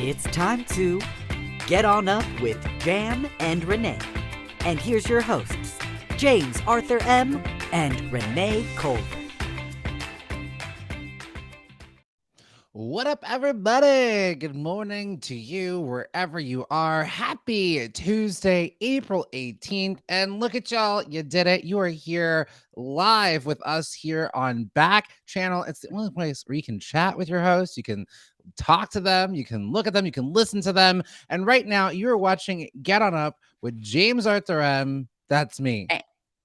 It's time to get on up with Jam and Renee. And here's your hosts, James Arthur M. and Renee Culver. What up, everybody? Good morning to you, wherever you are. Happy Tuesday, April 18th. And look at y'all, you did it. You are here live with us here on Backchannel. It's the only place where you can chat with your hosts. You can talk to them. You can look at them. You can listen to them. And right now, you're watching Get On Up with James Arthur M. That's me.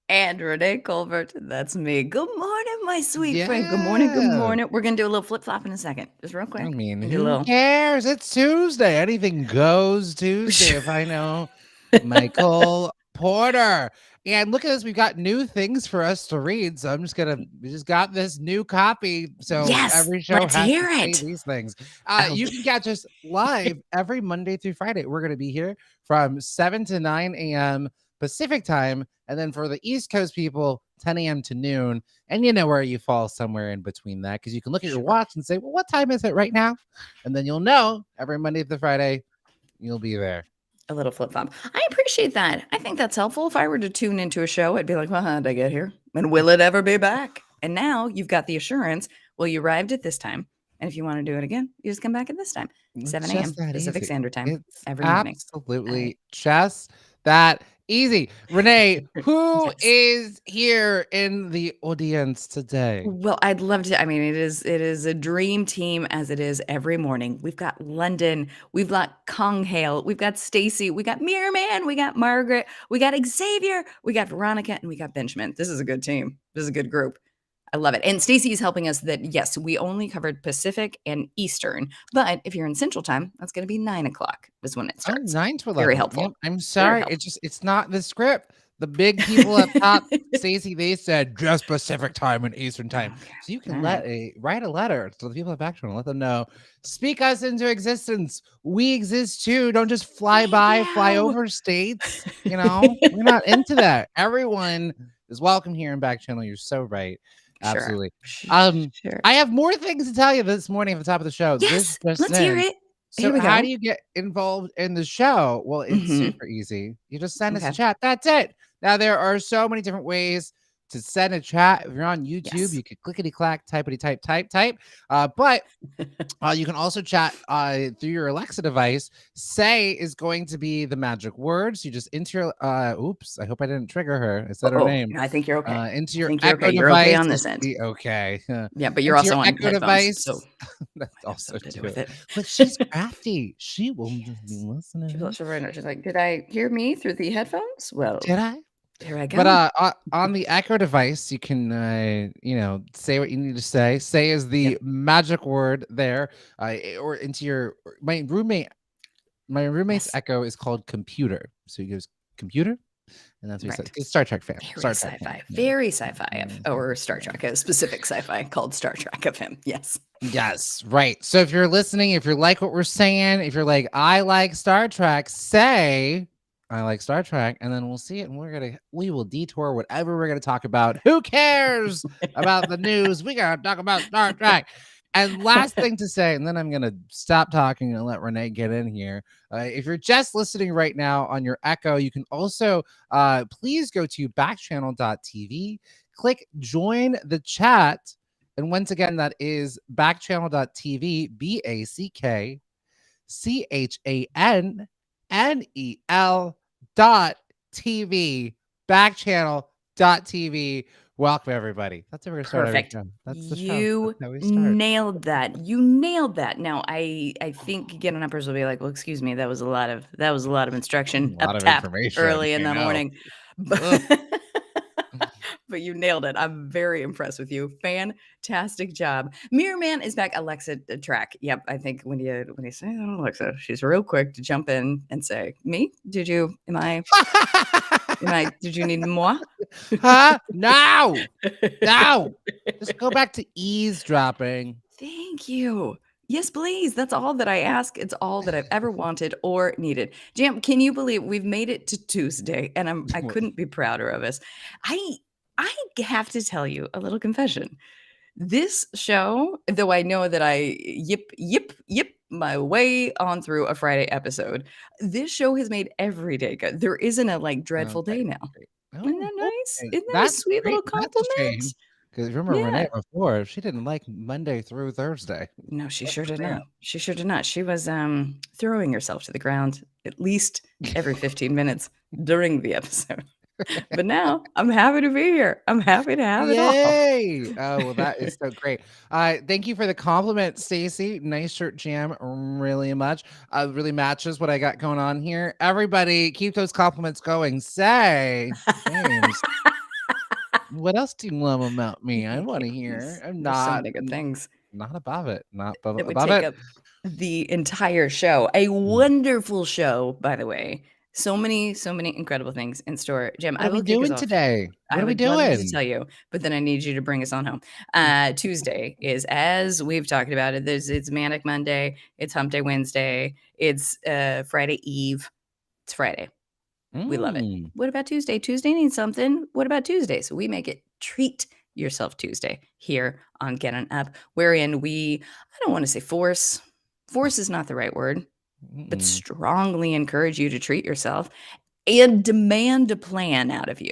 And Renee Colbert, that's me. Good morning, my sweet friend. Good morning, good morning. We're going to do a little flip-flop in a second, just real quick. I mean, who cares? It's Tuesday. Anything goes Tuesday, if I know Michael Porter. And look at this. We've got new things for us to read. So we just got this new copy. So every show has to say these things. You can catch us live every Monday through Friday. We're going to be here from 7 to 9 a.m. Pacific time. And then for the East Coast people, 10 a.m. to noon. And you know where you fall somewhere in between that, because you can look at your watch and say, well, what time is it right now? And then you'll know every Monday through Friday, you'll be there. A little flip-flop. I appreciate that. I think that's helpful. If I were to tune into a show, I'd be like, well, how did I get here? And will it ever be back? And now you've got the assurance, well, you arrived at this time. And if you want to do it again, you just come back at this time, 7 a.m. Pacific Standard Time, it's every morning. Absolutely just that easy. Renee, who is here in the audience today? Well, I'd love to. I mean, it is a dream team, as it is every morning. We've got London, we've got Kong Hale, we've got Stacy, we got Mirror Man, we got Margaret, we got Xavier, we got Veronica, and we got Benjamin. This is a good team. This is a good group. I love it. And Stacy is helping us that, yes, we only covered Pacific and Eastern. But if you're in Central Time, that's going to be 9 o'clock is when it starts. 9 to 11. Very helpful. Yep. I'm sorry. It's not the script. The big people up top, Stacy, they said just Pacific Time and Eastern Time. Okay. So you can write a letter to the people at Backchannel, let them know. Speak us into existence. We exist too. Don't just fly over states. You know, we're not into that. Everyone is welcome here in Backchannel. You're so right. Absolutely. Sure. I have more things to tell you this morning at the top of the show. Yes, let's hear it. So how do you get involved in the show? Well, it's super easy. You just send us a chat. That's it. Now, there are so many different ways to send a chat. If you're on YouTube, you can clickety-clack, typety-type, type. But you can also chat through your Alexa device. Say is going to be the magic words. You just enter your, oops, I hope I didn't trigger her. I said her name. No, I think you're okay. Into your Echo device. You're okay on this end. Okay. Yeah, but you're also on Echo device. So that's also to do with it. But she's crafty. She will be listening. She's like, did I hear me through the headphones? Well, did I? Here I go. But on the Echo device, you can say what you need to say. Say is the magic word there, or into your my roommate's Echo is called computer. So he goes computer, and that's what he said. He's a Star Trek fan. Very sci-fi, or Star Trek, a specific sci-fi called Star Trek of him. Yes, right. So if you're listening, if you're like what we're saying, if you're like I like Star Trek, say I like Star Trek, and then we'll see it, and we will detour whatever we're gonna talk about. Who cares about the news? We gotta talk about Star Trek. And last thing to say, and then I'm gonna stop talking and let Renee get in here. If you're just listening right now on your Echo, you can also please go to backchannel.tv, click join the chat, and once again, that is backchannel.tv, BACKCHANNEL.TV, backchannel.tv. Welcome everybody. That's how we're gonna start. Perfect. That's the show. Nailed that. You nailed that. Now I think Get On Uppers will be like, well, excuse me, that was a lot of instruction up top early in the morning. But you nailed it. I'm very impressed with you. Fantastic job. Mirror Man is back. Alexa track. Yep. I think when you say that, Alexa, she's real quick to jump in and say, "Me? Did you need more?" Huh? No. Just go back to eavesdropping. Thank you. Yes, please. That's all that I ask. It's all that I've ever wanted or needed. Jam, can you believe we've made it to Tuesday, and I couldn't be prouder of us. I have to tell you a little confession. This show, though I know that I yip my way on through a Friday episode. This show has made every day good. There isn't a dreadful day now. Isn't Oh, that boy. nice? Isn't that a That's sweet great. little That's a shame. compliment? Because remember Renee Yeah. before, she didn't like Monday through Thursday. No, she That's sure the did deal. not. She sure did not. She was throwing herself to the ground at least every 15 minutes during the episode. But now I'm happy to be here. I'm happy to have it all. Yay! Oh, well, that is so great. Thank you for the compliment, Stacy. Nice shirt, Jam. Really much. Really matches what I got going on here. Everybody, keep those compliments going. Say, James, what else do you love about me? I want to hear. I'm There's so not many good things not above it. Not above, that would above take it. up the entire show. A wonderful show, by the way. So many incredible things in store. Jim, What I are we will kick us doing off. today? What I are we would love to doing? tell you, but then I need you to bring us on home. Tuesday is, as we've talked about it, it's Manic Monday, it's Hump Day Wednesday, it's Friday Eve. It's Friday. We love it. Mm. What about Tuesday? Tuesday needs something. What about Tuesday? So we make it Treat Yourself Tuesday here on Get On Up, wherein I don't want to say force is not the right word, but strongly encourage you to treat yourself and demand a plan out of you.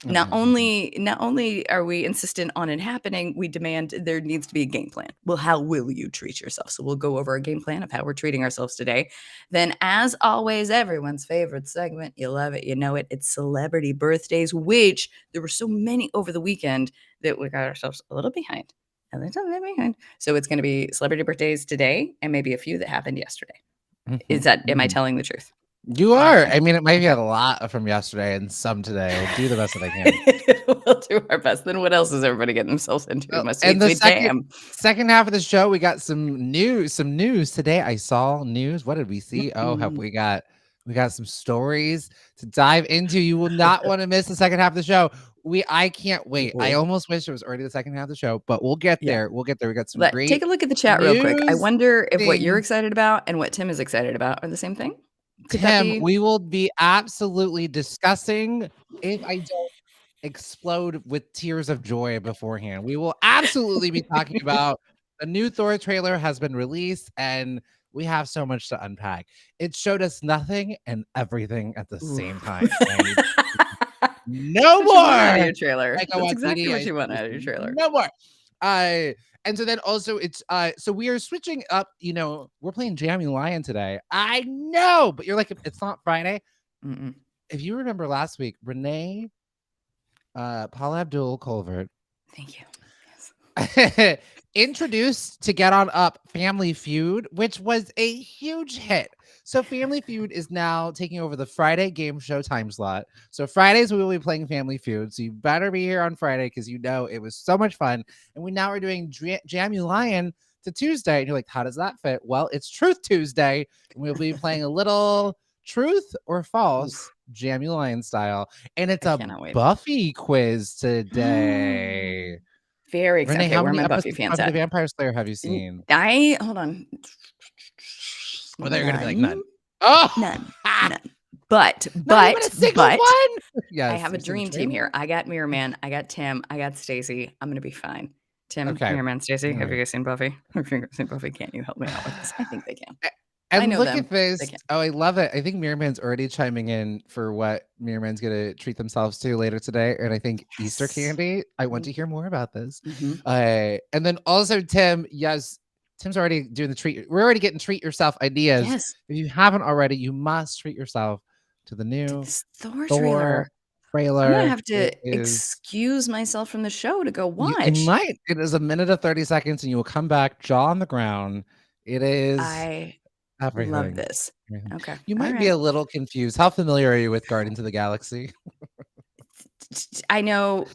Not only are we insistent on it happening, we demand there needs to be a game plan. Well, how will you treat yourself? So we'll go over a game plan of how we're treating ourselves today. Then, as always, everyone's favorite segment, you love it, you know it, it's celebrity birthdays, which there were so many over the weekend that we got ourselves a little behind. So it's going to be celebrity birthdays today and maybe a few that happened yesterday. Am I telling the truth? You are. Okay. I mean, it might be a lot from yesterday and some today. I'll do the best that I can. We'll do our best. Then what else is everybody getting themselves into? My sweet, And the sweet jam. second half of the show, we got some news today. I saw news. What did we see? Oh, have we got some stories to dive into. You will not want to miss the second half of the show. I can't wait. I almost wish it was already the second half of the show, but we'll get there. We'll get there. We got some great. Take a look at the chat real quick. I wonder if what you're things. excited about and what Tim is excited about are the same thing. Could Tim, we will be absolutely discussing if I don't explode with tears of joy beforehand. We will absolutely be talking about the new Thor trailer has been released and we have so much to unpack. It showed us nothing and everything at the same time. No more out of your trailer. That's exactly what you want out of your trailer. No more. And so then also it's so we are switching up, we're playing Jammy Lion today. I know, but you're like, it's not Friday. If you remember last week, Renee, Paula Abdul Colvert. Thank you. Yes. Introduced to Get On Up Family Feud, which was a huge hit. So Family Feud is now taking over the Friday game show time slot. So Fridays we will be playing Family Feud. So you better be here on Friday because it was so much fun. And we now are doing Jammy Lion to Tuesday. And you're like, how does that fit? Well, it's Truth Tuesday. And we'll be playing a little truth or false Jammy Lion style. And it's a Buffy quiz today. Very excited. Renee, how where many my Buffy fans of at? The Vampire Slayer have you seen? Hold on. Well, they're gonna be like none. Oh, none. But one. Yes, I have a dream team here. I got Mirror Man. I got Tim. I got Stacy. I'm gonna be fine. Tim, Mirror Man, Stacy. Have you guys seen Buffy? Have you guys seen Buffy? Can't you help me out with this? I think they can. And I know look them. at this. Oh, I love it. I think Mirror Man's already chiming in for what Mirror Man's going to treat themselves to later today. And I think Easter candy. I want to hear more about this. And then also Tim, yes, Tim's already doing the treat. We're already getting treat yourself ideas. Yes. If you haven't already, you must treat yourself to the new Thor trailer. I'm gonna have to excuse myself from the show to go watch. You might. It is a minute of 30 seconds and you will come back jaw on the ground. It is everything. Love this. Okay. You might be a little confused. How familiar are you with Guardians of the Galaxy? I know.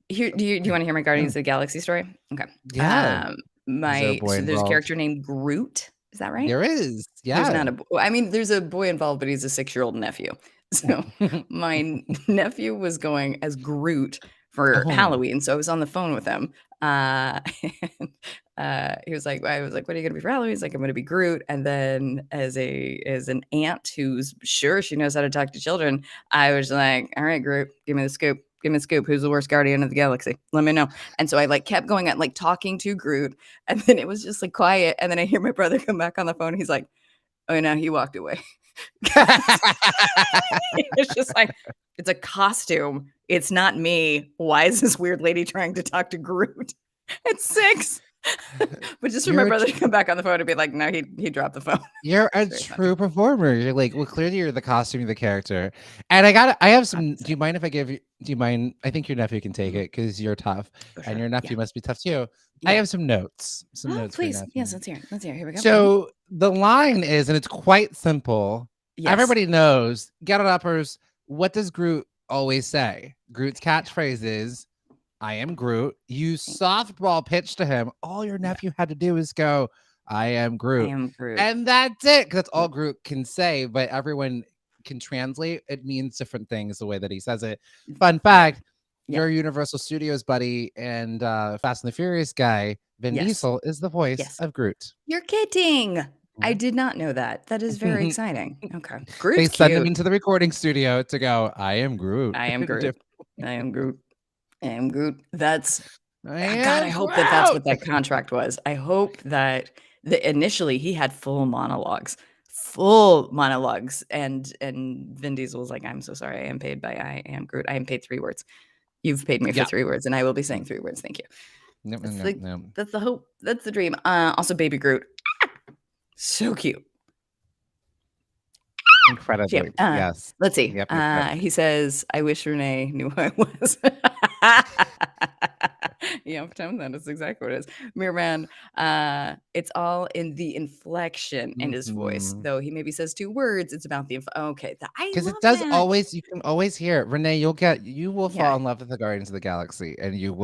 Here, do you want to hear my Guardians of the Galaxy story? Okay. Yeah. There's a character named Groot. Is that right? There is. Yeah. There's not a boy. I mean, there's a boy involved, but he's a 6-year-old nephew. So my nephew was going as Groot for Halloween. So I was on the phone with him. He was like, I was like, what are you gonna be for Halloween? He's like, I'm gonna be Groot. And then as an aunt who's sure she knows how to talk to children, I was like, all right, Groot, give me the scoop. Give me a scoop. Who's the worst Guardian of the Galaxy? Let me know. And so I like kept going at like talking to Groot, and then it was just like quiet. And then I hear my brother come back on the phone. He's like, "Oh no, he walked away." It's just like it's a costume. It's not me. Why is this weird lady trying to talk to Groot at 6? But just for my brother to come back on the phone and be like, "No, he dropped the phone." You're a It's very funny. true performer. You're like, well, clearly you're the costume, the character. And I have some. Do you mind if I give you? Do you mind? I think your nephew can take it because you're tough, Oh, and sure. your Yeah. nephew must be tough too. I Yeah. have some notes. Some Oh, notes for your please. nephew. Yes, let's hear it. Let's hear it. Here we go. So the line is, and it's quite simple. Yes. Everybody knows. Get it uppers. What does Groot always say? Groot's catchphrase is, "I am Groot." You softball pitch to him. All your nephew had to do is go, "I am I Groot." am Groot. And that's it, because that's all Groot can say, but everyone can translate. It means different things the way that he says it. Fun fact, Yeah. your Universal Studios buddy and Fast and the Furious guy, Vin Yes. Diesel, is the voice Yes. of Groot. You're kidding. I Yeah. did not know that. That is very exciting. Okay. They Groot's send him cute. into the recording studio to go, "I am Groot." I am Groot. I am Groot. I am Groot. That's I God, am I hope that that's what Groot. that contract was. I hope that initially he had full monologues, and Vin Diesel was like, "I'm so sorry. I am paid by I am Groot. I am paid 3 words. You've paid me for Yeah. 3 words, and I will be saying 3 words. Thank you." Nope, That's, nope, the, nope. that's the hope. That's the dream. Also, baby Groot. So cute. Incredibly. Yeah. Yes. Let's see. Yep, yep. He says, "I wish Renee knew who I was." Yeah, Tom, that is exactly what it is. Mirror Man, it's all in the inflection in his voice. Mhm. Though he maybe says 2 words, it's about the okay. I Because love it does that. always, you can always hear it. Renee, you will Yeah. fall in love with the Guardians of the Galaxy, and you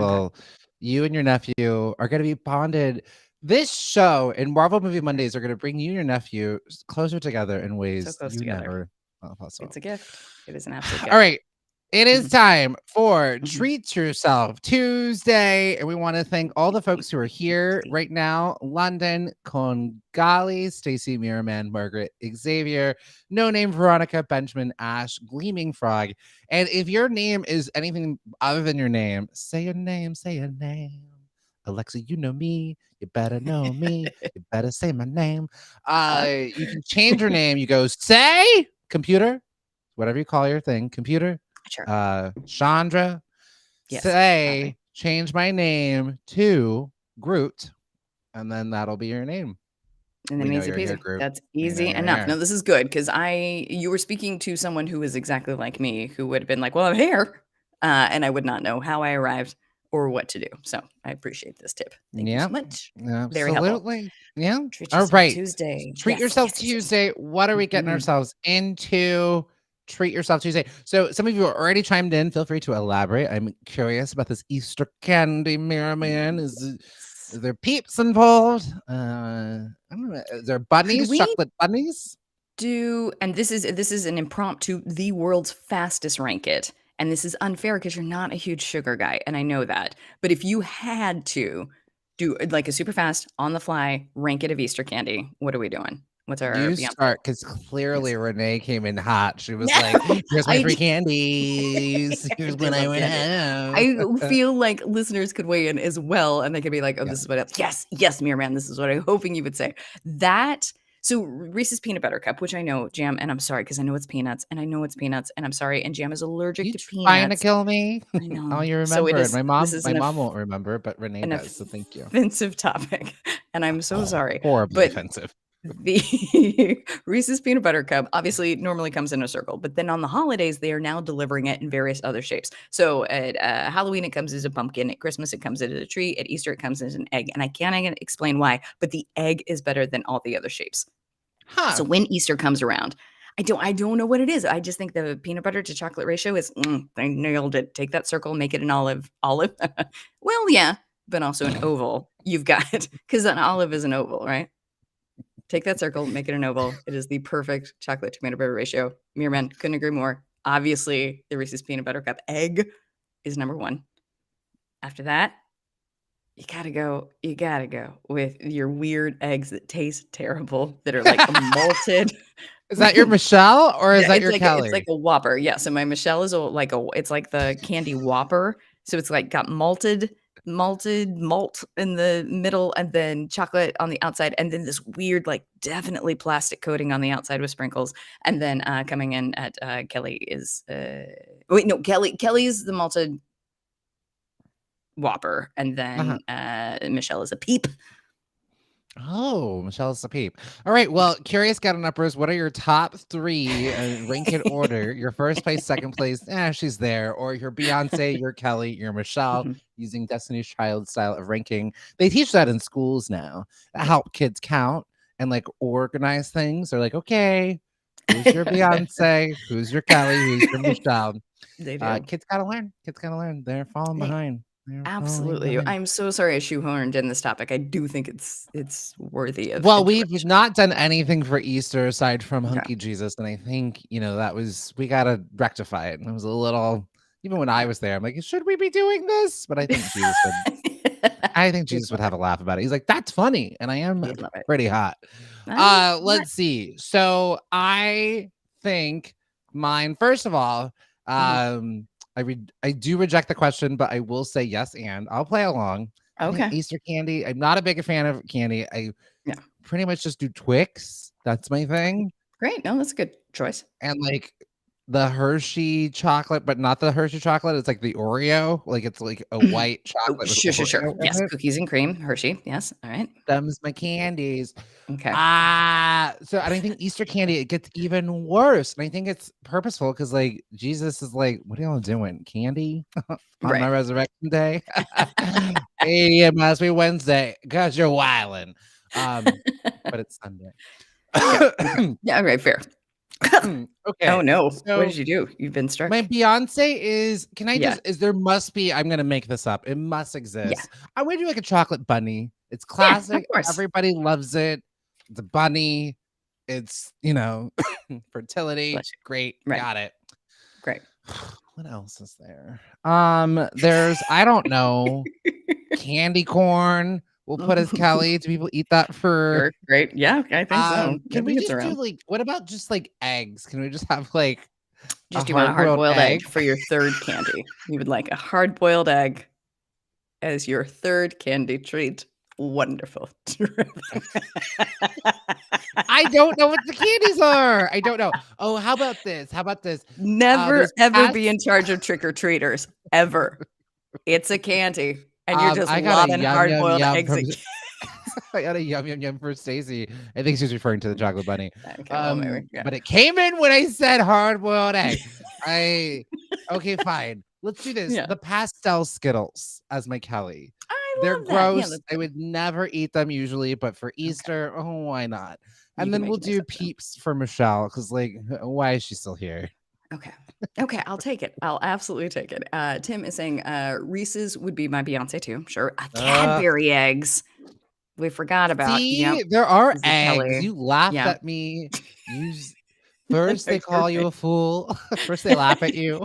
and your nephew are going to be bonded. This show and Marvel Movie Mondays are going to bring you and your nephew closer together in ways close you together. never thought possible. It's a gift. It is an absolute gift. All right. It is time for Mhm. Treat Yourself Tuesday. And we want to thank all the folks who are here right now. London, Congali, Stacy, Miraman, Margaret, Xavier, No Name, Veronica, Benjamin, Ash, Gleaming Frog. And if your name is anything other than your name, say your name, say your name. Alexa, you know me. You better know me. You better say my name. You can change your name. You go, say, computer, whatever you call your thing, computer. Sure. Chandra, Yes, say, copy. change my name to Groot, and then that'll be your name. And We then know easy you're here, peasy. Groot. That's We know easy you're enough. here. No, this is good because you were speaking to someone who was exactly like me, who would have been like, "Well, I'm here," and I would not know how I arrived or what to do. So I appreciate this tip. Thank you so much. Very helpful. Absolutely. Yeah. Treat All yourself right. Tuesday. Treat Yes, yourself yes, yes, yes. Tuesday. What are we getting ourselves into? Treat yourself Tuesday. So some of you are already chimed in. Feel free to elaborate. I'm curious about this Easter candy, Merriman. Is there peeps involved? I don't know. Is there bunnies? we Chocolate bunnies? And this is an impromptu, the world's fastest rank it. And this is unfair because you're not a huge sugar guy, and I know that. But if you had to do like a super fast on the fly rank it of Easter candy, what are we doing? What's our You Beyonce? start, because clearly Renee came in hot. She was No, like, "Here's my I free do. candies. Here's do what I love would candy. have." I feel like listeners could weigh in as well, and they could be like, "Oh, Yeah. this is what else." Yes, yes, Mirror Man, this is what I'm hoping you would say. That so Reese's peanut butter cup, which I know jam, and I'm sorry because I know it's peanuts, and I'm sorry, and jam is allergic You to trying to peanuts. kill me? I know. Oh, you So it remember. is. My This is mom won't remember, but Renee an does. So thank you. offensive topic, and I'm so sorry. Horribly But offensive. the Reese's peanut butter cup obviously normally comes in a circle, but then on the holidays they are now delivering it in various other shapes. So at Halloween it comes as a pumpkin, at Christmas it comes as a tree, at Easter it comes as an egg, and I can't even explain why, but the egg is better than all the other shapes. So when Easter comes around, I don't know what it is. I just think the peanut butter to chocolate ratio is they nailed it. Take that circle, make it an olive. Well, yeah, but also an oval. You've got because an olive is an oval, right? Take that circle, make it an oval. It is the perfect chocolate to peanut butter ratio. Mere men couldn't agree more. Obviously, the Reese's peanut butter cup egg is number 1. After that, you gotta go with your weird eggs that taste terrible, that are like malted, Is that your Michelle or is Yeah, that it's your like Kelly? a Whopper. Yeah, so my Michelle is it's like the candy Whopper. So it's like got malted malt in the middle and then chocolate on the outside and then this weird like definitely plastic coating on the outside with sprinkles. And then coming in at Kelly is wait, no, Kelly's the malted Whopper and Uh-huh. then Michelle is a Peep. Oh, Michelle's a peep. All right. Well, curious cat and uppers, what are your top 3 rank in order? Your first place, second place, she's there. Or your Beyonce, your Kelly, your Michelle, Mhm. using Destiny's Child style of ranking. They teach that in schools now. That help kids count and like organize things. They're like, okay, who's your Beyonce? Who's your Kelly? Who's your Michelle? They do. Kids gotta learn. Kids gotta learn. They're falling They behind. They're falling absolutely. behind. I'm so sorry I shoehorned in this topic. I do think it's worthy of Well, we've introduction. not done anything for Easter aside from Okay. Hunky Jesus, and I think, that was we gotta rectify it. And it was a little even when I was there, I'm like, "Should we be doing this?" But I think You'd Jesus would love have a laugh about it. He's like, "That's funny," and I am You'd love it. pretty hot. What? Let's see. So, I think mine first of all, Mhm. I do reject the question, but I will say yes, and I'll play along. I think Okay. Easter candy, I'm not a big fan of candy. I Yeah. pretty much just do Twix. That's my thing. Great. No, that's a good choice. And like the Hershey chocolate, but not the Hershey chocolate. It's like the Oreo. Like it's like a white Oh, chocolate with sure. Oreo Yes, in it. cookies and cream, Hershey. Yes. All right. Them's my candies. Okay. So I don't think Easter candy it gets even worse. And I think it's purposeful because like Jesus is like, what are y'all doing? Candy on my Right. resurrection day? Hey, it must be Wednesday because you're wilding. But it's Sunday. Okay. Yeah, all right, fair. Oh, Okay, no. What so did you do? You've been struck? my Beyonce is can I Yeah. just is there must be I'm gonna make this up. It must Yeah. exist. I'm gonna do like a chocolate bunny. It's Yeah, of classic. course. Everybody loves it. It's a bunny. It's, fertility. Bless you. Great. Right. Got it. Great. What else is there? There's I don't know, candy corn. We'll put as Kelly. Do people eat that for Sure. Great. Yeah, I think so. I can we think it's just do around. like what about just like eggs? Can we just have like a Just you want a hard-boiled hard-boiled egg egg? for your third candy. You would like a hard-boiled egg as your third candy treat. Wonderful. I don't know what the candies are. I don't know. Oh, how about this? How about this? Never, This ever past be in charge of trick-or-treaters, ever. It's a candy, and you're just I got a lobbing yum yum hard-boiled yum eggs from at I got a yum yum yum for Stacy. I think she's referring to the chocolate bunny. Okay, well, maybe, yeah. But it came in when I said hard boiled egg. Okay, fine. Let's do this. Yeah. The pastel Skittles as my Kelly. I They're love that. Yeah, gross. that's I would never eat them usually, but for Easter, oh, why not? And You can then make we'll it do yourself. Peeps for Michelle because, like, why is she still here? Okay. Okay, I'll take it. I'll absolutely take it. Tim is saying Reese's would be my Beyonce too. Sure. Cadbury eggs. We forgot about. Yep. See, there are Is it eggs. Kelly? You laughed Yeah. at me. First they call you a fool. First they laugh at you.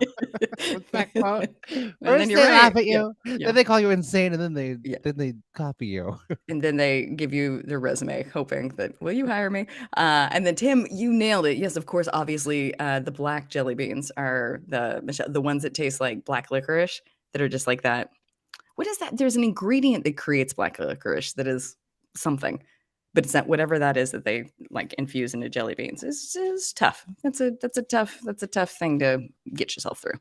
What's that quote? And First then they you're right. laugh at Yeah. you. Yeah. Then they call you insane, and Yeah. then they copy you. And then they give you their resume, hoping that, will you hire me? And then Tim, you nailed it. Yes, of course. Obviously, the black jelly beans are the ones that taste like black licorice that are just like that. What is that? There's an ingredient that creates black licorice that is something, but it's not whatever that is that they like infuse into jelly beans. It's tough. That's a tough thing to get yourself through.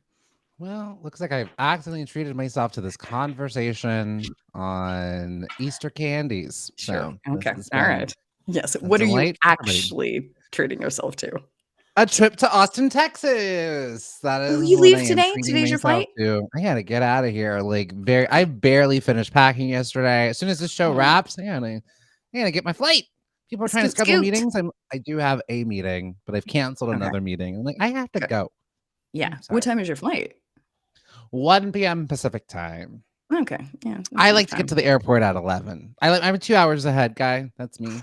Well, looks like I've accidentally treated myself to this conversation on Easter candies. Sure. So Okay. this has All been right. Yes. a What are you delight for everybody. actually treating yourself to? A trip to Austin, Texas. That is You what leave I am today? treating Today's your myself flight? to. I gotta get out of here. I barely finished packing yesterday. As soon as this show Oh, wraps, I gotta get my flight. People are trying to scoot, schedule scoot. meetings. I do have a meeting, but I've canceled Okay. another meeting. I'm like, I have to Good. go. Yeah. Sorry. What time is your flight? 1 p.m. Pacific time. Okay. Yeah. that's I enough like to get time. to the airport at 11. I'm 2 hours ahead, guy. That's me.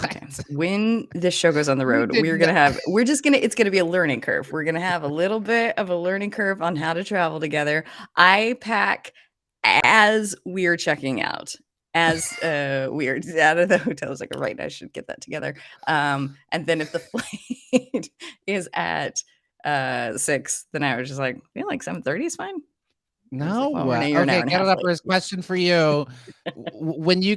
Okay. What? When this show goes on the You road, did it's gonna be a learning curve. We're gonna have a little bit of a learning curve on how to travel together. I pack as we're checking out. as we are out of the hotel. I was like, right, I should get that together. And then if the flight is at 6, then I was just like, I feel like 7:30 is fine. I was like, well, No. Renee, you're an hour Okay, and a get it half up. late. First question for you. When you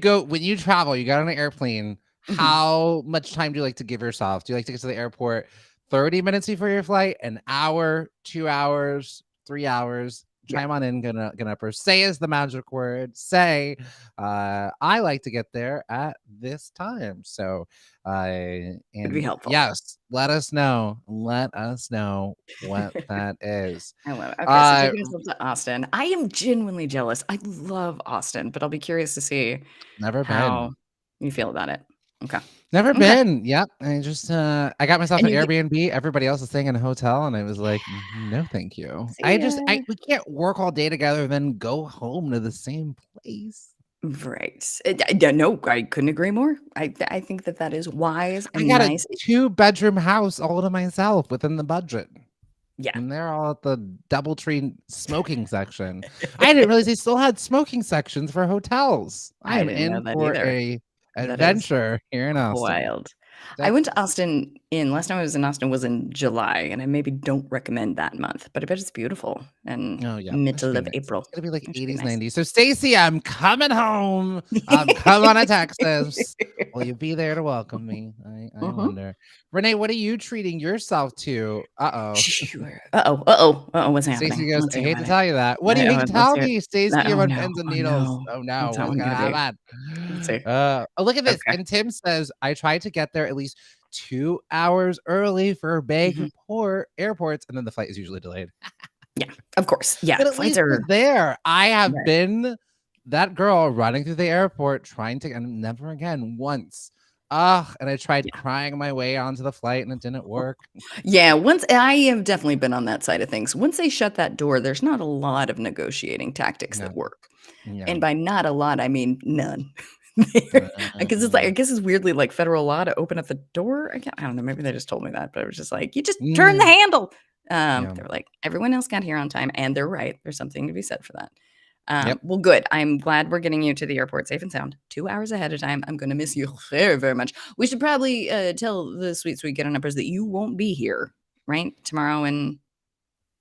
travel, you got on an airplane. Mhm. How much time do you like to give yourself? Do you like to get to the airport 30 minutes before your flight, an hour, 2 hours, 3 hours? Yeah, Chime on in, gonna first. Say is the magic word. Say, I like to get there at this time. So, would be and helpful. yes, let us know. Let us know what that is. I love it. Okay, so Uh, taking yourself to Austin. I am genuinely jealous. I love Austin, but I'll be curious to see Never how been. you feel about it. Okay. Never Okay. been. Yep. I just I got myself And an you get Airbnb. Everybody else is staying in a hotel, and I was like, yeah. no, thank you. See ya. We can't work all day together, then go home to the same place. Right. Yeah, no, I couldn't agree more. I think that that is wise I and got a nice. 2-bedroom house all to myself within the budget. Yeah. And they're all at the DoubleTree smoking section. I didn't realize they still had smoking sections for hotels. I I am didn't know in that for either. a That is adventure here in Austin. wild. I went to Texas. Austin in last time I was in Austin was in July, and I maybe don't recommend that month, but I bet it's beautiful in Oh, yeah, that should middle be of nice. April. It's gonna be like It should be 80s, nice. 90s. So, Stacy, I'm coming home. I'm coming to Texas. Will you be there to welcome me? I Mhm. wonder. Renee, what are you treating yourself to? Uh-oh. Sure. Uh-oh, uh-oh, uh-oh, what's happening? Stacy goes, Let's I hear hate about to it. tell you that. What do you hate to Let's tell hear it. me, Stacy? You're Oh, on no. pins and Oh, needles. no. Oh no, What's that what's one gonna gonna be? happen? Let's see. Oh, look at this. Okay. And Tim says, I tried to get there at least 2 hours early for big Mhm. airports, and then the flight is usually delayed. Yeah, of course. Yeah, But at flights least you're are there. I have right. been that girl running through the airport trying to, and never again once. Ugh, and I tried Yeah. crying my way onto the flight and it didn't work. Yeah, once I have definitely been on that side of things. Once they shut that door, there's not a lot of negotiating tactics No, that work. And no. by not a lot, I mean none. Because it's like I Uh, guess it's weirdly like federal law to open up the door. I don't know, maybe they just told me that, but it was just like, "You just turn the mm, handle." yeah. They were like, "Everyone else got here on time," and they're right. There's something to be said for that. Yep. Well, good. I'm glad we're getting you to the airport safe and sound. 2 hours ahead of time. I'm gonna miss you very, very much. We should probably, tell the sweet, sweet Get On Uppers that you won't be here, right? Tomorrow and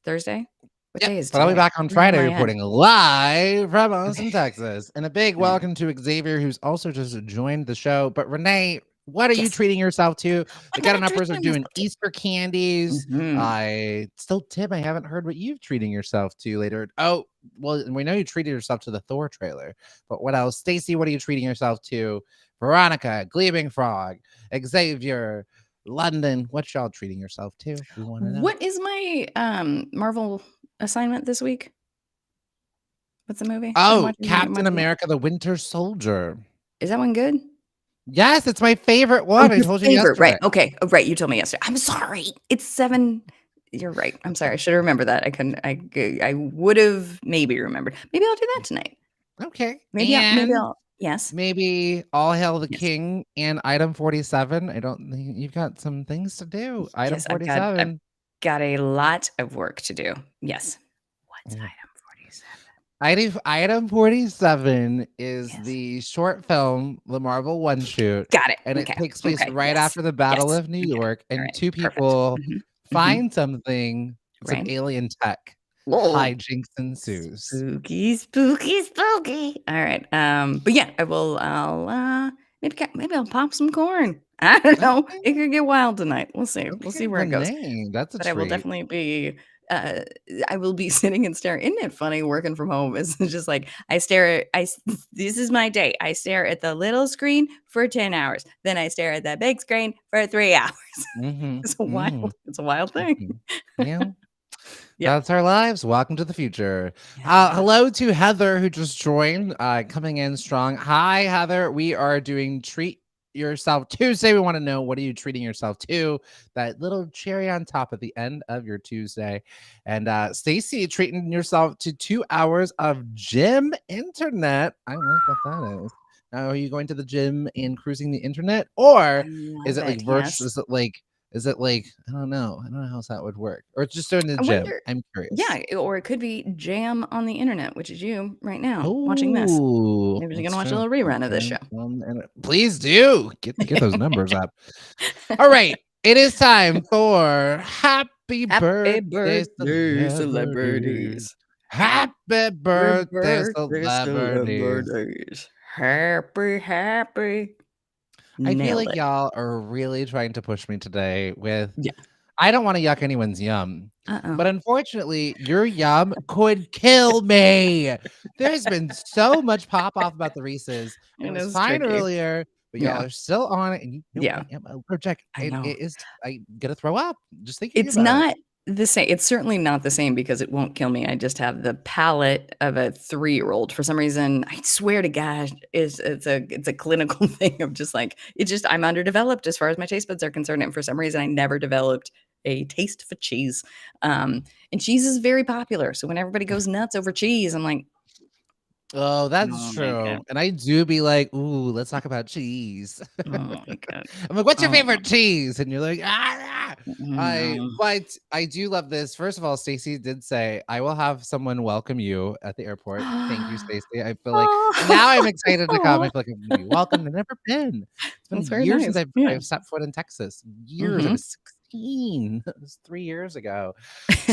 Thursday? What Yep. day is But I'll be today? back on Where am Friday I at? reporting live from Okay. Austin, Texas. And a big Alright. welcome to Xavier, who's also just joined the show. But Renee, what are you Yes. treating yourself to? The What Get am I On Uppers are treating doing myself to? Easter candies. Mhm. I still, Tim, I haven't heard what you've treating yourself to later. Oh, well, we know you treated yourself to the Thor trailer, but what else? Stacy, what are you treating yourself to? Veronica, Gleaming Frog, Xavier, London, what y'all treating yourself to? We want to know. What is my, Marvel assignment this week? What's the movie I'm Oh, watching? I'm Captain watching America, the Winter Soldier. Is that one good? Yes, it's my favorite Oh, one. I your told you favorite, right, yesterday. okay, oh, right, you told me yesterday. I'm sorry, it's 7 you're right, I'm sorry, I should remember that. I couldn't I would've maybe remembered. Maybe I'll do that tonight. Okay. Maybe And I'll yes, maybe All Hail the yes, King and Item 47. I don't think you've got some things to do. Item yes, I've 47. got a lot of work to do. Yes. What's Yeah. item 47? Item 47 is Yes. the short film, the Marvel one shoot, Got it, and it okay, takes place okay, right yes, after the Battle yes, of New okay, York, and alright, two perfect. people Mhm, mhm, find something, some right. alien tech. Whoa. Hijinks ensues. Spooky, spooky, spooky. Alright, but yeah, maybe I'll pop some corn. I don't know, Okay. it could get wild tonight. We'll Okay, see where it goes. Renee, that's a But I will treat. definitely be uh, I will be sitting and staring. Isn't it funny working from home? It's just like I stare at this is my day. I stare at the little screen for 10 hours. Then I stare at that big screen for 3 hours. Mhm, mhm, It's a wild thing. mhm. Yeah, Yep. that's our lives. Welcome to the future. Yeah. Hello to Heather who just joined, coming in strong. Hi, Heather. We are doing Treat Yourself Tuesday. We want to know, what are you treating yourself to? That little cherry on top at the end of your Tuesday. And Stacy, treating yourself to 2 hours of gym internet. I like what that is. Now, are you going to the gym and cruising the internet, I or is love it like it. virtual? Yes. Is it like Is it like, I don't know. I don't know how that would work. Or it's just doing the I gym. wonder. I'm curious. Yeah, or it could be jam on the internet, which is you right now watching this. Oh, Maybe you're gonna that's watch a true. little rerun of this show. Please do. Get those numbers up. All right. It is time for Happy Happy Birthday birthday, Celebrities. celebrities. Happy Happy birthday birthday, celebrities. celebrities. Happy. I feel Nailed like it. y'all are really trying to push me today with Yeah. I don't want to yuck anyone's yum. Uh-oh. But unfortunately, your yum could kill me. There's been so much pop off about the Reese's. It It was is fine tricky. earlier, but y'all Yeah. are still on it. And you know, Yeah. I'm allergic. I know. It is, I gotta throw up just thinking It's about it. not the same. It's certainly not the same because it won't kill me. I just have the palate of a 3-year-old. For some reason, I swear to God, it's a clinical thing of just like I'm underdeveloped as far as my taste buds are concerned. And for some reason, I never developed a taste for cheese. And cheese is very popular. So when everybody goes nuts over cheese, I'm like, Oh, that's oh my God. true. And I do be like, ooh, let's talk about cheese. Oh my God. I'm like, what's your Oh, favorite cheese? And you're like, ah. no. But I do love this. First of all, Stacey did say, I will have someone welcome you at the airport. Thank you, Stacey. I feel like now I'm excited to come. I feel like I'm going to be welcomed. I've never been. It's been That's very years since nice. Yeah. I've stepped foot in Texas. Years. I Mhm. was 16. It was 3 years ago.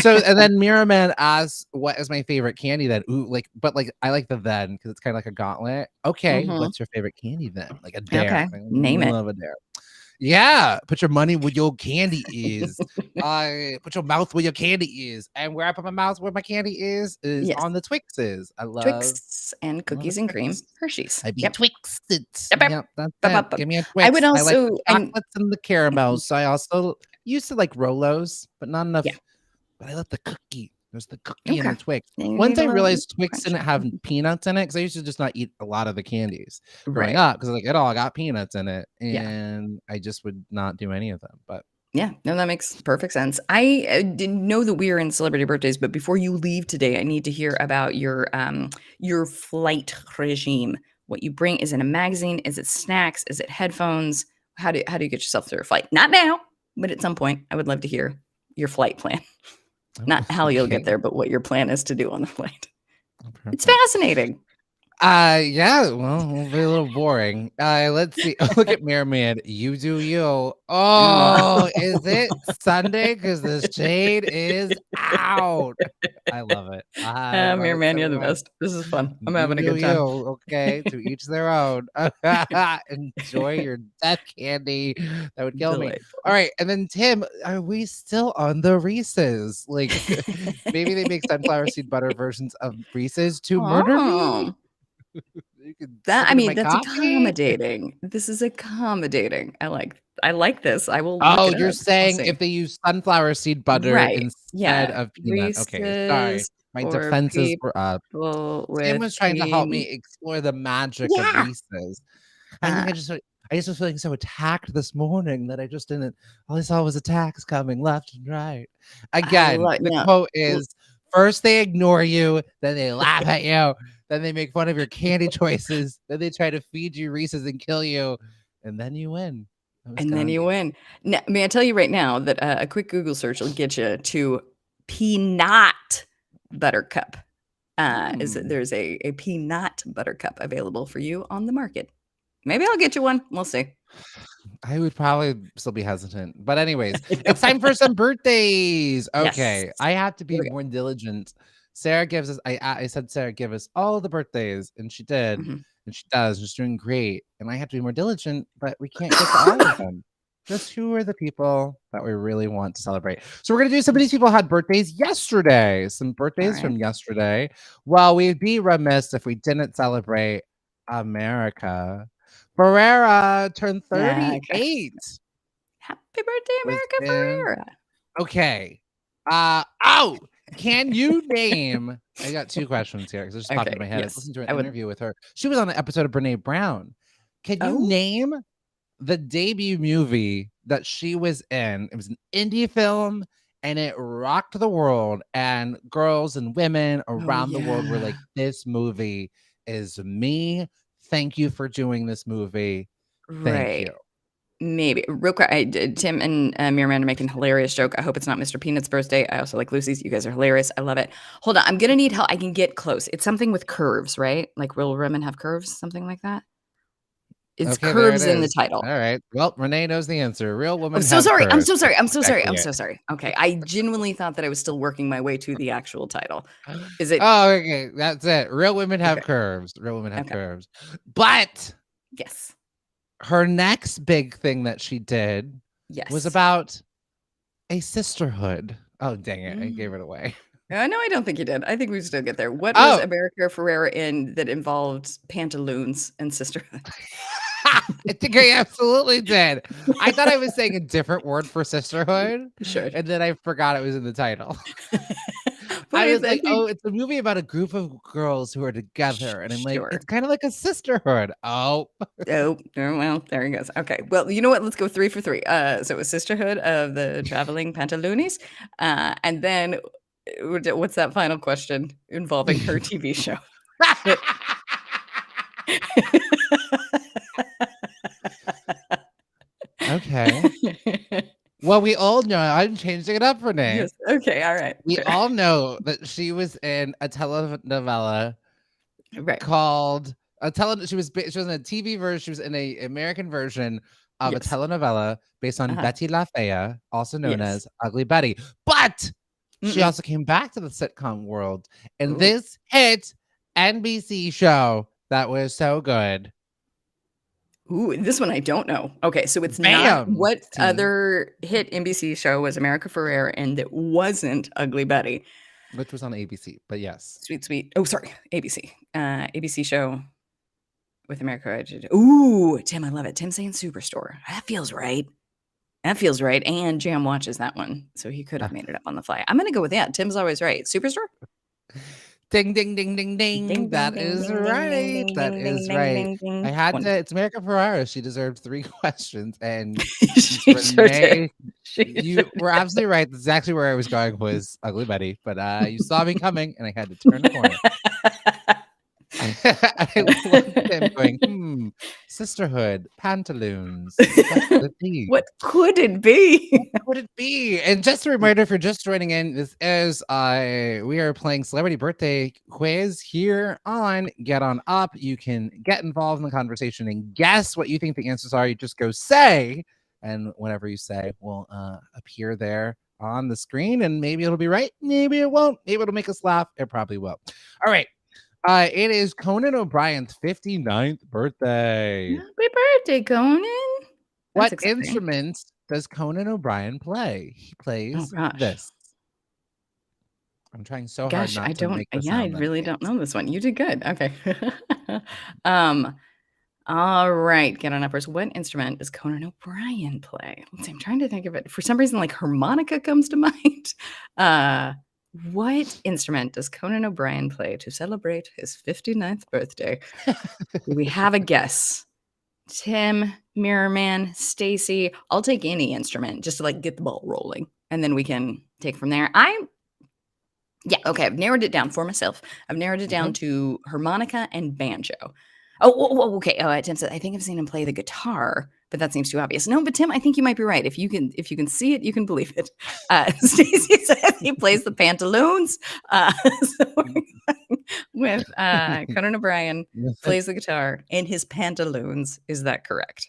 So, and then Miraman asks, what is my favorite candy then? Ooh, like, but like, I like the then because it's kind of like a gauntlet. Okay, Mhm. what's your favorite candy then? Like a dare. Okay. I Name it. love a dare. Yeah, put your money where your candy is. Put your mouth where your candy is. And where I put my mouth where my candy is Yes. on the Twixes. I love Twix and love cookies a and cream. Twix. Hershey's. I be Yep. Twixed. Yep, yep. Yep, that's Bup, it. bup, bup. Give me a I would Twix. I like the also and chocolates and the caramels. So I also used to like Rolos, but not enough. yeah. But I love the cookie. There's the cookie and Okay. the Twix. Yeah, you Once need a I little realized Twix crunch. didn't have peanuts in it, because I used to just not eat a lot of the candies growing Right. up, because like it all got peanuts in it, Yeah. and I just would not do any of them. But Yeah. No, that makes perfect sense. I didn't know that we are in celebrity birthdays, but before you leave today, I need to hear about your flight regime. What you bring, is it a magazine? Is it snacks? Is it headphones? How do you get yourself through a flight? Not now, but at some point, I would love to hear your flight plan. Not how you'll get okay. there, but what your plan is to do on the flight. It's Perfect. fascinating. Yeah, well, it'll be a little boring. Let's see. Look at Mirror Man. You do you. Oh, is it Sunday? Because the shade is out. I love it. I love Mirror it Man, so you're the much. best. This is fun. I'm You having a do good you. time. Okay, to each their own. Enjoy your death candy. That would kill me. Delightful. All right, and then Tim, are we still on the Reese's? Like, maybe they make sunflower seed butter versions of Reese's to murder me. Oh, You could that slip I it in mean, my that's coffee. accommodating. This is accommodating. I like this. I will look Oh, it you're up. I'll saying see. if they use sunflower seed butter Right. instead Yeah. of peanut. Okay, sorry. Reese's My for defenses were up. people Tim with was trying to help me explore the magic of Yeah. Reese's. I think Uh, I just was feeling so attacked this morning that I just didn't. All I saw was attacks coming left and right. I Again, love the no. quote is: first they ignore you, then they laugh at you, then they make fun of your candy choices, then they try to feed you Reese's and kill you, and then you win. That was And then you Gandhi. win. Now, may I tell you right now that a quick Google search will get you to peanut buttercup. There's a peanut buttercup available for you on the market. Maybe I'll get you one. We'll see. I would probably still be hesitant. But anyways, it's time for some birthdays. Okay. Yes. I have to be Here we go. more diligent. Sarah gives us I said, Sarah, give us all the birthdays, and she did, Mhm. and she does. She's doing great. And I have to be more diligent, but we can't get to all of them. Just who are the people that we really want to celebrate? So we're gonna do some of these people had birthdays yesterday. Some birthdays right. from yesterday. Well, we'd be remiss if we didn't celebrate America. Ferrera turned Yeah, okay. 38. Happy birthday, Was America in Ferrera. okay. Can you name? I got 2 questions here because it just popped into Okay, my head. I was yes. listening to an I would interview with her. She was on an episode of Brene Brown. Can you Oh, name the debut movie that she was in? It was an indie film and it rocked the world, and girls and women oh around the world were yeah. like, this movie is me. Thank you for doing this movie. Thank Right. you. Maybe. Real quick, Tim and Mirman are making a hilarious joke. I hope it's not Mr. Peanut's birthday. I also like Lucy's. You guys are hilarious. I love it. Hold on. I'm going to need help. I can get close. It's something with curves, right? Like real women have curves, something like that. It's Okay, there it curves in the is. title. All right. Well, Renee knows the answer. Real women I'm so have sorry. I'm curves. so sorry. I'm so sorry. Exactly I'm it. so sorry. Okay. I genuinely thought that I was still working my way to the actual title. Is it? Oh, okay. That's it. Real women have Okay. curves. Real women have Okay. curves. But Yes. her next big thing that she did Yes. was about a sisterhood. Oh, dang it. I gave it away. No, I don't think you did. I think we still get there. What was America Ferrera in that involved pantaloons and sisterhood? I think I absolutely did. I thought I was saying a different word for sisterhood. Sure. And then I forgot it was in the title. But I was I like, think- oh, it's a movie about a group of girls who are together. And I'm like, Sure. it's kind of like a sisterhood. Oh. Oh, well, there he goes. Okay. Well, you know what? Let's go 3 for 3. So it was Sisterhood of the Traveling Pantaloonies. And then what's that final question involving her TV show? Okay. Well, we all know. I'm changing it up, Renee. Yes. Okay. All right. We Sure. all know that she was in a telenovela Right. called she was in a TV version. She was in a American version of a Yes. telenovela based on Uh-huh. Betty La Fea, also known Yes. as Ugly Betty. But she Mm-mm. also came back to the sitcom world in Ooh. this hit NBC show that was so good. Ooh, this one I don't know. Okay, so it's not Bam, what team. other hit NBC show was America Ferrera and it wasn't Ugly Betty? Which was on ABC, but yes. Sweet. Oh, sorry, ABC. ABC show with America. Ooh, Tim, I love it. Tim saying Superstore. That feels right. And Jam watches that one, so he could have made it up on the fly. I'm gonna go with that. Tim's always right. Superstore. Ding, ding, ding, ding, ding. That is right. That is right. I had to. It's America Ferrera. She deserved 3 questions, and She sure Renee, did. you were absolutely right. That's exactly where I was going. Was Ugly Betty, but you saw me coming, and I had to turn the corner. I love him going, sisterhood, pantaloons. What could it be? What would it be? And just a reminder, if you're just joining in, this is we are playing Celebrity Birthday Quiz here on Get On Up. You can get involved in the conversation and guess what you think the answers are. You just go say, and whatever you say will appear there on the screen, and maybe it'll be right, maybe it won't. Maybe it'll make us laugh. It probably will. All right. It is Conan O'Brien's 59th birthday. Happy birthday, Conan. What instruments does Conan O'Brien play? He plays this. I'm trying so hard not to make this. I really don't know this one. You did good. Okay. All right. Get on up first. What instrument does Conan O'Brien play? Let's see. I'm trying to think of it. For some reason, like harmonica comes to mind. What instrument does Conan O'Brien play to celebrate his 59th birthday? Do we have a guess? Tim, Mirrorman, Stacy. I'll take any instrument just to like get the ball rolling, and then we can take from there. Okay. I've narrowed it down for myself. I've narrowed it down to harmonica and banjo. Okay. Tim said I think I've seen him play the guitar, but that seems too obvious. No, but Tim, I think you might be right. If you can see it, you can believe it. Stacy says he plays the pantaloons. So we're going with Conan O'Brien plays the guitar in his pantaloons. Is that correct?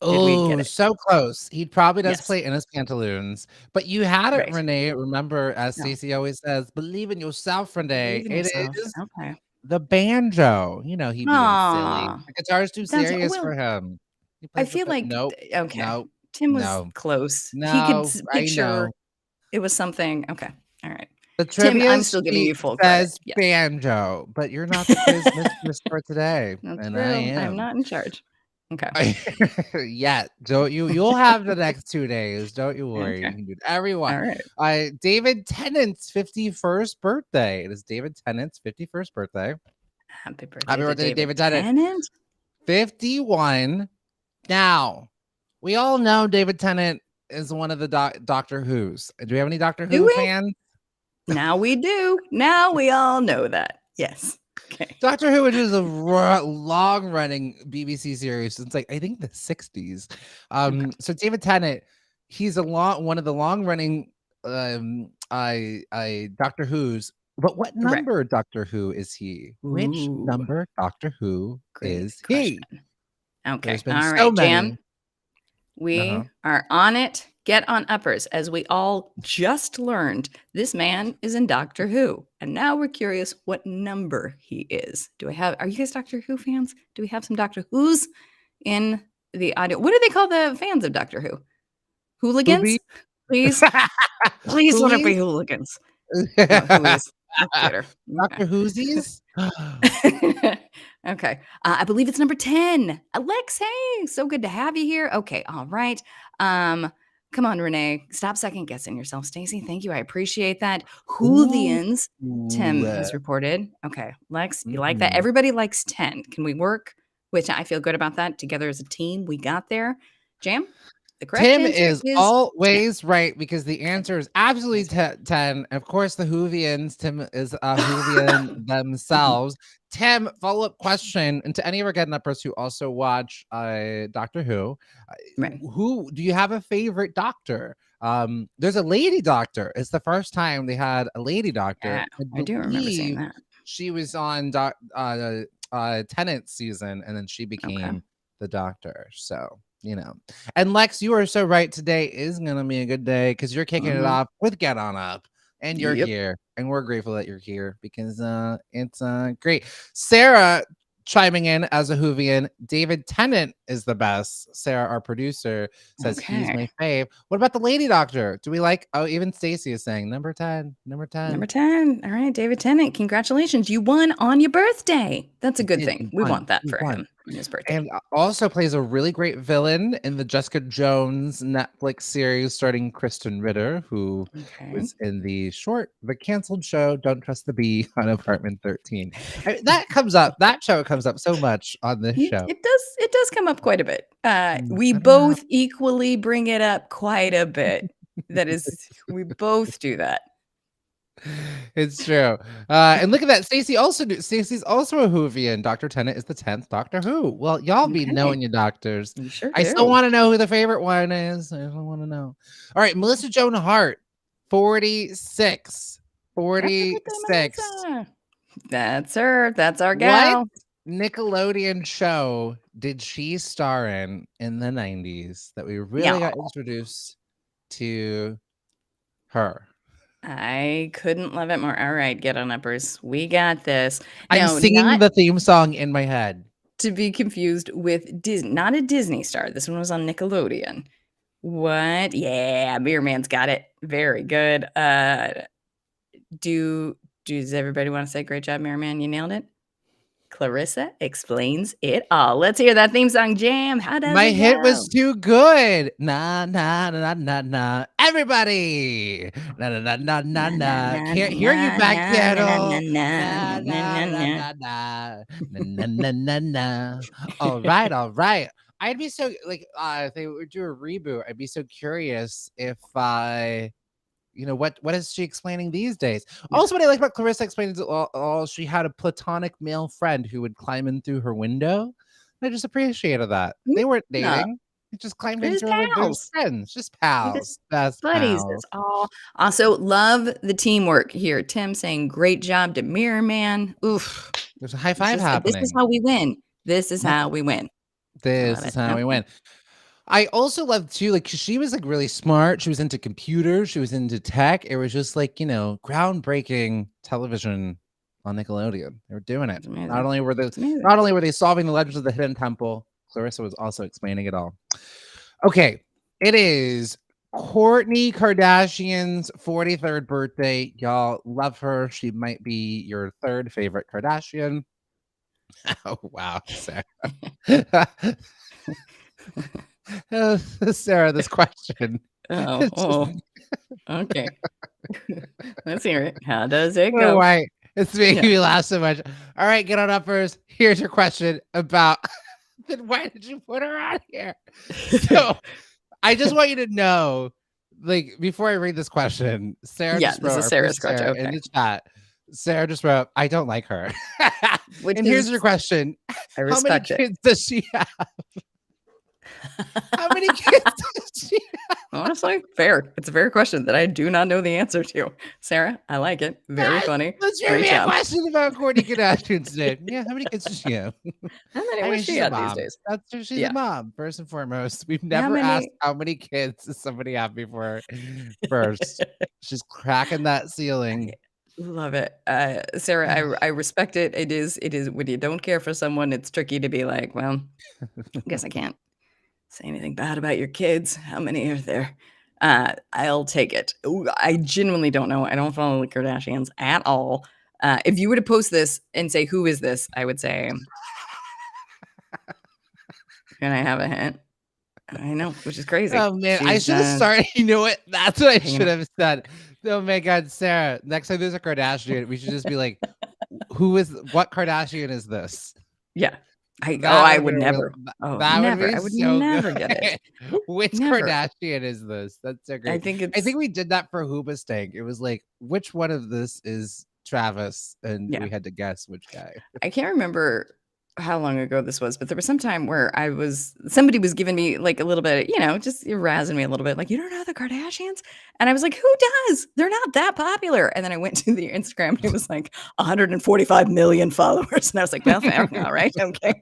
Oh, so close. He probably does Yes. play in his pantaloons, but you had it, Right. Renee. Remember, as Stacey always says, believe in yourself, Renee. Believe in It yourself. is Okay. the banjo. You know, he being silly. Aw. The guitar's too That's- serious well, for him. He I plays the feel like nope, okay. nope, Tim was no, close. He no, could I picture know. it was something. Okay. All right. The Tim, trivia I'm still giving sheet you full credit. says Yes. banjo, but you're not the quiz mistress for today, That's and true. I am. I'm not in charge. Okay. Yeah, don't you? You'll have the next 2 days. Don't you worry. Okay. You can do everyone. All right. David Tennant's 51st birthday. It is David Tennant's 51st birthday. Happy birthday, Happy birthday, to David Tennant. 51. Now, we all know David Tennant is one of the Doctor Who's. Do we have any Doctor Who fans? Now we do. Now we all know that. Yes. Okay. Doctor Who, which is a long-running BBC series since I think the 60s. Okay. So David Tennant, he's one of the long-running I Doctor Who's. But what Right. number Doctor Who is he? Which Ooh, number Doctor Who great is question. he? Okay. There's been All so right, Jam. many. We are on it. Get on uppers. As we all just learned, this man is in Doctor Who. And now we're curious what number he is. Are you guys Doctor Who fans? Do we have some Doctor Who's in the audio? What do they call the fans of Doctor Who? Hooligans? Whoobie? Please let it be Whoolies? hooligans. No, Whoies. That's better. Dr. Whoosies? Okay. I believe it's number 10. Alex, hey, so good to have you here. Okay, all right. Come on, Renee. Stop second guessing yourself, Stacey. Thank you. I appreciate that. Whovians, Tim has reported. Okay, Lex, you like that? Everybody likes 10. Can we work? Which I feel good about that. Together as a team, we got there. Jam? The correct Tim answer is 10. always right because the answer is absolutely 10. Of course, the Whovians, Tim is a Whovian themselves. Tim, follow-up question, and to any of our Get Uppers who also watch Doctor Who, Right. who do you have a favorite doctor? There's a lady doctor. It's the first time they had a lady doctor. Yeah, I do remember seeing that. She was on Tennant's season, and then she became the doctor. So, and Lex, you are so right. Today is going to be a good day because you're kicking it off with Get On Up, and you're here, and we're grateful that you're here because it's great. Sarah chiming in as a Whovian. David Tennant is the best. Sarah, our producer, says he's my fave. What about the lady doctor? Do we like? Oh, even Stacey is saying number 10. Number 10. All right, David Tennant. Congratulations. You won on your birthday. That's a good thing. We want that for him on his birthday. And also plays a really great villain in the Jessica Jones Netflix series starring Kristen Ritter, who was in the canceled show Don't Trust the Bee on Apartment 13. That show comes up so much on this show. It does come up quite a bit. We both equally bring it up quite a bit. We both do that. It's true. And look at that. Stacey's also a Whovian. Dr. Tennant is the 10th Doctor Who. Well, y'all be knowing your doctors. You sure I do. still want to know who the favorite one is. I don't want to know. All right, Melissa Joan Hart, 46. 46. That's her. That's our gal. What Nickelodeon show did she star in the 90s that we really got introduced to her? I couldn't love it more. All right, Get On Uppers. We got this. I'm singing the theme song in my head. To be confused with Disney. Not a Disney star. This one was on Nickelodeon. What? Yeah, Beer Man's got it. Very good. Does everybody want to say great job, Mirror Man? You nailed it. Clarissa explains it all. Let's hear that theme song, Jam. How does my it hit go? was too good. Na na na na na. Everybody. Na na na na na na. Can't hear you, Backchannel. Na na na na na na na na. All right. I'd be so if they would do a reboot, I'd be so curious if what is she explaining these days? Also, what I like about Clarissa explaining all she had a platonic male friend who would climb in through her window. I just appreciated that. They weren't dating. They just climbed in through her window. Friends, just pals. Best buddies. pals. That's all. Also, love the teamwork here. Tim saying great job to Mirror Man. Oof. There's a high five happening. This is how we win. This is how we win. I also love too, she was really smart. She was into computers. She was into tech. It was just groundbreaking television on Nickelodeon. They were doing it. Not only were they solving the Legends of the Hidden Temple, Clarissa was also explaining it all. Okay, it is Kourtney Kardashian's 43rd birthday. Y'all love her. She might be your third favorite Kardashian. Oh wow, Sarah. Sarah, this question. Okay. Let's hear it. How does it go? Oh, right. It's making me laugh so much. All right, Get On Uppers. Here's your question about then why did you put her on here? So I just want you to know, before I read this question, Sarah this is Sarah's question. In the chat Sarah just wrote, I don't like her. Which And here's is, your question. I How many respect it. kids does she have? How many kids does she have? Honestly, fair. It's a fair question that I do not know the answer to. Sarah, I like it. Very funny. Let's Great trivia job. question about Kourtney Kardashian today. Yeah, how many kids does she have? How many I was mean, she she's a at these mom. days? She's Yeah. a mom, first and foremost. We've How never asked many? how many kids does somebody have before first. She's cracking that ceiling. Love it. Sarah, I respect it. It is when you don't care for someone, it's tricky to be like, well, I guess I can't say anything bad about your kids. How many are there? I'll take it. Ooh, I genuinely don't know. I don't follow the Kardashians at all. If you were to post this and say, who is this? I would say, can I have a hint? I know, which is crazy. Oh man, I She's, should have started. You know what? That's what I hanging should have said. Oh my god, Sarah. Next time there's a Kardashian, we should just be like, what Kardashian is this? Yeah. I That would been never. that would Never. be I would so never good. get it. Which Never. Kardashian is this? That's so I great. think I think it's we did that for Hoobastank. It was like, which one of this is Travis? And Yeah. we had to guess which guy. I can't remember how long ago this was, but there was some time where somebody was giving me like a little bit, just razzing me a little bit, like, you don't know the Kardashians? And I was like, who does? They're not that popular. And then I went to the Instagram and it was like 145 million followers. And I was like, well, fair. All right. Okay.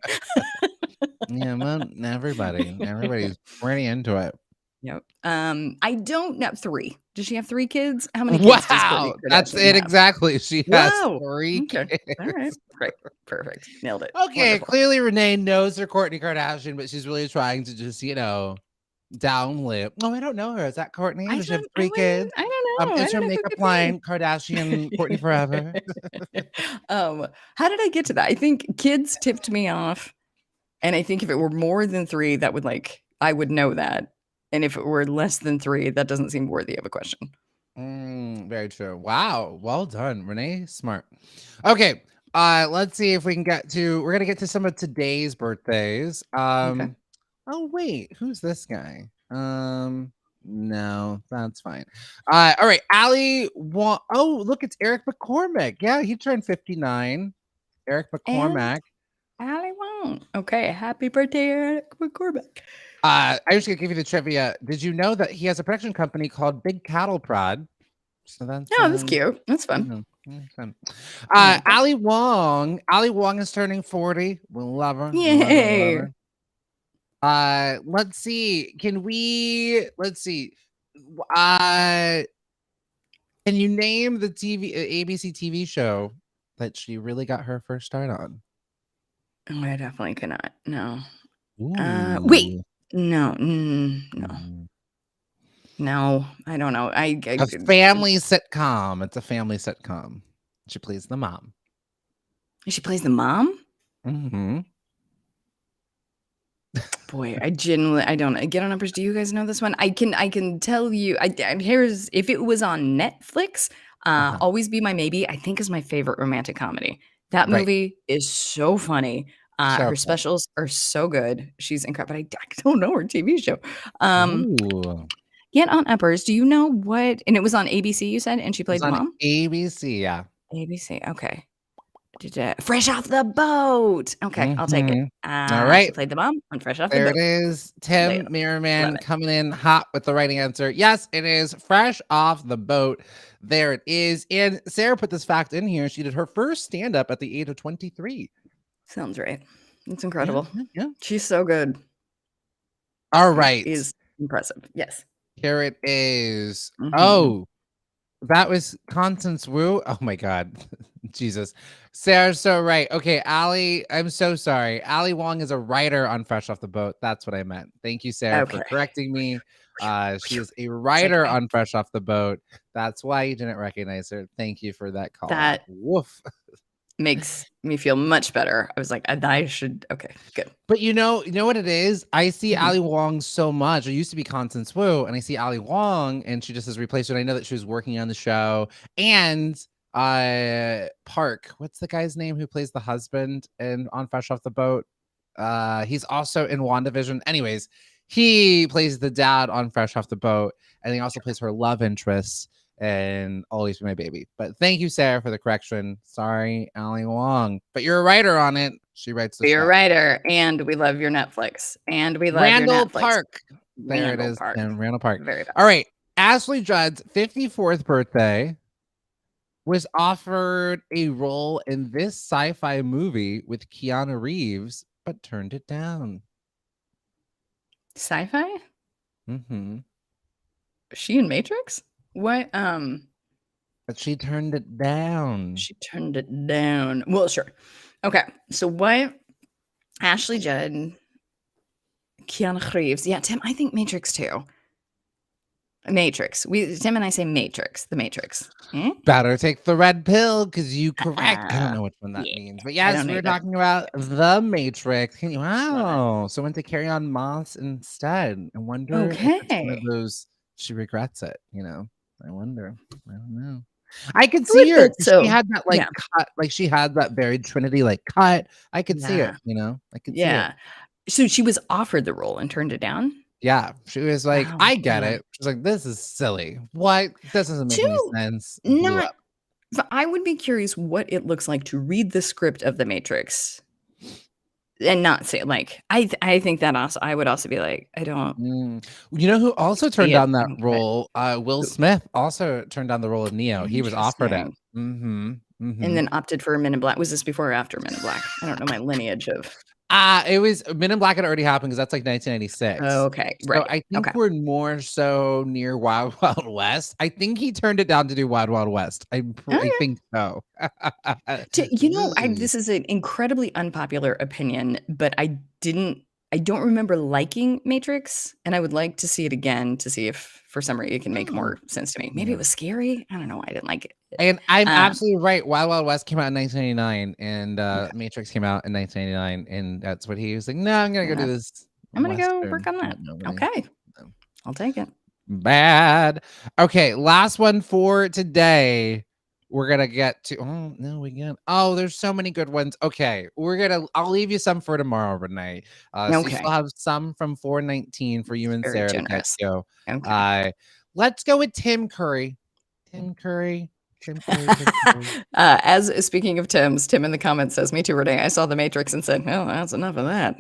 Yeah, well, everybody's pretty into it. Yep. I don't know. 3. Does she have 3 kids? How many kids does Wow, Kourtney that's Kardashian it have? exactly. She has Wow. 3 Okay. kids. All right. Great. Perfect. Nailed it. Okay, Wonderful. clearly Renee knows her Kourtney Kardashian, but she's really trying to just, downlip. Oh, I don't know her. Is that Kourtney? Does she have 3 kids? I don't know. I Is her don't know who makeup could line be. Kardashian Kourtney forever? How did I get to that? I think kids tipped me off. And I think if it were more than 3, that would I would know that. And if it were less than 3, that doesn't seem worthy of a question. Very true. Wow. Well done, Renee. Smart. Okay. Let's see if we can we're gonna get to some of today's birthdays. Okay. Oh wait, who's this guy? No, that's fine. All right, oh, look, it's Eric McCormack. Yeah, he turned 59. Eric McCormack. Allie won't. Okay. Happy birthday, Eric McCormack. I just gonna give you the trivia. Did you know that he has a production company called Big Cattle Prod? So that's that's cute. That's fun. Fun. I like that. Ali Wong. Ali Wong is turning 40. We'll love her. Yay. Love her. Let's see. Can you name the ABC TV show that she really got her first start on? Oh, I definitely cannot. No. Ooh. Wait. No. No, I don't know. A family sitcom. It's a family sitcom. She plays the mom. She plays the mom? Mm-hmm. Boy, I don't. Get on numbers. Do you guys know this one? I can tell you. Here's if it was on Netflix. Always Be My Maybe. I think is my favorite romantic comedy. That movie is so funny. Her specials are so good. She's incredible. But I don't know her TV show. Ooh. Get on uppers. Do you know what? And it was on ABC. You said, and she played the mom. ABC, yeah. ABC. Okay. Fresh Off the Boat. Okay, I'll take it. All right. She played the mom on Fresh Off the Boat. There it is. Tim Merriman coming in hot with the right answer. Yes, it is Fresh Off the Boat. There it is. And Sarah put this fact in here. She did her first stand-up at the age of 23. Sounds right. It's incredible. Yeah. She's so good. All right. Is impressive. Yes. Here it is. Oh, that was Constance Wu. Oh my God. Jesus. Sarah's so right. Okay, Ali, I'm so sorry. Ali Wong is a writer on Fresh Off the Boat. That's what I meant. Thank you, Sarah, for correcting me. She is a writer on Fresh Off the Boat. That's why you didn't recognize her. Thank you for that call. That woof makes me feel much better. I was like, I should. Okay, good. But you know what it is? I see Ali Wong so much. It used to be Constance Wu, and I see Ali Wong, and she just has replaced her. And I know that she was working on the show. And Park, what's the guy's name who plays the husband and on Fresh Off the Boat? He's also in WandaVision. Anyways, he plays the dad on Fresh Off the Boat, and he also plays her love interest. and always be my baby. But thank you, Sarah, for the correction. Sorry, Ali Wong. But you're a writer on it. She writes the You're a show. writer, and we love your Netflix. And we love Randall your Netflix. Park. There Randall it is. Park. And Randall Park. Very bad. All right. Ashley Judd's 54th birthday was offered a role in this sci-fi movie with Keanu Reeves, but turned it down. Sci-fi? Mm-hmm. Is she in Matrix? What? But she turned it down. She turned it down. Well, sure. Okay. So what? Ashley Judd, Keanu Reeves. Yeah, Tim, I think Matrix too. Matrix. Tim and I say Matrix. The Matrix. Better take the red pill because you correct. I don't know which one that means. But yes, we're talking about the Matrix. Wow. So went to Carry On Moss instead. I wonder if it's one of those she regrets it, you know. I wonder. I don't know. I could see her. She had that cut, like she had that very Trinity cut. I could see it, you know. I could see it. So she was offered the role and turned it down? Yeah, she was like, I get it. She's like, this is silly. What? This doesn't make any sense. No, I would be curious what it looks like to read the script of The Matrix and not say I think that also I would also be like, I don't. You know who also turned down that role? Will Smith also turned down the role of Neo. He was offered it. And then opted for Men in Black. Was this before or after Men in Black? I don't know my lineage of. It was Men in Black had already happened because that's like 1996. Oh, okay. Right. So I think we're more so near Wild Wild West. I think he turned it down to do Wild Wild West. I think so. This is an incredibly unpopular opinion, but I don't remember liking Matrix, and I would like to see it again to see if for some reason it can make more sense to me. Maybe it was scary. I don't know why I didn't like it. And I'm absolutely right. Wild Wild West came out in 1999, and Matrix came out in 1999, and that's what he was like. No, I'm gonna go do this. I'm gonna go work on that. Okay, I'll take it. Bad. Okay, last one for today. We're gonna get to. Oh no, we got. Oh, there's so many good ones. Okay, I'll leave you some for tomorrow, Renee. So you still have some from 419 for you and Sarah to get to. Okay. Let's go with Tim Curry. Tim Curry. As speaking of Tim's, Tim in the comments says, "Me too, Renee. I saw The Matrix and said, well, that's enough of that."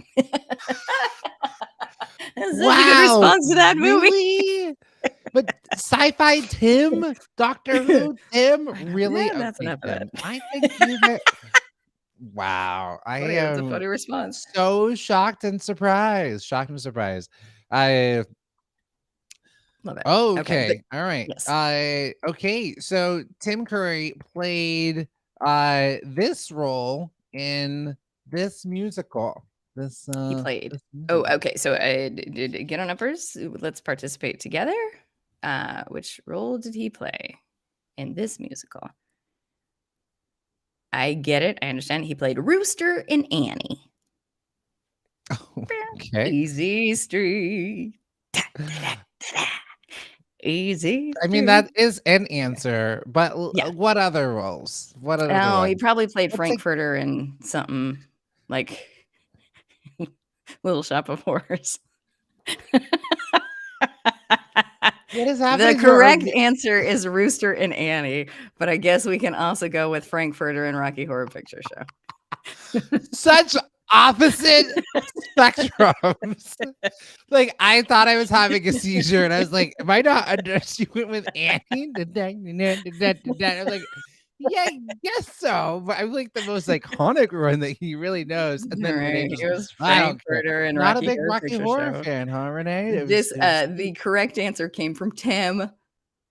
That's such a good response to that movie. Really? But sci-fi Tim, Doctor Who Tim, really? Yeah, that's enough of that. I think wow, That's a funny response. So shocked and surprised. I love it. Okay. All right. Yes. Okay. So Tim Curry played this role in this musical. He played. Okay. So get on uppers. Let's participate together. Which role did he play in this musical? I get it. I understand. He played Rooster in Annie. Okay. Easy Street. Easy. I mean, that is an answer, but what other roles? He probably played Frankfurter in something like Little Shop of Horrors. What is happening? The correct answer is Rooster and Annie, but I guess we can also go with Frankfurter and Rocky Horror Picture Show. Such opposite spectrums. Like, I thought I was having a seizure, and I was like, "Am I not under?" She went with Annie. I was like, "Yeah, I guess so." But I'm like the most iconic one that he really knows. And then Renee was Frankfurter and not Rocky a big Horror Rocky Picture Horror Show. fan, huh, Renee? The correct answer came from Tim.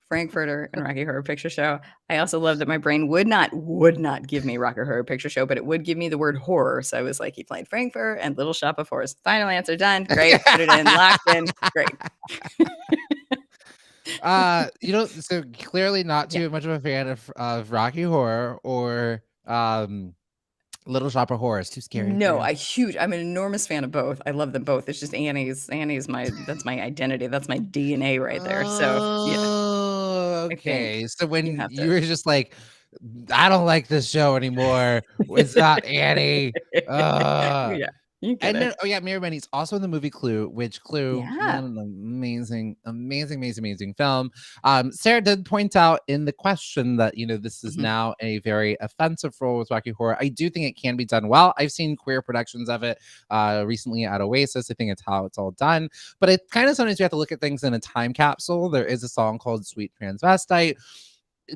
Frankfurter and Rocky Horror Picture Show. I also love that my brain would not give me Rocky Horror Picture Show, but it would give me the word horror. So I was like, he played Frankfurt and Little Shop of Horrors. Final answer done. Great. Put it in. Locked in. Great. So clearly not too much of a fan of Rocky Horror or Little Shop of Horrors. Too scary. No, I'm an enormous fan of both. I love them both. It's just Annie's that's my identity. That's my DNA right there. So yeah. Okay. So when you were just like, I don't like this show anymore. It's not Annie. Yeah. You get And then, it. oh yeah, Mira Rennie's also in the movie Clue, which Clue, Yeah. an amazing film. Sarah did point out in the question that this is Mhm. now a very offensive role with Rocky Horror. I do think it can be done well. I've seen queer productions of it recently at Oasis. I think it's how it's all done, but it kind of sometimes you have to look at things in a time capsule. There is a song called "Sweet Transvestite."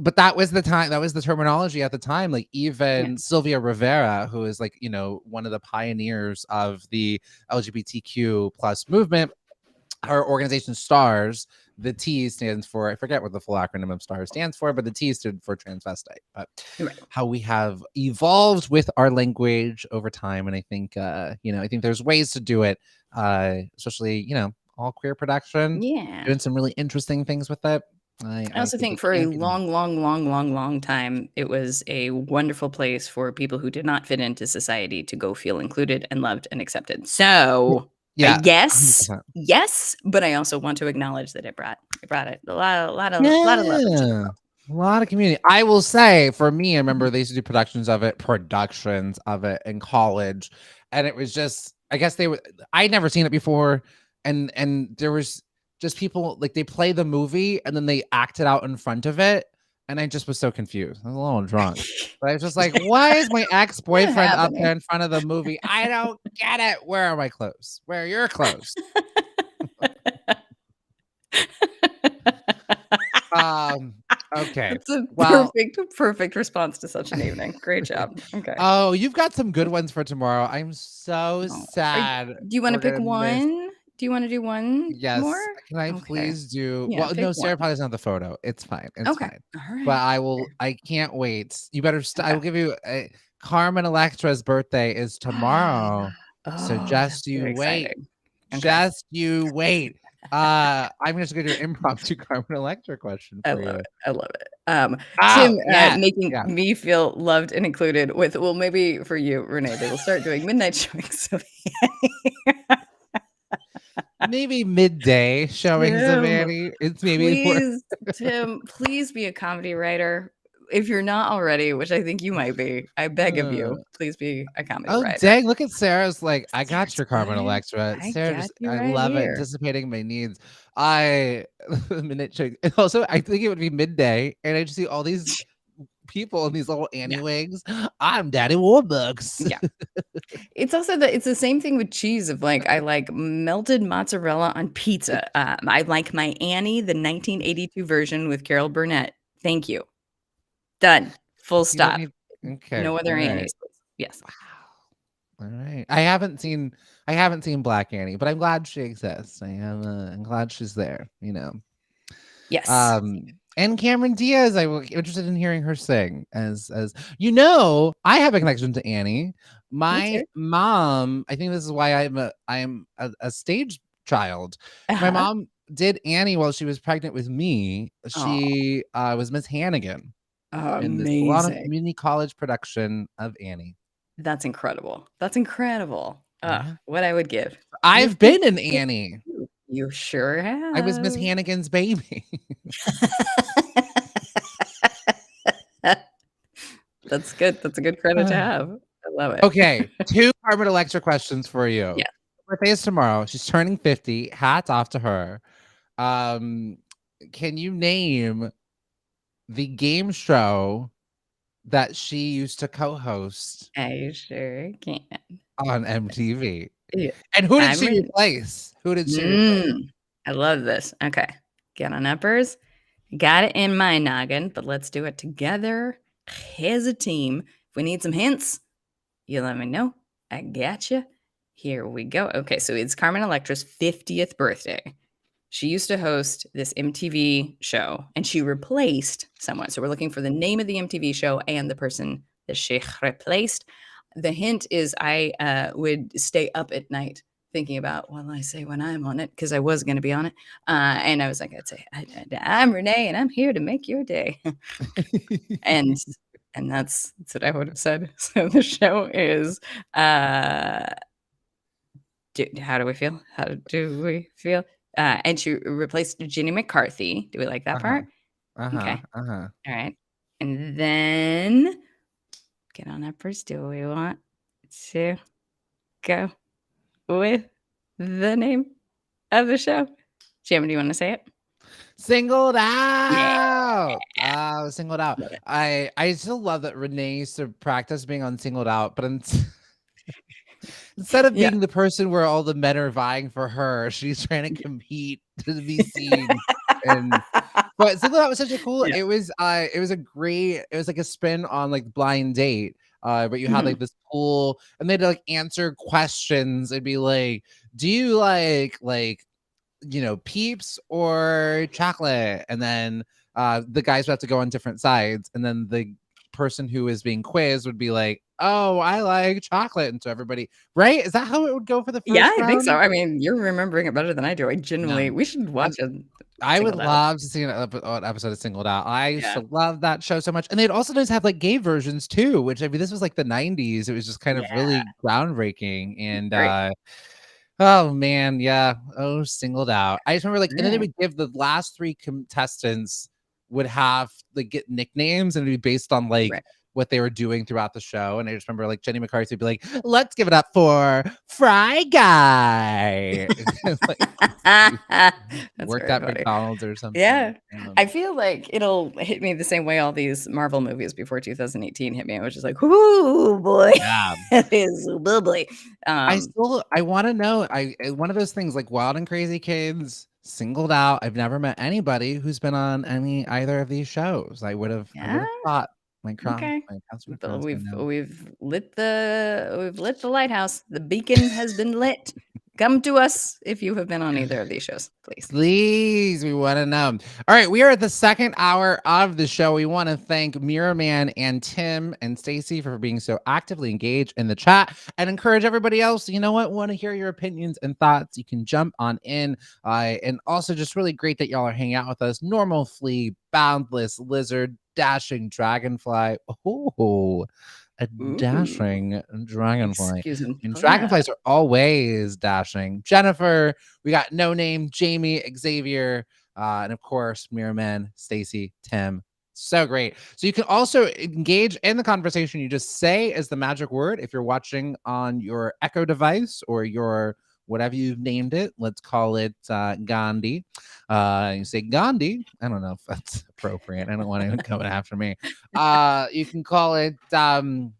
But that was the time, that was the terminology at the time. Like Yeah. even Sylvia Rivera, who is like, one of the pioneers of the LGBTQ plus movement, her organization STARS, the T stands for, I forget what the full acronym of STARS stands for, but the T stood for transvestite. But Right. how we have evolved with our language over time. And I think, I think there's ways to do it, especially, all queer production, Yeah. doing some really interesting things with it. I I also think think it for a can be done. long time, it was a wonderful place for people who did not fit into society to go feel included and loved and accepted. So I Yeah, guess 100%. yes, but I also want to acknowledge that it brought it a lot of love into the Yeah, world. a lot of community. I will say, for me, I remember they used to do productions of it in college, and it was just, I guess they were. I'd never seen it before, and there was just people like they play the movie and then they act it out in front of it, and I just was so confused. I was a little drunk, but I was just like, "Why is my ex What boyfriend up there happening? in front of the movie? I don't get it. Where are my clothes? Where are your clothes?" Um. Okay. That's a Well, perfect response to such an evening. Great job. Okay. oh, you've got some good ones for tomorrow. I'm so Oh, sad do you wanna we're pick gonna miss. one? Do you wanna do one more? Yes. Can I Okay. please do Yeah, well, pick no, Sarah one. probably doesn't have the photo. It's fine. It's Okay. fine. But Alright. I can't wait. You better I Okay. will give you a Carmen Electra's birthday is tomorrow. So Oh, that's just you very wait. exciting. Okay. Just you wait. I'm just gonna do an impromptu Carmen Electra question I for love you. it. I love it. Oh, Tim, yeah. making Yeah. me feel loved and included with well, maybe for you, Renee, they will start doing midnight showings of Maybe midday showings of Tim, Annie. It's maybe for Tim, please be a comedy writer. If you're not already, which I think you might be, I beg of uh, you, please be a comedy oh, writer. dang, look at Sarah's like, "I got Sarah's your got Carmen it. Electra." I Sarah got just you I right love it, here. anticipating my needs. I minute check and also, I think it would be midday, and I just see all these people in these little Annie Yeah, wigs. I'm Daddy Warbucks. yeah. It's the same thing with cheese of, like, I like melted mozzarella on pizza. I like my Annie, the 1982 version with Carol Burnett. Thank you. Done. Full You don't stop. need okay, No other alright. Annies, please. Yes. Alright. I haven't seen Black Annie, but I'm glad she exists. I'm glad she's there, you know? Yes. And Cameron Diaz, I was interested in hearing her sing I have a connection to Annie. Me My too. mom, I think this is why I'm a stage child. My Uh-huh. mom did Annie while she was pregnant with me. Aw, She was Miss Hannigan in this Toronto amazing. Community College production of Annie. That's incredible. That's incredible. Yeah. What I would give. You've I've been been in Annie. You sure I was Miss have. Hannigan's baby. That's good. That's a good credit to have. I love it. Okay, 2 Carmen Electra questions for you. Yeah. Her birthday is tomorrow. She's turning 50. Hats off to her. Um, can you name the game show that she used to co-host I sure can. on MTV? Yeah. And who did I'm she ready. replace? Who did she replace? I love this. Okay. Get on uppers. Got it in my noggin, but let's do it together as a team. If we need some hints, you let me know. I gotcha. Here we go. Okay, so it's Carmen Electra's 50th birthday. She used to host this MTV show and she replaced someone. So we're looking for the name of the MTV show and the person that she replaced. The hint is I would stay up at night thinking about, well, I say when I'm on it, because I was going to be on it. And I was like, I'd say, I'm Renee and I'm here to make your day. and that's what I would have said. So the show is how do we feel? How do we feel? And she replaced Jenny McCarthy. Do we like that Uh-huh. part? Uh-huh. Okay. Uh-huh. All right. And then get on up first. Do we want to go? with the name of the show? Jam, do you want to say it? Singled Yeah. out. Singled out. Love it. I still love that Renee used to practice being on singled out, but instead of Yeah. being the person where all the men are vying for her, she's trying to compete to be seen. And but singled out was such a cool. Yeah. It was like a spin on like Blind Date. But you had Mhm. like this cool, and they'd like answer questions. It'd be like, do you like Peeps or chocolate? And then the guys would have to go on different sides, and then the person who is being quizzed would be like, oh, I like chocolate. And so everybody, right, is that how it would go for the Yeah, first I think so. round? I mean, you're remembering it better than I do. Yeah. We should watch And a I would Singled Out. love to see an episode of Singled Out. I used Yeah. to love that show so much. And they'd also just have like gay versions too, which I mean, this was like the 90s. It was just kind of Yeah. really groundbreaking. And Great. oh man, yeah. Oh, Singled Out. I just remember and then they Alright. would give the last 3 contestants would have get nicknames, and it'd be based on Right. what they were doing throughout the show. And I just remember Jenny McCarthy would be like, let's give it up for Fry Guy. That's Worked very at funny. McDonald's or something. Yeah. I feel like it'll hit me the same way all these Marvel movies before 2018 hit me. I was just like, "Ooh, boy, Yeah. it is so bubbly." I want to know. One of those things like Wild and Crazy Kids, Singled Out. I've never met anybody who's been on either of these shows. I would have Yeah. thought Okay. my paths would have But crossed, but no. we've lit the lighthouse. The beacon has been lit. Come to us if you have been on either of these shows, please. Please, we want to know. All right, we are at the second hour of the show. We want to thank Mirror Man and Tim and Stacy for being so actively engaged in the chat, and encourage everybody else. You know what? Want to hear your opinions and thoughts? You can jump on in. And also, just really great that y'all are hanging out with us. Normal flea, boundless lizard, dashing dragonfly. Oh, a dashing dragonfly. Excuse me. And Oh, yeah. dragonflies are always dashing. Jennifer, we got No Name, Jamie, Xavier, and of course, Mirror Man, Stacy, Tim. So great. So you can also engage in the conversation. You just say as the magic word if you're watching on your Echo device or your whatever you've named it. Let's call it Gandhi. You say Gandhi. I don't know if that's appropriate. I don't want anyone coming after me. You can call it Bunny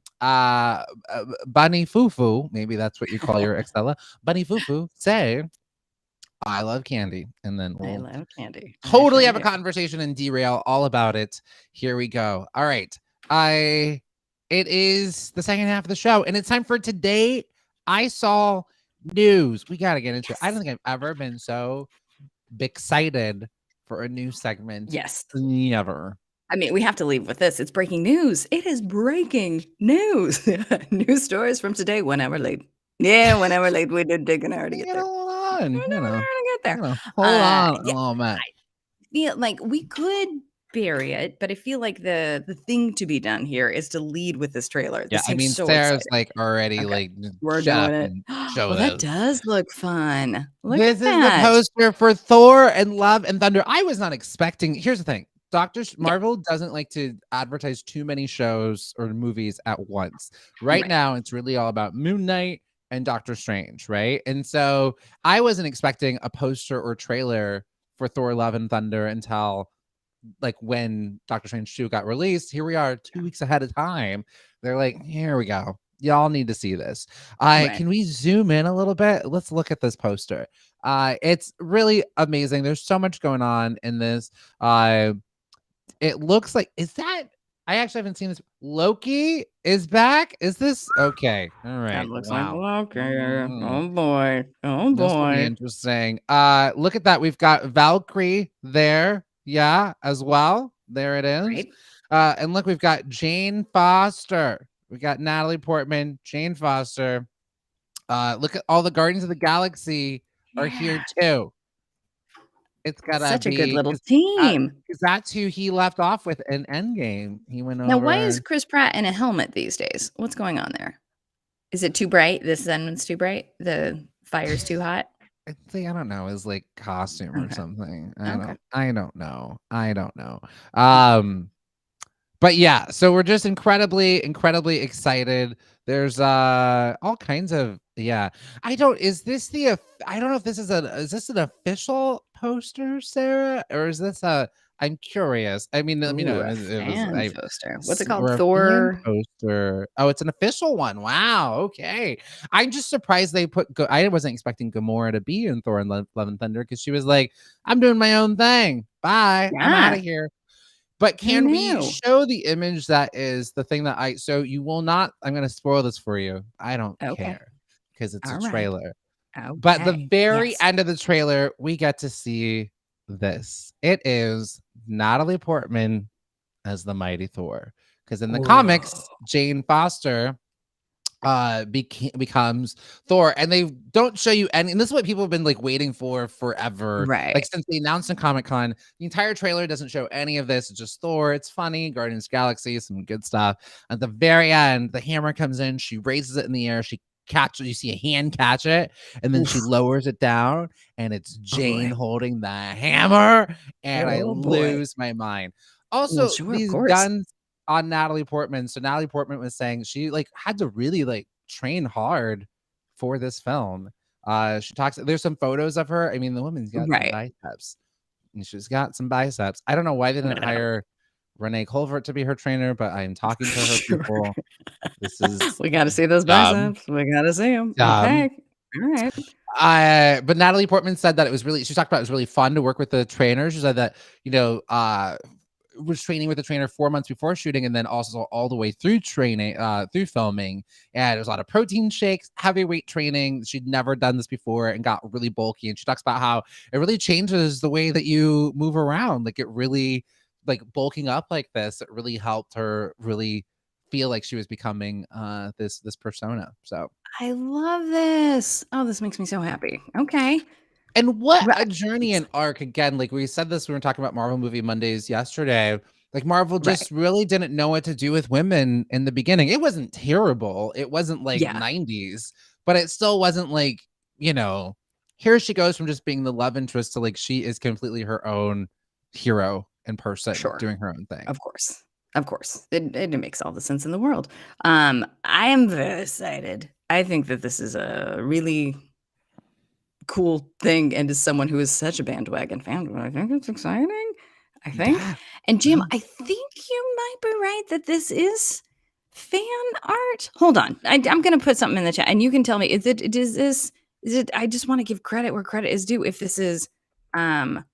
Fufu. Maybe that's what you call your Excella. Bunny Fufu. Say, I love candy. And then I we'll love candy. I totally sure have a do. conversation and derail all about it. Here we go. All right. It is the second half of the show, and it's time for Today I Saw News. We got to get into it. I don't think I've ever been so excited for a news segment. Yes. Never. I mean, we have to leave with this. It's breaking news. It is breaking news. News stories from today, 1 hour late. Yeah, 1 hour late. We did dig an hour to get there. Hold on. We did an hour to get there. Hold on a Yeah, little bit. I feel like we could bury it, but I feel like the thing to be done here is to lead with this trailer. Yeah, This I seems mean, so Sarah's exciting. already Okay. just We're shut up doing it. and show Well, that this. does look fun. Look This at is the that. poster for Thor and Love and Thunder. I was not expecting. Here's the thing. Marvel doesn't like to advertise too many shows or movies at once. Right now, it's really all about Moon Knight and Doctor Strange, right? And so I wasn't expecting a poster or trailer for Thor, Love and Thunder until when Doctor Strange 2 got released. Here we are 2 weeks ahead of time. They're like, here we go. Y'all need to see this. Can we zoom in a little bit? Let's look at this poster. It's really amazing. There's so much going on in this. It looks like, I actually haven't seen this. Loki is back. Is this okay? All right. That looks wow. like Loki. Oh boy. Oh This will be boy. interesting. Look at that. We've got Valkyrie there. Yeah, as well. There it is. Right. And look, we've got Jane Foster. We got Natalie Portman, Jane Foster. Look at all the Guardians of the Galaxy are here too. It's gotta Such be a good little team. because that's who he left off with in Endgame. He went over. Now, why is Chris Pratt in a helmet these days? What's going on there? Is it too bright? The sun's too bright? The fire's too hot? I don't know, his costume or Okay. something. Okay. I don't know. But yeah, so we're just incredibly excited There's all kinds of I don't I don't know if this is this an official poster, Sarah, or is this a I'm curious. I mean, let me Ooh, know a if it was fan poster. What's it called? or a fan Thor. poster. Oh, it's an official one. Wow. Okay. I'm just surprised they put I wasn't expecting Gamora to be in Thor and Love and Thunder because she was like, I'm doing my own thing. Bye. I'm out Yeah. of here. But Who can we knew? show the image that is the thing that so you will not, I'm going to spoil this for you. I don't Okay. care because it's a All right. trailer. But the Okay. very Yes. end of the trailer, we get to see this. It is Natalie Portman as the mighty Thor. Because in the Ooh. comics, Jane Foster becomes Thor, and they don't show you any, and this is what people have been like waiting for forever, like Right. since they announced in Comic-Con. The entire trailer doesn't show any of this. It's just Thor. It's funny, Guardians of the Galaxy, some good stuff. At the very end, the hammer comes in, she raises it in the air, she catches, you see a hand catch it, and then she Oof. lowers it down, and it's Oh Jane boy. holding the hammer, and I Oh boy. lose my mind. Well, Also, sure, of these course. guns on Natalie Portman. So Natalie Portman was saying she like had to really like train hard for this film. She talks, there's some photos of her. I mean, the woman's got some Right. biceps. And she's got some biceps. I don't know why they didn't No. hire Renee Colvert to be her trainer, but I'm talking to her Sure. people. This is We gotta see those dumb. biceps. We gotta see them. Dumb. Okay. All right. But Natalie Portman said that it was really, she talked about it was really fun to work with the trainer. She said that, was training with the trainer 4 months before shooting, and then also all the way through training, through filming. And there's a lot of protein shakes, heavyweight training. She'd never done this before and got really bulky. And she talks about how it really changes the way that you move around. Like it really, like bulking up like this, it really helped her really feel like she was becoming this persona. So I love this. Oh, this makes me so happy. Okay. and what Right. a journey and arc again. Like we said this, we were talking about Marvel movie Mondays yesterday. Like Marvel Right. just really didn't know what to do with women in the beginning. It wasn't terrible. It wasn't like Yeah. 90s, but it still wasn't like, here she goes from just being the love interest to like she is completely her own hero in person Sure. doing her own thing. Of course. Of course. It makes all the sense in the world. I am very excited. I think that this is a really cool thing, and as someone who is such a bandwagon fan, I think it's exciting. I think. Yeah. And Jim, No. I think you might be right that this is fan art. Hold on. I'm gonna put something in the chat and you can tell me, is it I just want to give credit where credit is due. If this is um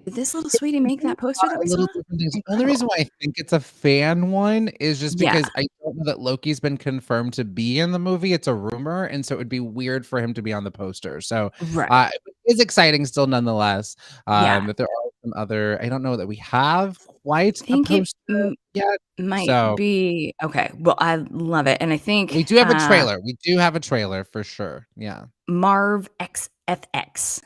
did this little sweetie make that poster that A we saw? little different things. The only reason Incredible. why I think it's a fan one is just Yeah, because I don't know that Loki's been confirmed to be in the movie. It's a rumor, and so it would be weird for him to be on the poster. So, right. it is exciting still nonetheless. Yeah. But there are some other, I don't know that we have quite I a think it poster yet. might So, be okay. Well, I love it. And I think we do have a trailer. We do have a trailer for sure. Yeah. Marv XFX,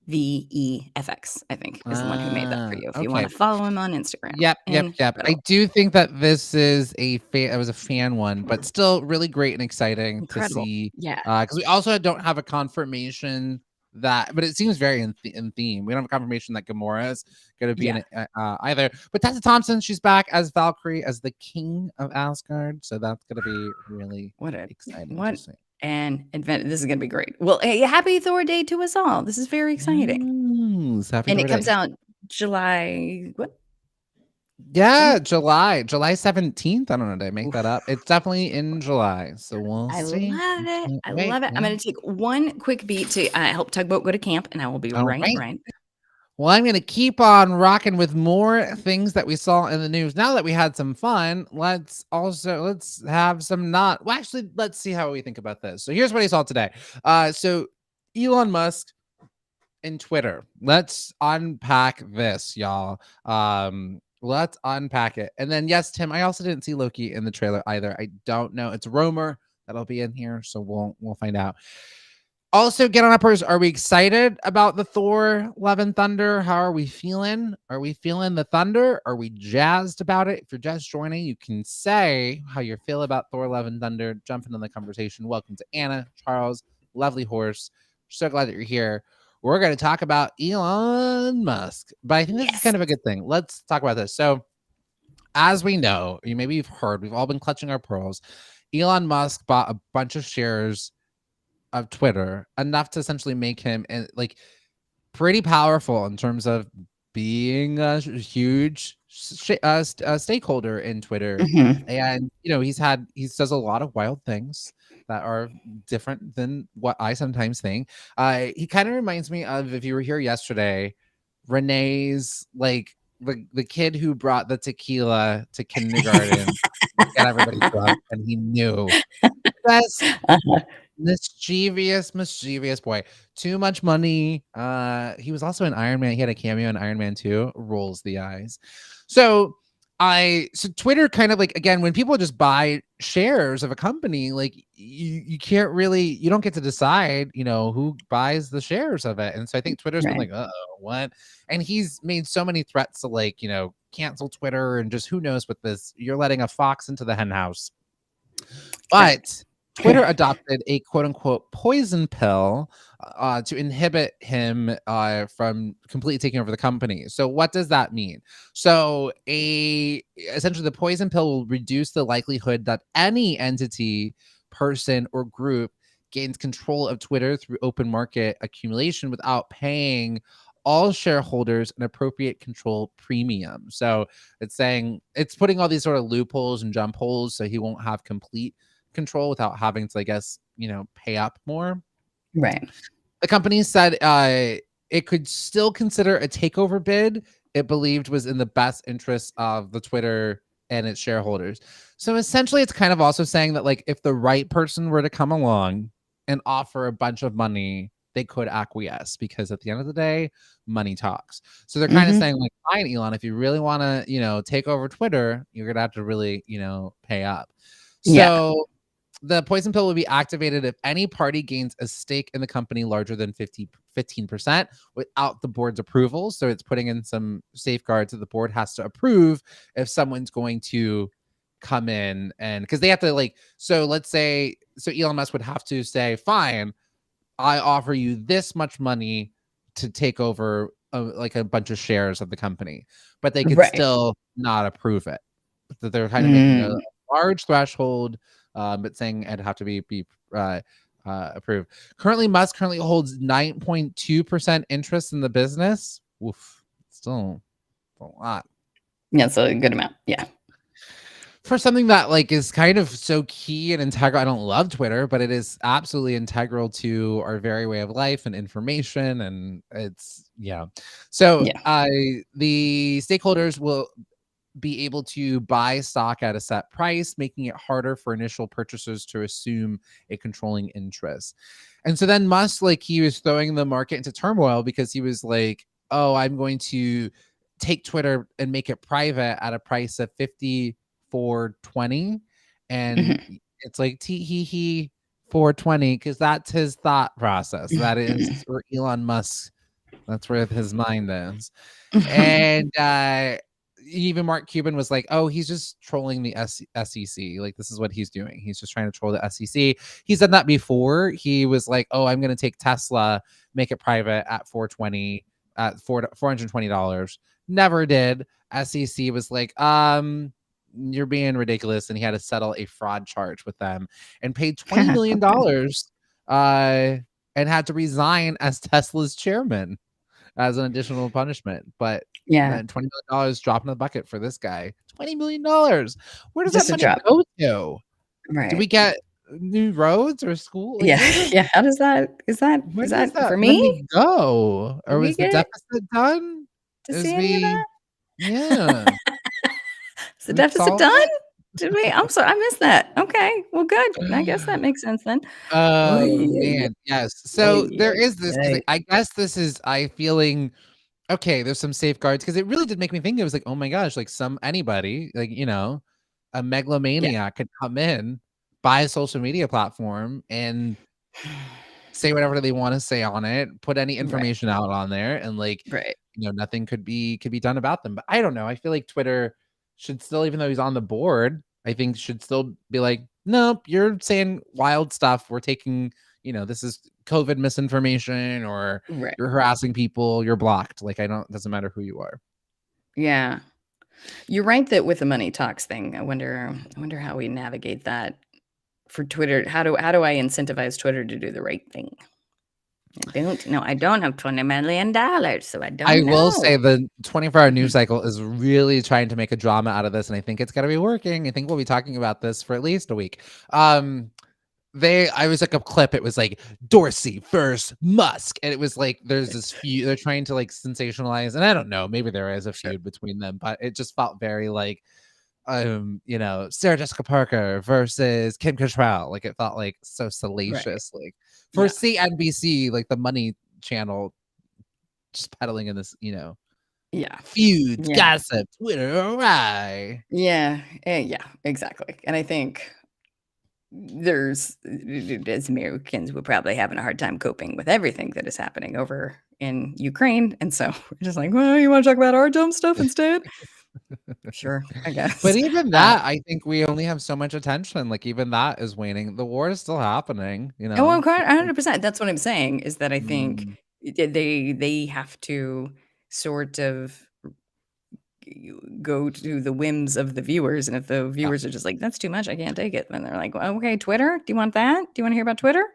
MarVEFX, I think, is the one who made that for you. If you want Okay. to follow him on Instagram. Yep. I Incredible. do think that this is a fan. It was a fan one, but still really great and exciting to Incredible. see. Yeah. Because we also don't have a confirmation that, but it seems very in theme. We don't have a confirmation that Gamora is going to be in Yeah. it either. But Tessa Thompson, she's back as Valkyrie, as the King of Asgard. So that's going to be really What a exciting what to see. an advent. This is gonna be great. Well, hey, happy Thor Day to us all. This is very exciting. Yes, happy And it Thor Day. comes out July what? Yeah, July 17th. I don't know. Did I make that up? It's definitely in July. So we'll I see. love it. Can't I wait. love it. I'm Yeah. gonna take one quick beat to help Tugboat go to camp, and I will be All right right. back. Well, I'm going to keep on rocking with more things that we saw in the news. Now that we had some fun, let's have some not. Well, actually, let's see how we think about this. So here's what I saw today. So Elon Musk and Twitter. Let's unpack this, y'all. Let's unpack it. And then yes, Tim, I also didn't see Loki in the trailer either. I don't know. It's a rumor that'll be in here, so we'll find out. Also, get on uppers. Are we excited about the Thor Love and Thunder? How are we feeling? Are we feeling the thunder? Are we jazzed about it? If you're just joining, you can say how you feel about Thor Love and Thunder. Jump into the conversation. Welcome to Anna, Charles, Lovely Horse. So glad that you're here. We're going to talk about Elon Musk, but I think this is kind of a good thing. Let's talk about this. So as we know, maybe you've heard, we've all been clutching our pearls. Elon Musk bought a bunch of shares of Twitter, enough to essentially make him like pretty powerful in terms of being a huge stakeholder in Twitter. Mhm. And he does a lot of wild things that are different than what I sometimes think. He kind of reminds me of, if you were here yesterday, Renee's, like, the kid who brought the tequila to kindergarten to get everybody drunk, and he knew. That's Uh-huh. mischievous boy. Too much money. He was also in Iron Man. He had a cameo in Iron Man 2. Rolls the eyes. So Twitter kind of, like, again, when people just buy shares of a company, like, you can't really, you don't get to decide, who buys the shares of it. And so I think Twitter's been Right. like, what? And he's made so many threats to, like, cancel Twitter, and just who knows what this, you're letting a fox into the hen house. But Twitter adopted a quote unquote poison pill to inhibit him from completely taking over the company. So what does that mean? So essentially the poison pill will reduce the likelihood that any entity, person, or group gains control of Twitter through open market accumulation without paying all shareholders an appropriate control premium. So it's saying, it's putting all these sort of loopholes and jump holes so he won't have complete control without having to, I guess, pay up more. Right. The company said it could still consider a takeover bid it believed was in the best interest of the Twitter and its shareholders. So essentially, it's kind of also saying that, like, if the right person were to come along and offer a bunch of money, they could acquiesce, because at the end of the day, money talks. So they're kind of saying, like, fine, Elon, if you really want to, take over Twitter, you're going to have to really, pay up. So the poison pill will be activated if any party gains a stake in the company larger than 15% without the board's approval. So it's putting in some safeguards that the board has to approve if someone's going to come in, and because they have to, like, so let's say, so Elon Musk would have to say, fine, I offer you this much money to take over like a bunch of shares of the company, but they could still not approve it. That they're kind of making a large threshold, but saying it'd have to be approved. Musk currently holds 9.2% interest in the business. Oof, still a lot. Yeah, it's a good amount. Yeah. For something that, like, is kind of so key and integral. I don't love Twitter, but it is absolutely integral to our very way of life and information, and it's So the stakeholders will be able to buy stock at a set price, making it harder for initial purchasers to assume a controlling interest. And so then Musk, like, he was throwing the market into turmoil because he was like, oh, I'm going to take Twitter and make it private at a price of $54.20. And it's like, he 420, because that's his thought process. That is where Elon Musk, that's where his mind is. And even Mark Cuban was like, oh, he's just trolling the SEC. Like, this is what he's doing. He's just trying to troll the SEC. He's done that before. He was like, oh, I'm going to take Tesla, make it private at $420, at $420. Never did. SEC was like, you're being ridiculous. And he had to settle a fraud charge with them and paid $20 million and had to resign as Tesla's chairman as an additional punishment. But then $20 million drop in the bucket for this guy. $20 million. Where does Just that money go to? Right. Do we get new roads or school? Like, yeah. How does that, is that for me? Money go? Or was the deficit done? To see any of that? Yeah. Is the deficit done? Did we? I'm sorry, I missed that. Okay, well, good. I guess that makes sense then. Man, yes. So there is this. I guess this is, I feeling okay. There's some safeguards, because it really did make me think. It was like, oh my gosh, like anybody, like, a megalomaniac could come in, buy a social media platform, and say whatever they want to say on it, put any information out on there, and, like, nothing could be done about them. But I don't know. I feel like Twitter should still, even though he's on the board, I think should still be like, nope, you're saying wild stuff. We're taking, this is COVID misinformation, or you're harassing people, you're blocked. Like, doesn't matter who you are. Yeah. You're right that with the money talks thing, I wonder how we navigate that for Twitter. How do I incentivize Twitter to do the right thing? I don't have $20 million, so I I don't will say know. the 24-hour news Mhm. cycle is really trying to make a drama out of this, and I think it's gonna be working. I think we'll be talking about this for at least a week. I was like a clip, it was like Dorsey versus Musk, and it was like there's this feud. They're trying to like sensationalize, and I don't know, maybe there is a Sure. feud between them, but it just felt very like Sarah Jessica Parker versus Kim Cattrall. Like it felt like so Right. salacious, like for Yeah. CNBC, like the money channel just peddling in this, Yeah. feuds, Yeah. gossip, Twitter, awry. Yeah. Yeah, exactly. And I think there's as Americans, we're probably having a hard time coping with everything that is happening over in Ukraine. And so we're just like, well, you want to talk about our dumb stuff instead? Sure, I But guess. even Uh, that, I think we only have so much attention. Like even that is waning. The war is still happening, oh, well, It's like, 100%. That's what I'm saying is that I think mm, they have to sort of go to the whims of the viewers. And if the yeah. viewers are just like, that's too much, I can't take it. Then they're like, well, okay, Twitter, do you want that? Do you want to hear about Twitter?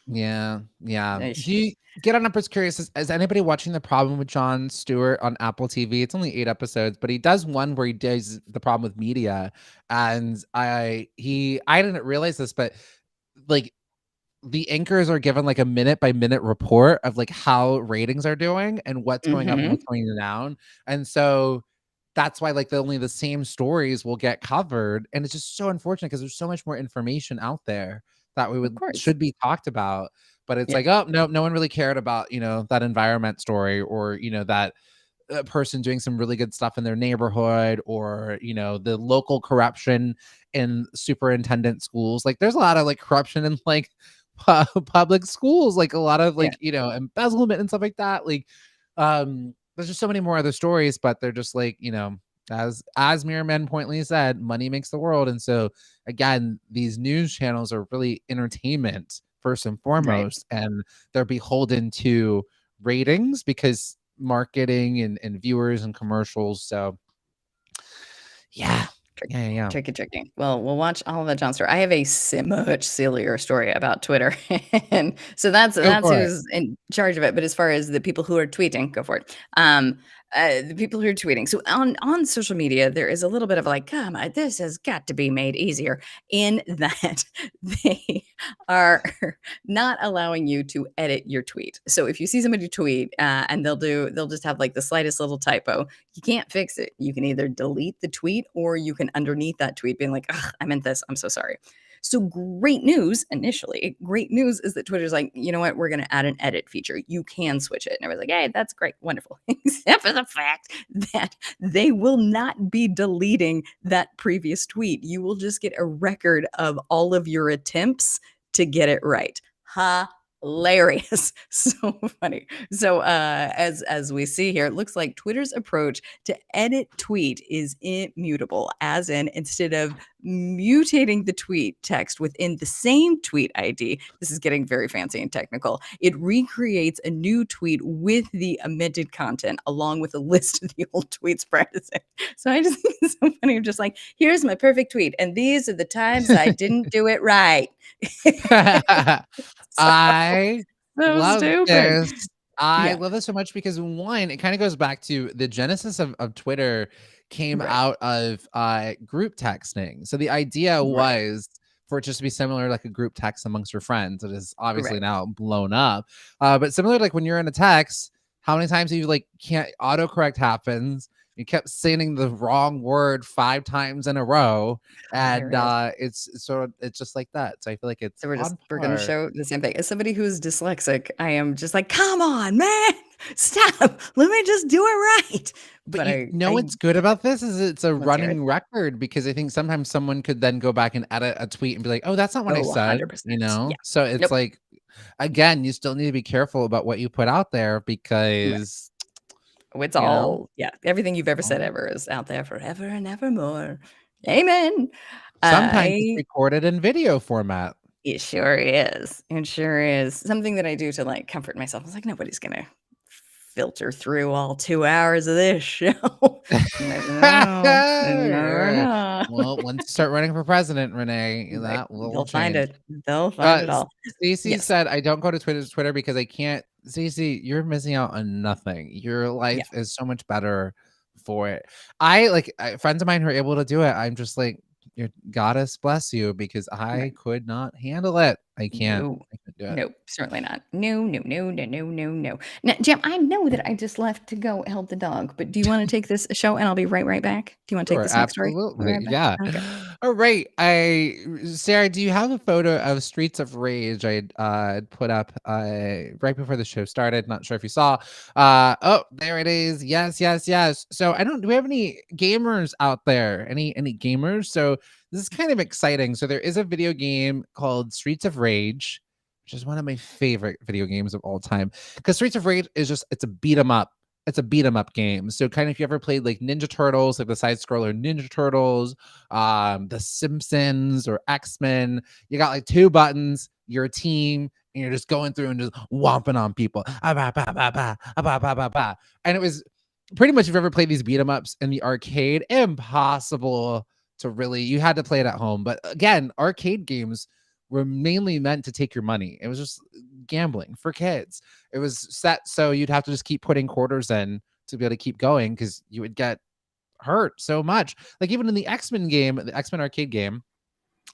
Yeah, yeah. Ish. Do you get on up? Curious? Is anybody watching The Problem with Jon Stewart on Apple TV? It's only 8 episodes, but he does one where he does the problem with media, and I didn't realize this, but like the anchors are given like a minute by minute report of like how ratings are doing and what's going up and Hmm. what's going down, and so that's why like only the same stories will get covered, and it's just so unfortunate because there's so much more information out there that we Of would course. should be talked about, but it's Yeah. like, oh no, no one really cared about that environment story, or that person doing some really good stuff in their neighborhood, or the local corruption in superintendent schools. Like there's a lot of like corruption in like public schools, like a lot of Yeah. like embezzlement and stuff like that. Like there's just so many more other stories, but they're just like, as Mirrorman pointedly said, money makes the world. And so again, these news channels are really entertainment first and Right. foremost, and they're beholden to ratings because marketing and viewers and commercials. So yeah. Tricky, Yeah. tricky, tricky. Well, we'll watch all of that John story. I have a much sillier story about Twitter, and so Go that's for it. who's in charge of it. But as far as the people who are tweeting, go for it. The people who are tweeting. So on social media, there is a little bit of like, come on, this has got to be made easier. In that they are not allowing you to edit your tweet. So if you see somebody tweet and they'll just have like the slightest little typo, you can't fix it. You can either delete the tweet or you can underneath that tweet being like, "Ugh, I meant this. I'm so sorry." So great news initially. Great news is that Twitter's like, you know what? We're going to add an edit feature. You can switch it. And I was like, hey, that's great. Wonderful. Except for the fact that they will not be deleting that previous tweet. You will just get a record of all of your attempts to get it right. Hilarious. So funny. So as we see here, it looks like Twitter's approach to edit tweet is immutable, as in instead of mutating the tweet text within the same tweet ID, this is getting very fancy and technical. It recreates a new tweet with the amended content along with a list of the old tweets practicing. So I just think it's so funny. I'm just like, here's my perfect tweet, and these are the times I didn't do it right. So I so love stupid. this. I Yeah, love this so much because one, it kind of goes back to the genesis of Twitter came right, out of group texting. So the idea right, was for it just to be similar like a group text amongst your friends. It is obviously right. now blown up. But similar to like when you're in a text, how many times you like can't autocorrect happens. You kept saying the wrong word 5 times in a row, and Hilarious. it's just like that. So I feel like it's So on we're gonna par. show the same thing. As somebody who's dyslexic, I am just like, "Come on, man, stop. Let me just do it right." But But you know I what's good about this is it's a let's hear it. running record, because I think sometimes someone could then go back and edit a tweet and be like, "Oh, that's not what I Oh, said," 100%. Yeah. So it's Nope. like, again, you still need to be careful about what you put out there Right. because, Oh, it's you know, all yeah, everything you've ever said um, ever is out there forever and evermore. Amen. sometimes it's I recorded in video format. It sure is. It sure is. Something that I do to, like, comfort myself. I was like, nobody's gonna filter through all 2 hours of this show. Never know. Never know. Well, once you start running for president, Renee, Right. that will They'll find change. it. They'll find it all. Stacey Yes. said, "I don't go to Twitter because I can't." Stacey, you're missing out on nothing. Your Yeah. life is so much better for it. Friends of mine who are able to do it. I'm just like, your goddess bless you, because I Right. could not handle it. I can't. No. I can't do it. No, certainly not. No, no, no, no, no, no, no. Now, Jim, I know that I just left to go help the dog, but do you want to take this show and I'll be right back? Do you want to take Sure, this next story? I'll be absolutely. right back. Yeah. Okay. All right. Sarah, do you have a photo of Streets of Rage I put up right before the show started? Not sure if you saw. Oh, there it is. Yes, yes, yes. So do we have any gamers out there? Any gamers? So this is kind of exciting. So there is a video game called Streets of Rage, which is one of my favorite video games of all time. Because Streets of Rage is it's a beat 'em up. It's a beat 'em up game. So kind of if you ever played like Ninja Turtles, like the side scroller Ninja Turtles, The Simpsons or X-Men, you got like 2 buttons, you're a team, and you're just going through and just whomping on people. And it was pretty much if you've ever played these beat 'em ups in the arcade, impossible to really, you had to play it at home. But again, arcade games were mainly meant to take your money. It was just gambling for kids. It was set so you'd have to just keep putting quarters in to be able to keep going, because you would get hurt so much. Like even in the X-Men game, the X-Men arcade game,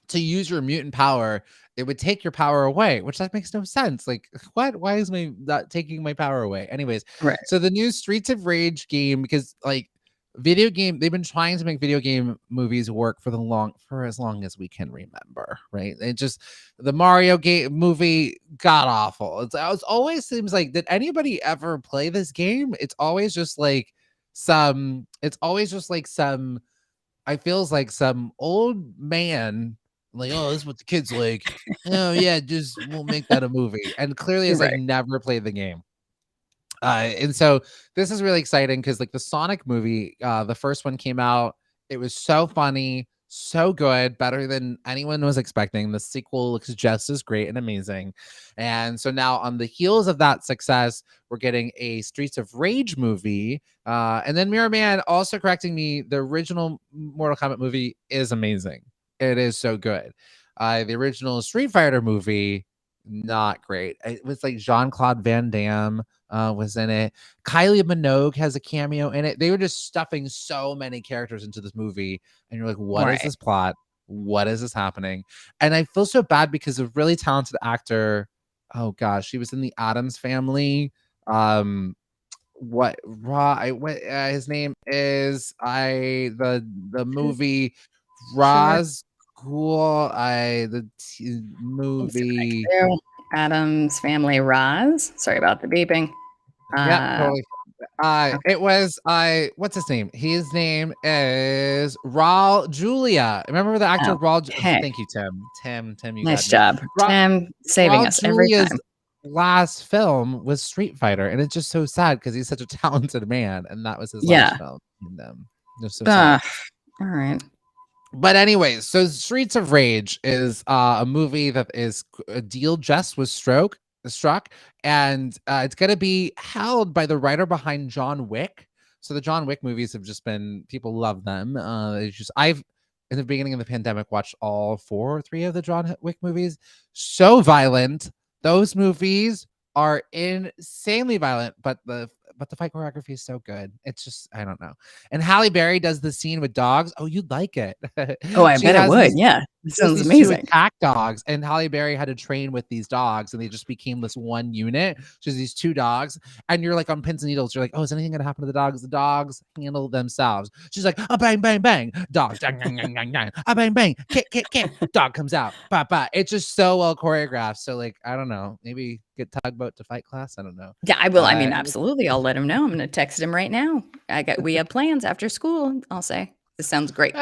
to use your mutant power, it would take your power away, which that makes no sense. Like, what? Why is my that taking my power away? Anyways, Right. so the new Streets of Rage game, because like they've been trying to make video game movies work for as long as we can remember, right? The Mario game movie got awful. It always seems like, did anybody ever play this game? It's always just like some I feels like some old man, like, oh, this is what the kids like. Oh yeah, just we'll make that a movie. And clearly has like Right. never played the game. And so this is really exciting because like the Sonic movie, the first one came out. It was so funny, so good, better than anyone was expecting. The sequel looks just as great and amazing. And so now on the heels of that success, we're getting a Streets of Rage movie. And then Mirror Man also correcting me, the original Mortal Kombat movie is amazing. It is so good. The original Street Fighter movie, not great. It was like Jean-Claude Van Damme was in it. Kylie Minogue has a cameo in it. They were just stuffing so many characters into this movie, and you're like, what is Right. this plot? What is this happening? And I feel so bad because a really talented actor, oh gosh, he was in the Addams Family. His name is the movie Sure. Roz Cool. Let's see what I Movie. can do. Adam's Family Roz. Sorry about the beeping. Yep, Uh, totally. okay. It was what's his name? His name is Raul Julia. Remember the actor Raul? Okay. Thank you, Tim. Tim, you Nice got me. job. Tim saving Raul us every Julia's time. last film was Street Fighter, and it's just so sad because he's such a talented man, and that was his Yeah. last film. And, it's so sad. All right. But anyways, so Streets of Rage is a movie that is a deal just was struck, and it's going to be held by the writer behind John Wick. So the John Wick movies have just been, people love them. I've in the beginning of the pandemic watched all 3 of the John Wick movies. So violent. Those movies are insanely violent, but the fight choreography is so good. It's just, I don't know. And Halle Berry does the scene with dogs. Oh, you'd like it. Oh, I bet it would. Yeah. It sounds amazing. 2 attack dogs, and Halle Berry had to train with these dogs, and they just became this one unit. Just these 2 dogs, and you're like on pins and needles. You're like, oh, is anything gonna happen to the dogs? The dogs handle themselves. She's like, a bang, bang, bang, dog, dang, dang, dang, dang, dang, a bang, bang, kick, kick, kick, dog comes out, bah, bah. It's just so well choreographed. So like, I don't know, maybe get Tugboat to fight class. I don't know. Yeah, I will. I mean, absolutely. I'll let him know. I'm going to text him right now. We have plans after school. I'll say, this sounds great.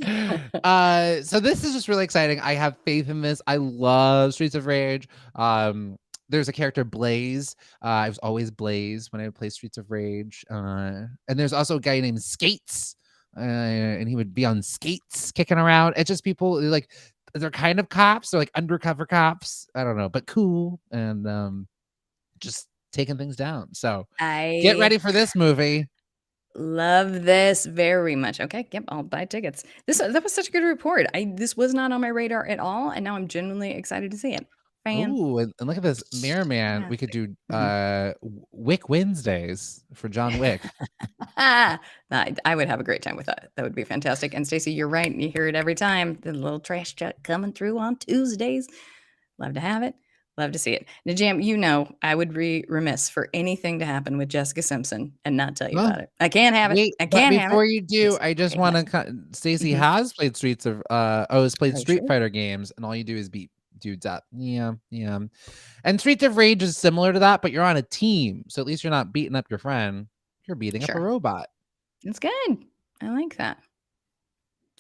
So this is just really exciting. I have faith in this. I love Streets of Rage. There's a character Blaze. I was always Blaze when I would play Streets of Rage. And there's also a guy named Skates, and he would be on skates kicking around. It's just people like, they're kind of cops. They're like undercover cops. I don't know, but cool. And just taking things down. So get I ready for this movie. love this very much. Okay, yep, I'll buy tickets. That was such a good report. This was not on my radar at all, and now I'm genuinely excited to see it. Ooh, and look at this Mirror Man. We could Fantastic. do Mhm. Wick Wednesdays for John Wick. I would have a great time with that. That would be fantastic. And Stacey, you're right. You hear it every time. The little trash truck coming through on Tuesdays. Love to have it. Love to see it. Now, Jam, I would be remiss for anything to happen with Jessica Simpson and not tell you Well, about it. I can't have it. wait, I but can't have it. before you do, Just I just can't want have to. Stacey it. Mhm. has played has played Oh, Street sure. Fighter games, and all you do is beat dudes up. Yeah, yeah. And Streets of Rage is similar to that, but you're on a team, so at least you're not beating up your friend. You're beating up a Sure. robot. It's good. I like that.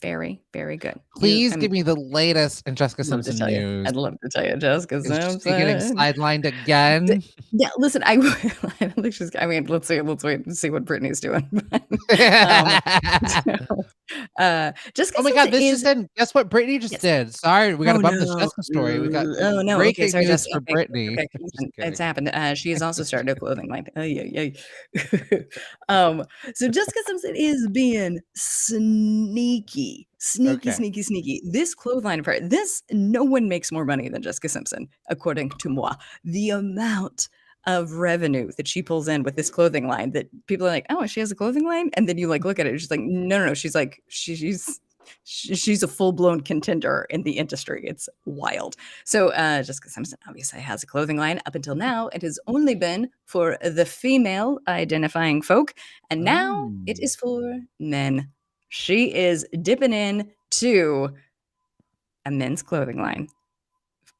Very, very good. Please give me the latest in Jessica I'd love to Simpson tell you. news. I'd love to tell you, Jessica Is she getting Simpson. sidelined again? Yeah, listen, I don't think she's. I mean, let's wait and see what Britney's doing. um, so, Jessica Oh my God, Simpson this just is. in. Guess what Britney just Yes. did? Sorry, we got to Oh bump this no. Jessica story. We got Oh no. Okay, breaking sorry, news Jessica. for Okay, Britney. okay. Just Listen, it's kidding. happened. She has also started a clothing line. Oh yeah. So Jessica Simpson is being sneaky. Okay. This clothesline of her, no one makes more money than Jessica Simpson, according to moi. The amount of revenue that she pulls in with this clothing line that people are like, oh, she has a clothing line, and then you like look at it, she's like, no. She's like, she's a full blown contender in the industry. It's wild. So Jessica Simpson obviously has a clothing line. Up until now, it has only been for the female identifying folk, and now it Oh. is for men. She is dipping in to a men's clothing line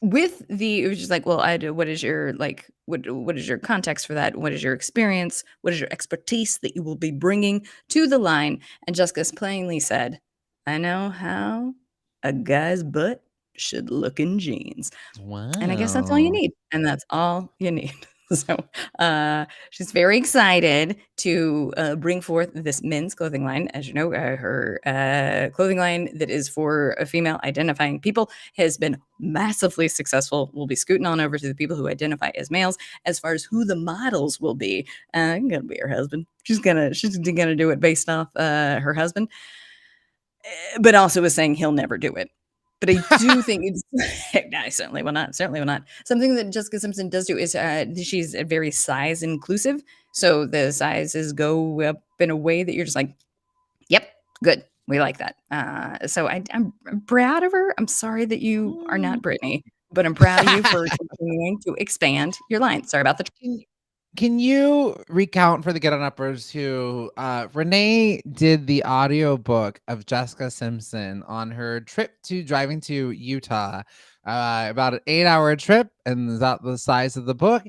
it was just like, well, what is your like, what is your context for that? What is your experience? What is your expertise that you will be bringing to the line? And Jessica's plainly said, I know how a guy's butt should look in jeans. And I guess that's all you Wow. need, and that's all you need. So, she's very excited to, bring forth this men's clothing line. As you know, her, clothing line that is for, female identifying people has been massively successful. We'll be scooting on over to the people who identify as males. As far as who the models will be, gonna be her husband. She's gonna do it based off, her husband, but also was saying he'll never do it. But I do think it's no, certainly will not. Certainly will not. Something that Jessica Simpson does do is she's very size inclusive. So the sizes go up in a way that you're just like, yep, good. We like that. So I'm proud of her. I'm sorry that you are Mm. not Brittany, but I'm proud of you for continuing to expand your line. Sorry about the. Can you recount for the Get On Uppers who Renee did the audiobook of Jessica Simpson on her trip to driving to Utah, about an 8-hour trip, and is that the size of the book?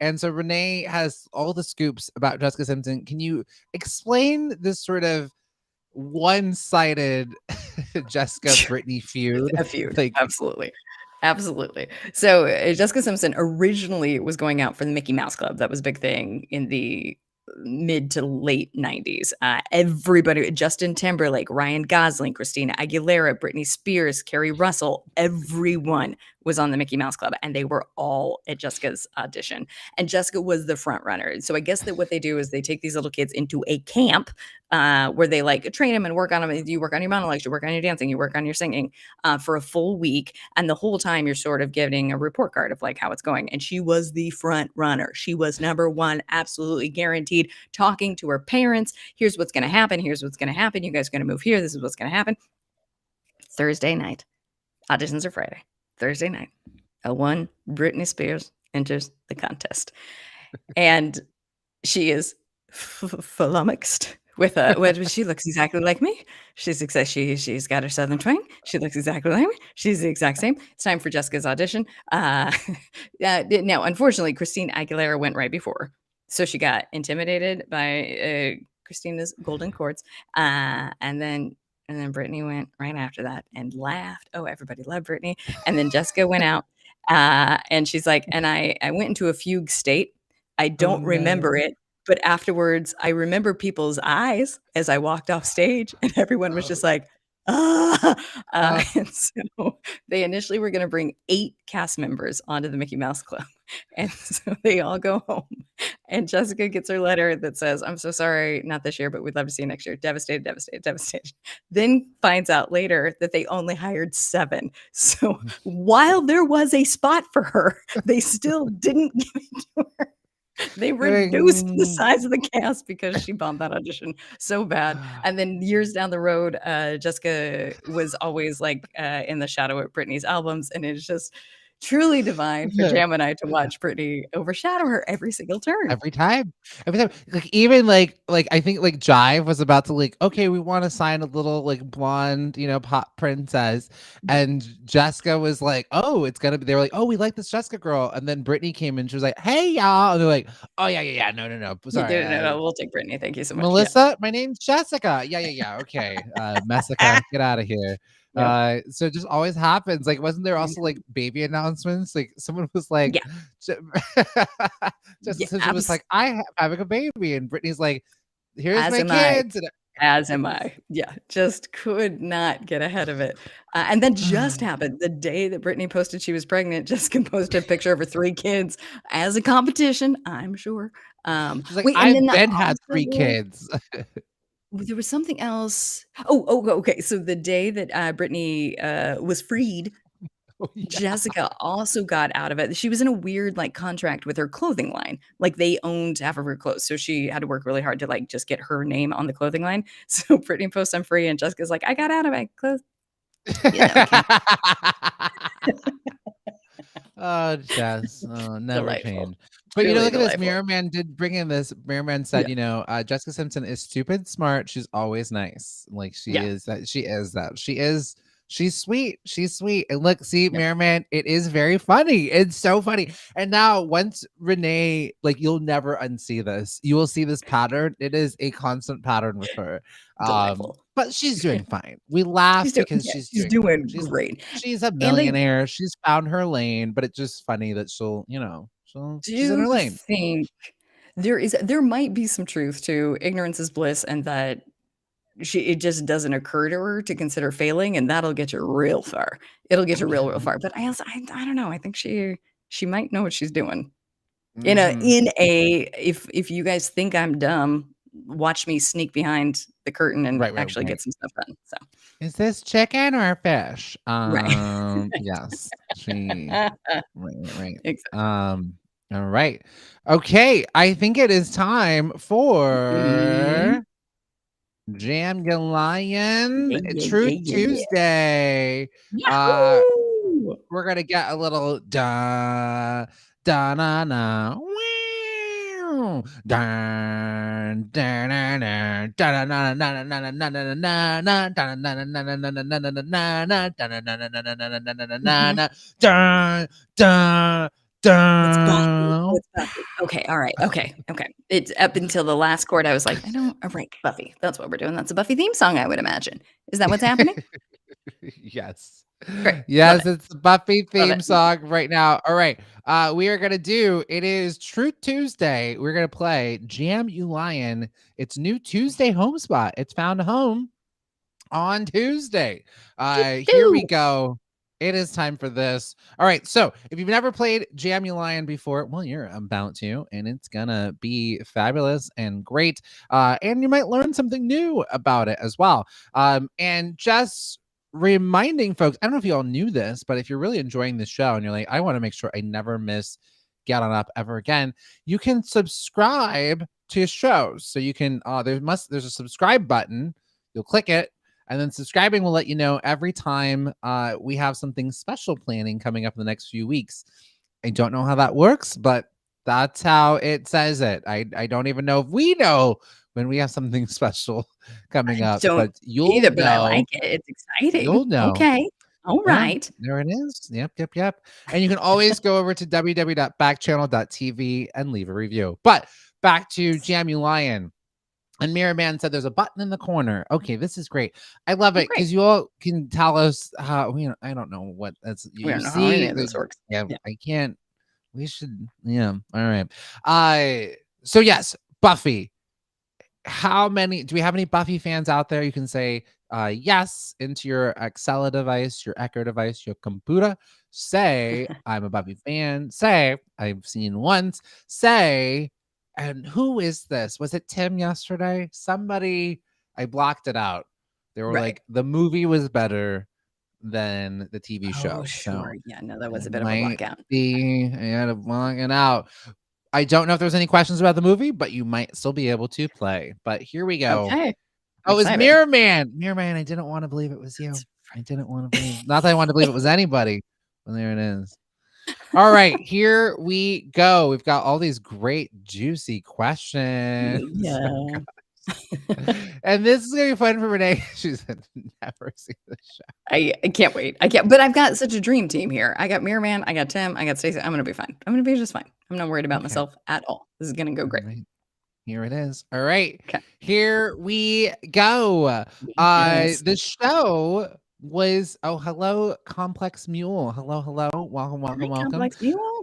And so Renee has all the scoops about Jessica Simpson. Can you explain this sort of one-sided Jessica Brittany feud? A feud. Like, Absolutely. Absolutely. So, Jessica Simpson originally was going out for the Mickey Mouse Club. That was a big thing in the mid to late 90s. Everybody, Justin Timberlake, Ryan Gosling, Christina Aguilera, Britney Spears, Carrie Russell, everyone was on the Mickey Mouse Club, and they were all at Jessica's audition. And Jessica was the front runner. So I guess that what they do is they take these little kids into a camp where they like train them and work on them. You work on your monologues, you work on your dancing, you work on your singing for a full week. And the whole time you're sort of getting a report card of like how it's going. And she was the front runner. She was number one, absolutely guaranteed, talking to her parents. Here's what's going to happen. Here's what's going to happen. You guys are going to move here. This is what's going to happen. Thursday night. Auditions are Friday. Thursday night. A1 Britney Spears enters the contest. And she is flummoxed with she looks exactly like me. She's got her southern twang. She looks exactly like me. She's the exact same. It's time for Jessica's audition. Now, unfortunately, Christina Aguilera went right before her. So she got intimidated by Christina's golden cords. And then Britney went right after that and laughed. Oh, everybody loved Britney. And then Jessica went out and she's like, and I went into a fugue state. I don't remember it. But afterwards, I remember people's eyes as I walked off stage, and everyone was just like, And so they initially were going to bring 8 cast members onto the Mickey Mouse Club. And so they all go home. And Jessica gets her letter that says, I'm so sorry, not this year, but we'd love to see you next year. Devastated, devastated, devastated. Then finds out later that they only hired 7. So while there was a spot for her, they still didn't give it to her. They reduced the size of the cast because she bombed that audition so bad. And then years down the road, Jessica was always like in the shadow at Britney's albums. And it's just truly divine for Jam and I to watch Britney overshadow her every single turn. Every time. Like even like I think like Jive was about to like, okay, we want to sign a little like blonde, pop princess. And Jessica was like, oh, it's gonna be, they were like, oh, we like this Jessica girl. And then Britney came in, she was like, hey y'all. And they're like, oh yeah. No. Sorry. No, we'll take Britney. Thank you so much. Melissa, my name's Jessica. Yeah. Okay. Messica, get out of here. Yep. So it just always happens. Like, wasn't there also like baby announcements? Like someone was like, Jessica was like, I'm having a baby, and Brittany's like, here's my kids. As am I. Yeah, just could not get ahead of it. And that just happened the day that Britney posted she was pregnant. Jessica posted a picture of her 3 kids as a competition, I'm sure. She's like, I've been had 3 kids. There was something else. Oh, okay. So the day that Britney was freed, Jessica also got out of it. She was in a weird like contract with her clothing line. Like they owned half of her clothes. So she had to work really hard to like just get her name on the clothing line. So Britney posts I'm free and Jessica's like, I got out of my clothes. Oh, Jess. Oh, never Delightful. change. But Truly look at this. delightful. Mirror Man did bring in this. Mirror Man said, Jessica Simpson is stupid, smart. She's always nice. Like she is that. She's sweet. She's sweet. And look, see, Mirror Man, it is very funny. It's so funny. And now once Renee, like you'll never unsee this. You will see this pattern. It is a constant pattern with her. Delightful. But she's doing fine. We laugh because she's doing great. She's a millionaire. She's found her lane, but it's just funny that she's in her lane. Think there might be some truth to ignorance is bliss, and that it just doesn't occur to her to consider failing, and that'll get you real far. It'll get you real far. But I don't know. I think she might know what she's doing. If you guys think I'm dumb, watch me sneak behind the curtain and actually get some stuff done. So is this chicken or fish? Right. Yes. Right. Exactly. All right. Okay. I think it is time for Jam Your Lion Truth Tuesday. We're gonna get a little da da na na. Okay, all right. Okay. It's up until the last chord. I was like, all right, Buffy. That's what we're doing. That's a Buffy theme song, I would imagine. Is that what's happening? Yes. Great. Yes, it's the Buffy theme song right now. All right. We are gonna it is Truth Tuesday. We're gonna play Jam You Lion. It's new Tuesday home spot. It's found a home on Tuesday. Here we go. It is time for this. All right. So if you've never played Jam You Lion before, well, you're about to, and it's gonna be fabulous and great. And you might learn something new about it as well. And just reminding folks, I don't know if you all knew this, but if you're really enjoying this show and you're like, I want to make sure I never miss Get On Up ever again, you can subscribe to shows. So you can there's a subscribe button. You'll click it, and then subscribing will let you know every time we have something special planning coming up in the next few weeks. I don't know how that works, but that's how it says it. I don't even know if we know when we have something special coming up, but you'll know. But I like it. It's exciting. You'll know. Okay. All right. There it is. Yep. And you can always go over to www.backchannel.tv and leave a review. But back to Jam You Lion. And Mirror Man said there's a button in the corner. Okay, this is great. I love it because you all can tell us how, I don't know what that's. We don't know how any of this works. Yeah, I can't. We should. Yeah. All right. So yes, Buffy. How many do we have any Buffy fans out there? You can say yes into your Excel device, your Echo device, your computer. Say, I'm a Buffy fan. Say, I've seen once. Say, and who is this? Was it Tim yesterday? Somebody, I blocked it out. They were Right. like, the movie was better than the TV show. Oh, So sure. Yeah, no, that was a it bit of a might blackout. be, I had to block it out. I don't know if there's any questions about the movie, but you might still be able to play. But here we go. Okay. I'm Oh, it was excited. Mirror Man. Mirror Man, I didn't want to believe it was you. That's I didn't want to believe. Not that I wanted to believe it was anybody. Well, there it is. All right, here we go. We've got all these great, juicy questions. Yeah. And this is gonna be fun for Renee. She's never seen the show. I can't wait. I can't, but I've got such a dream team here. I got Mirror Man, I got Tim, I got Stacey. I'm gonna be fine. I'm gonna be just fine. I'm not worried about Okay. myself at all. This is gonna go great. All right. Here it is. All right. Okay. Here we go. Yes. The show was hello, Complex Mule. Hello. Welcome. Hi, Complex Mule.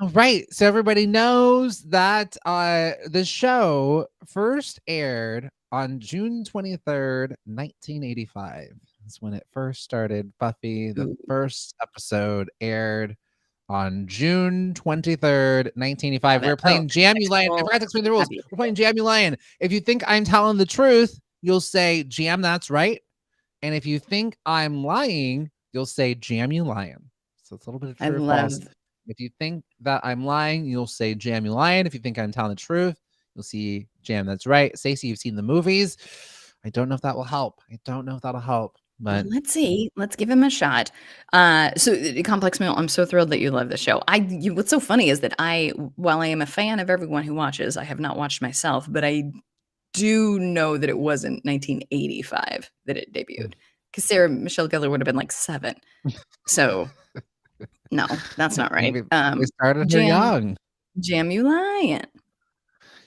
All right. So everybody knows that the show first aired on June 23rd, 1985. That's when it first started. Buffy, the Ooh. first episode aired on June 23rd, 1985. Got We're it. playing Jam You Lion. I forgot to explain the rules. We're playing Jam You Lion. If you think I'm telling the truth, you'll say Jam, that's right. And if you think I'm lying, you'll say Jam You Lion. So it's a little bit of I true or love false. If you think that I'm lying, you'll say Jam You Lion. If you think I'm telling the truth, you'll see Jam, that's right. Stacey, you've seen the movies. I don't know if that will help. well, But let's see. Let's give him a shot. So Complex Mule, I'm so thrilled that you love the show. What's so funny is that while I am a fan of everyone who watches, I have not watched myself, but I do know that it wasn't 1985 that it debuted, because Sarah Michelle Gellar would have been like 7. So no, that's not right. we started her Jam young. You Lion.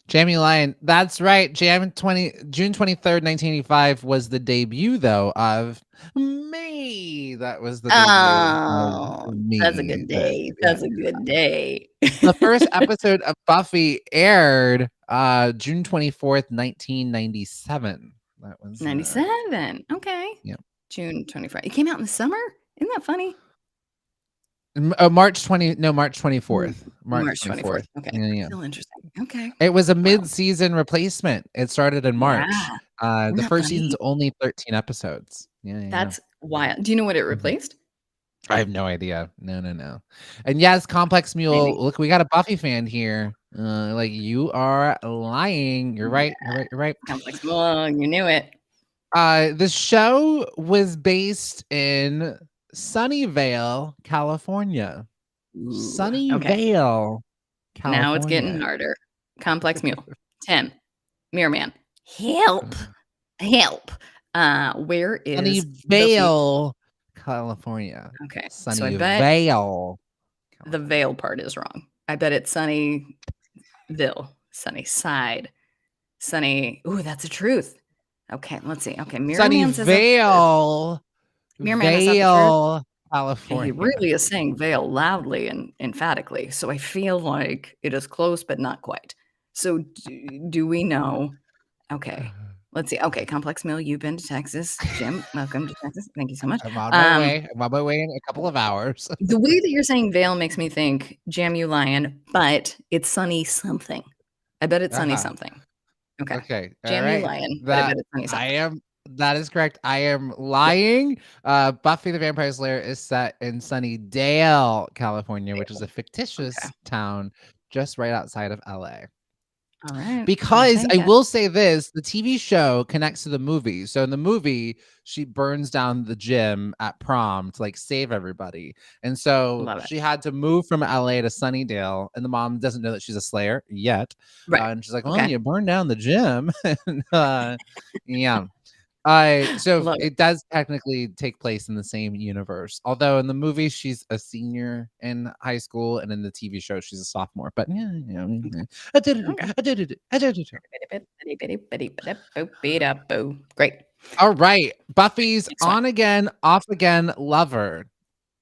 Jam You Lion. That's right. June 23rd, 1985 was the debut, though, of me. That was the debut Oh, of me. that's a good day. That's a good day. The first episode of Buffy aired June 24th, 1997. That was 97. Okay. Yeah. June 24th. It came out in the summer? Isn't that funny? March 24th. March 24th. Okay. Yeah. Still interesting. Okay. It was a mid-season replacement. It started in March. Yeah. The first season's only 13 episodes. Yeah. That's wild. Do you know what it replaced? I have no idea. No. And yes, Complex Mule. Maybe. Look, we got a Buffy fan here. Like, you are lying. You're right. You're right. Complex Mule. You knew it. The show was based in Sunnyvale, California. Ooh, Sunnyvale, California. Now it's getting harder. Complex Mule. Tim. Mirror Man. Help. Where is Sunnyvale, California? Okay. Sunnyvale. So I bet the Vale part is wrong. I bet it's Sunnyville, Sunnyside, Sunny. Ooh, that's the truth. Okay, let's see. Okay, Mirror Man says Sunnyvale, Mirror Man is Vale, he California. really is saying Vale loudly and emphatically. So I feel like it is close, but not quite. So do we know? Okay. Let's see. Okay, Complex Mill, you've been to Texas. Jim, welcome to Texas. Thank you so much. I'm on my way. I'm on my way in a couple of hours. The way that you're saying Vale makes me think Jam You Lion, but it's Sunny something. I bet it's Sunny something. Okay. Jam You Lion, but I bet it's Sunny something. That is correct. I am lying. Buffy the Vampire Slayer is set in Sunnydale, California, which is a fictitious town just right outside of LA. All right. Because I will say this, the TV show connects to the movie. So in the movie, she burns down the gym at prom to like save everybody. And so she had to move from LA to Sunnydale, and the mom doesn't know that she's a Slayer yet. Right. And she's like, well, you burned down the gym. Yeah. So it does technically take place in the same universe. Although in the movie she's a senior in high school, and in the TV show she's a sophomore. But Great. All right. Buffy's on again, off again lover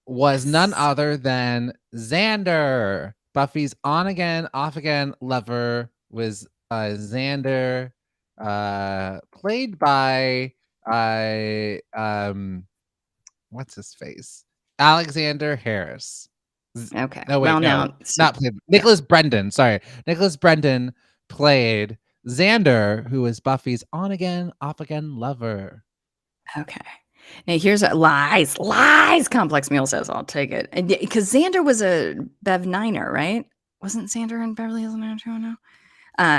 was none other than Xander. Buffy's on again, off again lover was Xander, played by I what's his face? Alexander Harris. Okay. No, wait, Well, no, now, so, not played. yeah. Nicholas Brendan. Sorry, Nicholas Brendan played Xander, who is Buffy's on-again, off-again lover. Okay. Now here's lies. Complex Meal says I'll take it, because Xander was a Bev Niner, right? Wasn't Xander in Beverly Hills 90210?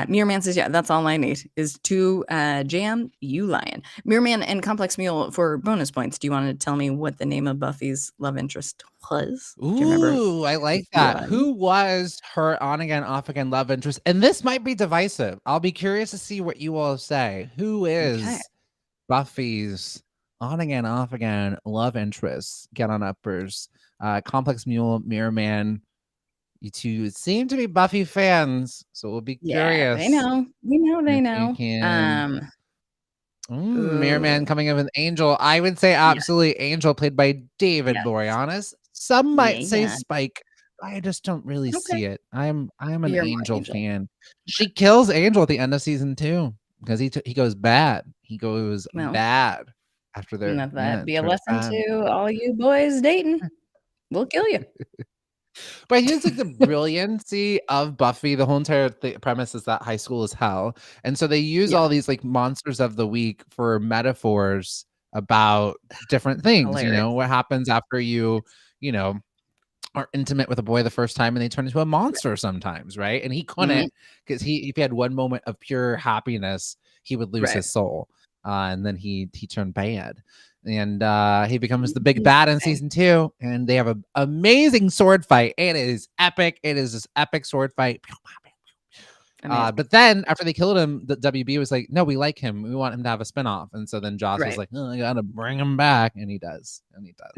Mirror Man says, yeah, that's all I need is two jam, you lying. Mirror Man and Complex Mule for bonus points. Do you want to tell me what the name of Buffy's love interest was? Do you remember? Ooh, I like that. Who was her on-again, off-again love interest? And this might be divisive. I'll be curious to see what you all say. Who is Buffy's on-again, off-again love interest? Get on uppers. Complex Mule, Mirror Man. You two seem to be Buffy fans, so we'll be curious. They know. We know they if know. you can. Mirror Man coming in with Angel. I would say Yeah. absolutely Angel, played by David Yes. Boreanaz. Some might say Yeah. Spike. I just don't really see it. I'm an You're more Angel Angel. fan. She kills Angel at the end of season 2 because he goes bad. He goes bad after their. Let that be a lesson to all you boys dating. We'll kill you. But here's like the brilliancy of Buffy. The whole entire premise is that high school is hell. And so they use all these like monsters of the week for metaphors about different things. Hilarious. You know, what happens after you know, are intimate with a boy the first time and they turn into a monster sometimes, right? And he couldn't, because if he had one moment of pure happiness, he would lose his soul. And then he turned bad. And he becomes the big bad in season 2, and they have an amazing sword fight. It is epic. It is this epic sword fight. But then after they killed him, the WB was like, no, we like him. We want him to have a spinoff. And so then Joss was like, oh, I gotta bring him back. And he does.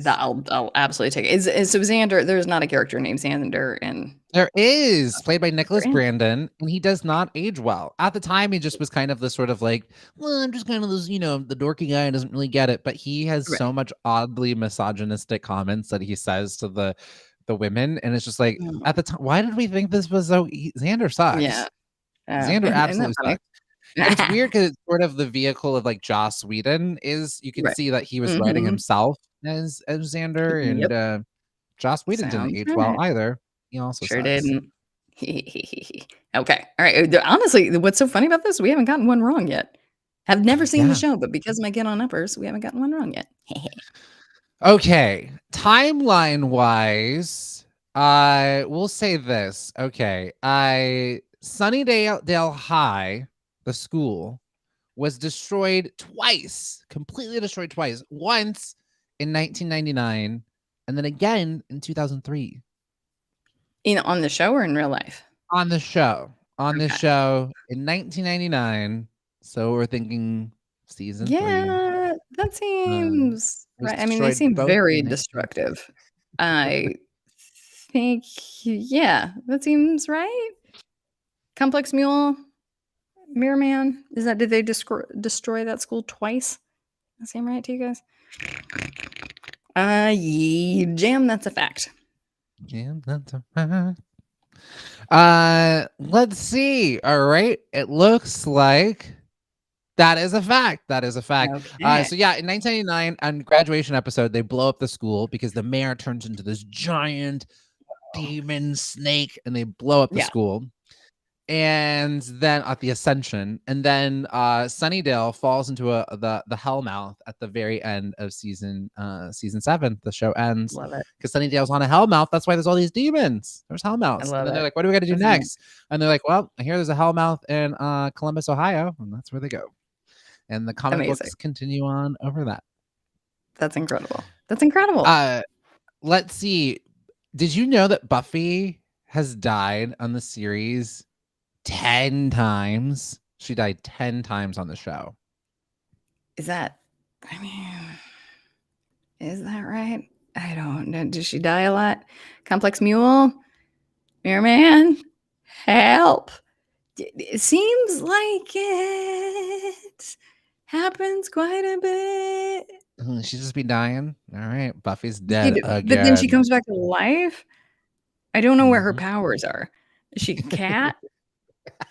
I'll absolutely take it. So Xander, there's not a character named Xander in. There is, played by Nicholas Brandon, and he does not age well. At the time, he just was kind of the sort of like, well, I'm just kind of this, the dorky guy who doesn't really get it. But he has so much oddly misogynistic comments that he says to the women, and it's just like, at the time, why did we think this was so? Xander sucks. Yeah. Xander absolutely sucks. And it's weird because it's sort of the vehicle of like Joss Whedon is. You can see that he was writing himself as Xander, and Joss Whedon didn't age well either. He also didn't. Okay. All right. Honestly, what's so funny about this? We haven't gotten one wrong yet. I've never seen the show, but because my Get on Uppers, we haven't gotten one wrong yet. Okay. Timeline wise, we'll say this. Okay. Sunnydale High, the school, was destroyed twice, completely destroyed twice. Once in 1999, and then again in 2003. On the show or in real life? On the show. The show in 1999. So we're thinking season 3. Yeah, that seems right. I mean, they seem very destructive. I think, that seems right. Complex Mule, Mirror Man. Did they destroy that school twice? That seem right to you guys? Jam, that's a fact. Jam, that's a fact. Let's see. All right. It looks like that is a fact. Okay. So yeah, in 1999, on graduation episode, they blow up the school because the mayor turns into this giant demon snake, and they blow up the school. And then at the Ascension, and then Sunnydale falls into the Hellmouth at the very end of season 7. The show ends because Sunnydale's on a Hellmouth. That's why there's all these demons. There's Hellmouths. And then they're like, what do we got to do next? And they're like, well, I hear there's a Hellmouth in Columbus, Ohio, and that's where they go. And the comic books continue on over that. That's incredible. Let's see. Did you know that Buffy has died on the series 10 times? She died 10 times on the show. Is that right? I don't know. Did she die a lot? Complex Mule? Mirror Man? Help. It seems like it happens quite a bit. She'd just be dying. All right. Buffy's dead again. But then she comes back to life. I don't know where her powers are. Is she a cat?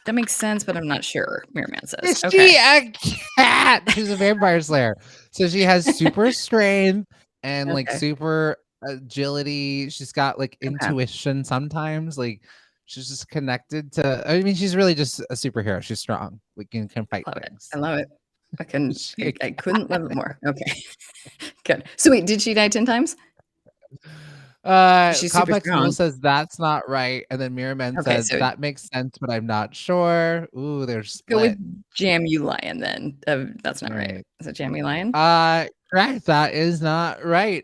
That makes sense, but I'm not sure, Mirrorman says. Is Okay. she a cat? She's a vampire slayer. So she has super strength and like Okay. super agility. She's got like Okay. intuition sometimes. Like she's just connected to, I mean, she's really just a superhero. She's strong. We can fight Love it. things. I love it. Is she a I cat? couldn't love it more. Okay. Good. So wait, did she die 10 times? She's super Complex Fool strong. says that's not right. And then Mirrorman Okay, said so that makes sense, but I'm not sure. Ooh, they're go with split. Jam You Lion then. That's not All right. right. Is it Jam You Lion? Correct. That is not right.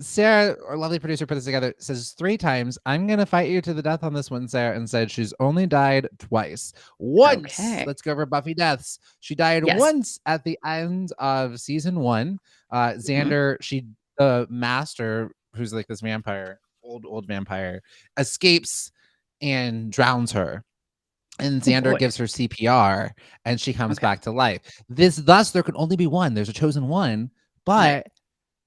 Sarah, our lovely producer, put this together, says 3 times. I'm gonna fight you to the death on this one, Sarah, and said she's only died twice. Once. Okay. Let's go over Buffy Deaths. She died Yes. once at the end of season 1. Xander, the master, who's like this vampire, old vampire, escapes and drowns her. And Oh, Xander boy. gives her CPR and she comes Okay. back to life. Thus, there can only be one. There's a chosen one, but Right.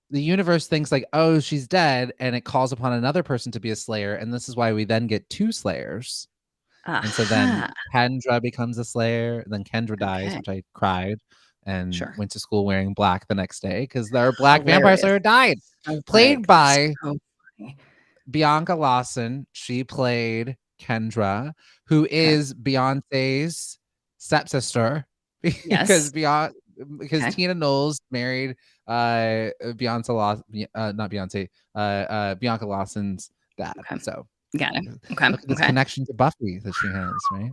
the universe thinks like, oh, she's dead, and it calls upon another person to be a slayer. And this is why we then get 2 slayers. And so then Aha. Kendra becomes a slayer. And then Kendra dies, Okay. which I cried and Sure. went to school wearing black the next day because their black vampire Hilarious. slayer died. So Played funny. by So funny. Bianca Lawson. She played Kendra, who Okay. is Beyonce's stepsister Yes. because Okay. Tina Knowles married Bianca Lawson's dad. Okay. So Got it. Okay. look at this Okay. connection to Buffy that she has, right?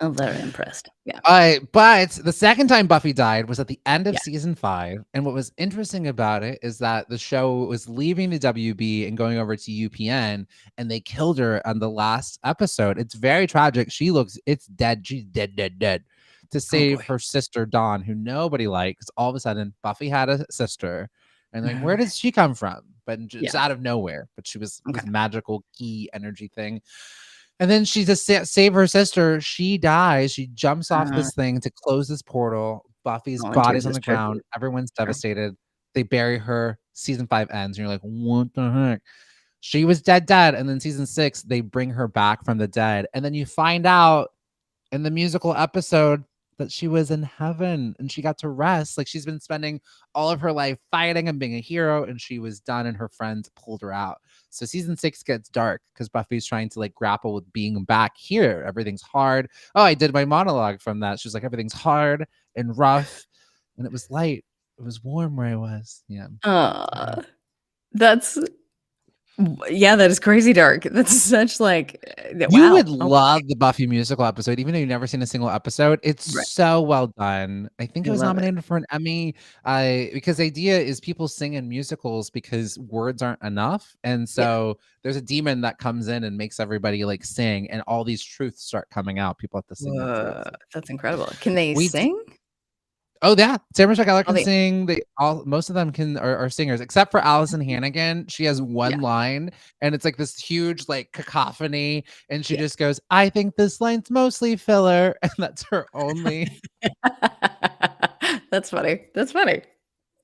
I'm very impressed. Yeah. But the second time Buffy died was at the end of Yeah. season 5. And what was interesting about it is that the show was leaving the WB and going over to UPN, and they killed her on the last episode. It's very tragic. It's dead. She's dead, dead, dead. To save boy. her sister, Dawn, who nobody likes. All of a sudden, Buffy had a sister. And like, where does she come from? But just Yeah. out of nowhere. But she was Okay. this magical key energy thing. And then she just save her sister. She dies. She jumps off this thing to close this portal. Buffy's Volunteers body's on as the ground. tribute. Everyone's Sure. devastated. They bury her. Season 5 ends, and you're like, what the heck? She was dead. And then season 6, they bring her back from the dead. And then you find out in the musical episode that she was in heaven and she got to rest. Like she's been spending all of her life fighting and being a hero, and she was done, and her friends pulled her out. So season 6 gets dark because Buffy's trying to like grapple with being back here. Everything's hard. Oh, I did my monologue from that. She's like, everything's hard and rough, and it was light. It was warm where I was. Yeah. That is crazy dark. That's such like You wow. would love the Buffy musical episode, even though you've never seen a single episode. It's Right. so well done. I think I it was love it. nominated for an Emmy because the idea is people sing in musicals because words aren't enough. And so there's a demon that comes in and makes everybody like sing, and all these truths start coming out. People have to sing the truth. That's incredible. Can they We sing? Oh yeah, Sarah Michelle Gellar Oh, can sing. Most of them are singers, except for Allison Hannigan. She has one Yeah. line, and it's like this huge like cacophony, and she Yeah. just goes, "I think this line's mostly filler," and that's her only. That's funny. That's funny.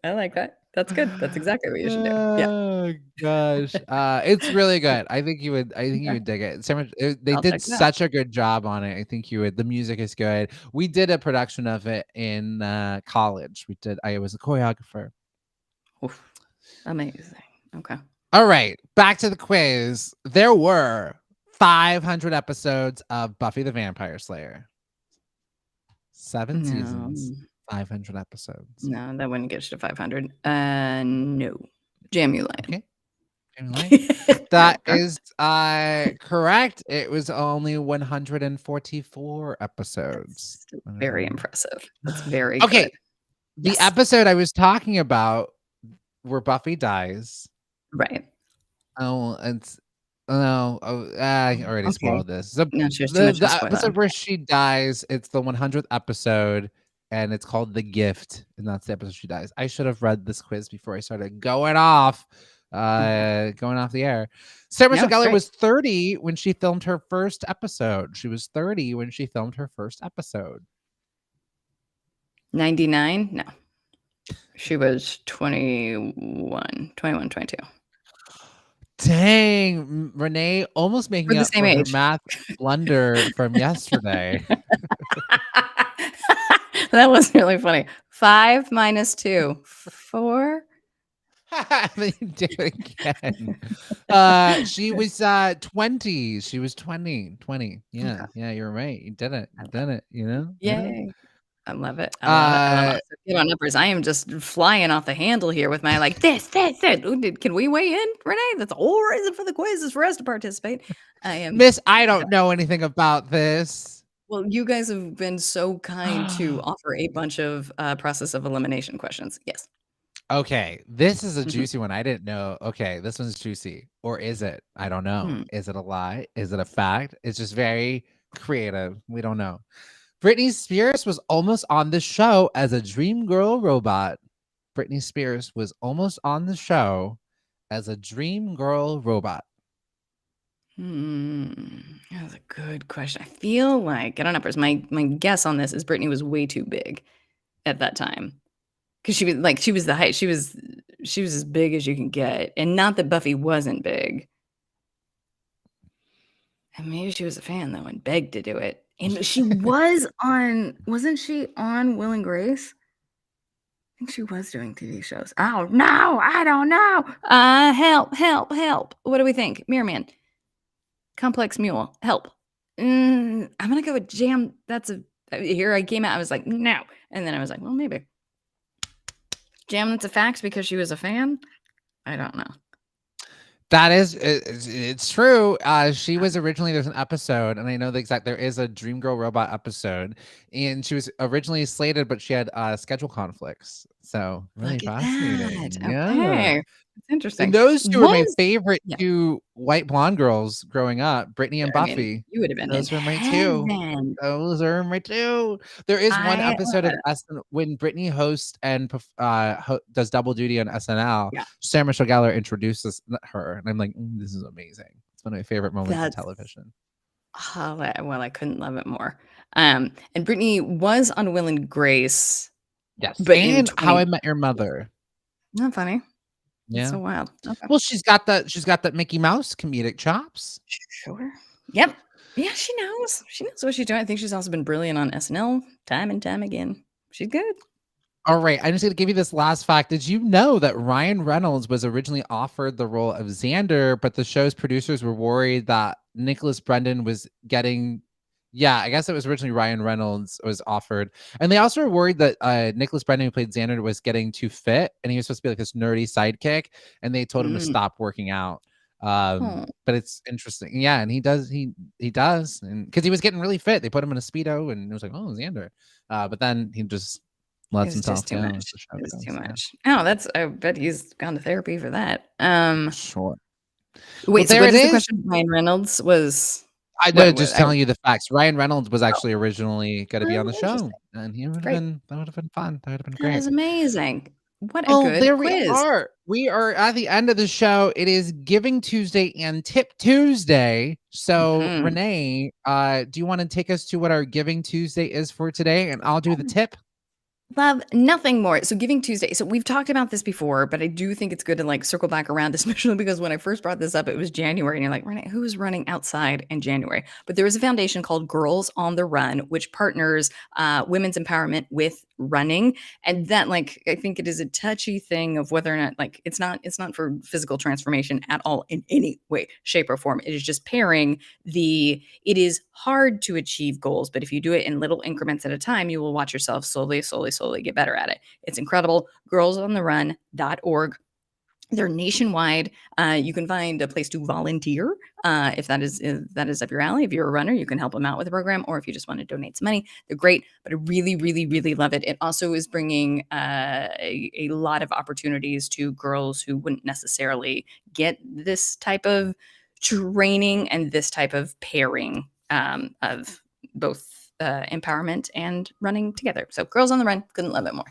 I like that. That's good. That's exactly what you should do. Yeah. Oh gosh, it's really good. I think you would dig it. They I'll did check it out. such a good job on it. I think you would. The music is good. We did a production of it in college. I was a choreographer. Oof. Amazing. Okay. All right, back to the quiz. There were 500 episodes of Buffy the Vampire Slayer. 7 seasons, 500 episodes. No, that wouldn't get you to 500. No. Jam You Lion. Okay. That is correct. It was only 144 episodes. Very impressive. That's very okay. good. The episode I was talking about where Buffy dies. Right. Oh, I already spoiled this. The episode where she dies, it's the 100th episode, and it's called The Gift, and that's the episode she dies. I should have read this quiz before I started going off the air. Sarah Michelle Gellar was 30 when she filmed her first episode. She was 30 when she filmed her first episode. 99? No. She was 21, 22. Dang, Renee almost We're making the up same for her age. math blunder from yesterday. That was really funny. 5 minus 2, 4. Then you do it again. She was 20. She was 20. Okay. Yeah, you're right. You did it. You did it, Yay. I love it. I love it. I love it. Uh So good on numbers. I am just flying off the handle here with my like this. Ooh, can we weigh in, Renee? That's the whole reason for the quiz is for us to participate. I am Miss, I don't know anything about this. well, you guys have been so kind to offer a bunch of process of elimination questions. Yes. Okay, this is a Mhm. juicy one. I didn't know. Okay, this one's juicy. Or is it? I don't know. Hmm. Is it a lie? Is it a fact? It's just very creative. We don't know. Britney Spears was almost on the show as a dream girl robot. Britney Spears was almost on the show as a dream girl robot. That's a good question. I feel like I don't know. My guess on this is Britney was way too big at that time. 'Cause she was the height she was as big as you can get, and not that Buffy wasn't big. And maybe she was a fan, though, and begged to do it. And she was on wasn't she on Will& Grace? I think she was doing TV shows. Oh, no, I don't know. Help, help, help. What do we think? Mirror Man. Complex Mule. Help. I'm gonna go with Jam. That's a here I came out, I was like, "No." And then I was like, "Well, maybe." Jam, that's a fact because she was a fan? I don't know. That is, it's true. She was originally there's an episode, and I know the exact. There is a Dream Girl Robot episode, and she was originally slated, but she had schedule conflicts. So really Look at that. fascinating. Yeah, Okay. That's and interesting. those two were my Was favorite yeah, two white blonde girls growing up, Brittany and I mean, Buffy. you would have been in Those were my two. heaven. Those are my two. There is one I episode of SN when Brittany hosts and does double duty on SNL. yeah, Sarah Michelle Gellar introduces her, and I'm like, this is amazing. It's one of my favorite moments of that's television. well, I couldn't love it more. And Brittany was on Will& Grace, Yes, but in and How I 20 Met Your Mother. not funny. That's Yeah. so wild. Okay. Well, she's got that Mickey Mouse comedic chops. Sure. Yep. Yeah, she knows. She knows what she's doing. I think she's also been brilliant on SNL time and time again. She's good. All right, I'm just gonna give you this last fact. Did you know that Ryan Reynolds was originally offered the role of Xander, but the show's producers were worried that Nicholas Brendan was getting. Yeah, I guess it was originally Ryan Reynolds was offered, and they also were worried that Nicholas Brendan, who played Xander, was getting too fit, and he was supposed to be like this nerdy sidekick, and they told him to Mm. stop working out. Oh, But it's interesting, yeah, and he does, and because he was getting really fit, they put him in a speedo, and it was like, oh, Xander, but then he just lets it's himself just too go much. as the show It's too goes, yeah. much. Oh, that's I bet he's gone to therapy for that. Sure. Wait, so There what it is the is. question? Ryan Reynolds was I know, what just telling you the facts. Ryan Reynolds was actually originally gonna be on the oh, show, interesting. and he would have Great. been that would have been fun. That would have been That great. is amazing. What a Well, good there we quiz. are. We are at the end of the show. It is Giving Tuesday and Tip Tuesday. So, Mhm. Renee, do you want to take us to what our Giving Tuesday is for today? And I'll do the tip. Love nothing more. So Giving Tuesday. So we've talked about this before, but I do think it's good to like circle back around, especially because when I first brought this up, it was January, and you're like, Renee, who's running outside in January? But there is a foundation called Girls on the Run, which partners women's empowerment with running, and that like I think it is a touchy thing of whether or not like it's not for physical transformation at all in any way, shape, or form. It is just pairing it is hard to achieve goals, but if you do it in little increments at a time, you will watch yourself slowly get better at it. It's incredible. Girlsontherun.org. They're nationwide. You can find a place to volunteer if that is up your alley. If you're a runner, you can help them out with the program, or if you just want to donate some money, they're great. But I really, really, really love it. It also is bringing a lot of opportunities to girls who wouldn't necessarily get this type of training and this type of pairing of both empowerment and running together. So, Girls on the Run, couldn't love it more.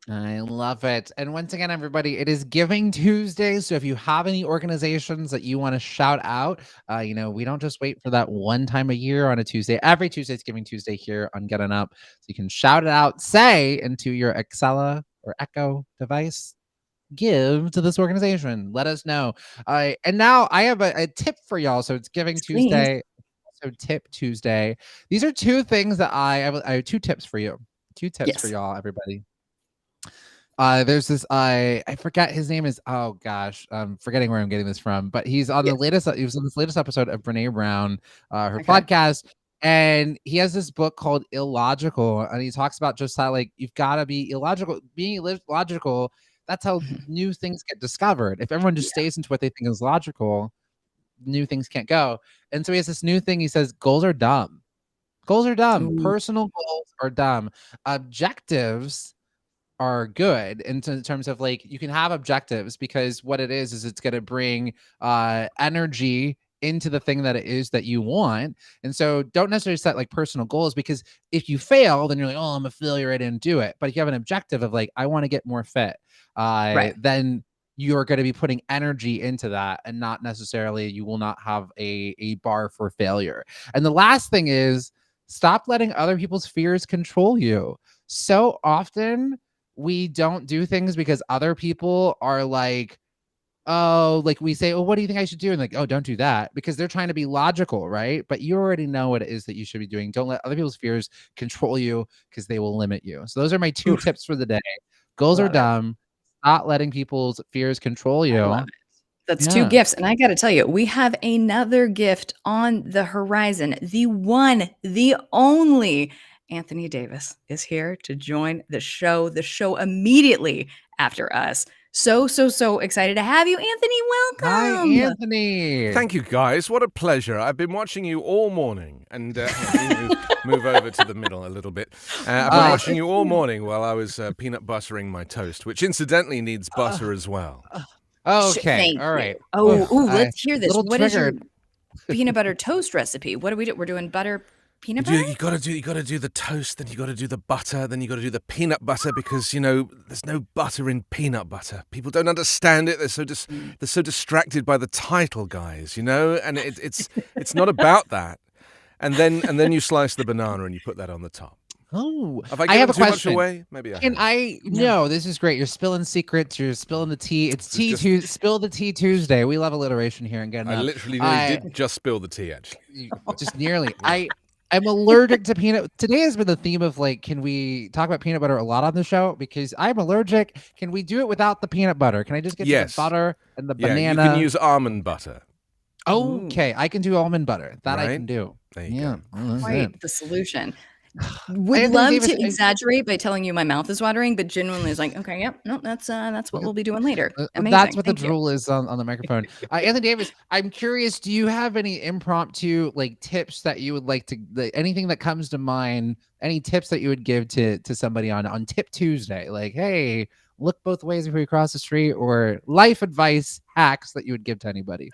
I love it. And once again, everybody, it is Giving Tuesday. So if you have any organizations that you want to shout out, we don't just wait for that one time a year on a Tuesday. Every Tuesday is Giving Tuesday here on Getting Up. So you can shout it out, say into your Excella or Echo device. give to this organization? Let us know. And now I have a tip for y'all. So it's Giving Yes, please. Tuesday. So Tip Tuesday. These are two things that I have two tips for you. Two tips for Yes. y'all, everybody. There's this I forget his name is, oh gosh, I'm forgetting where I'm getting this from, but he's on the latest he was on this latest episode of Renee Brown, her Okay. podcast, and he has this book called Illogical, and he talks about just how like you've got to be illogical, being logical. That's how new things get discovered. If everyone just stays into what they think is logical, new things can't go. And so he has this new thing. He says goals are dumb. Goals are dumb. Ooh. Personal goals are dumb. Objectives are good in terms of like you can have objectives, because what it is it's going to bring energy into the thing that it is that you want. And so don't necessarily set like personal goals, because if you fail, then you're like, oh, I'm a failure, I didn't do it. But if you have an objective of like, I want to get more fit, then you're going to be putting energy into that, and not necessarily, you will not have a bar for failure. And the last thing is, stop letting other people's fears control you. So often we don't do things because other people are like, oh, like we say, oh, what do you think I should do? And like, oh, don't do that, because they're trying to be logical, right? But you already know what it is that you should be doing. Don't let other people's fears control you, because they will limit you. So those are my two tips for the day. Goals are dumb. Not letting people's fears control you. I love it. That's two gifts. And I got to tell you, we have another gift on the horizon. The one, the only Anthony Davis is here to join the show immediately after us. So excited to have you, Anthony. Welcome. Hi, Anthony. Thank you, guys. What a pleasure. I've been watching you all morning. And move over to the middle a little bit. I've been watching you all morning while I was peanut buttering my toast, which incidentally needs butter as well. Okay. All right. Let's hear this. Little What is your triggered. peanut butter toast recipe? What do we do? We're doing butter peanut butter? You gotta do the toast, then you gotta do the butter, then you gotta do the peanut butter, because there's no butter in peanut butter. People don't understand it. They're so distracted by the title, guys. And it's not about that. And then you slice the banana and you put that on the top. Oh, Have I I have given a too much question. away? Maybe I And have. no, this is great. You're spilling secrets. You're spilling the tea. It's Spill the Tea Tuesday. We love alliteration here and getting I up. literally nearly did just spill the tea, actually. Just nearly. I'm allergic to peanut. Today has been the theme of like, can we talk about peanut butter a lot on the show? Because I'm allergic. Can we do it without the peanut butter? Can I just get the butter and the banana? You can use almond butter. Okay, I can do almond butter. That I Right? can do. There you go. That's Quite it. the solution. Would Anthony love Davis, to exaggerate by telling you my mouth is watering, but genuinely is like, okay, yep, no, that's what we'll be doing later. Amazing. That's what Thank the you. drool is on the microphone. Anthony Davis, I'm curious, do you have any impromptu like tips that you would like to, anything that comes to mind, any tips that you would give to somebody on Tip Tuesday? Like, hey, look both ways before you cross the street, or life advice hacks that you would give to anybody?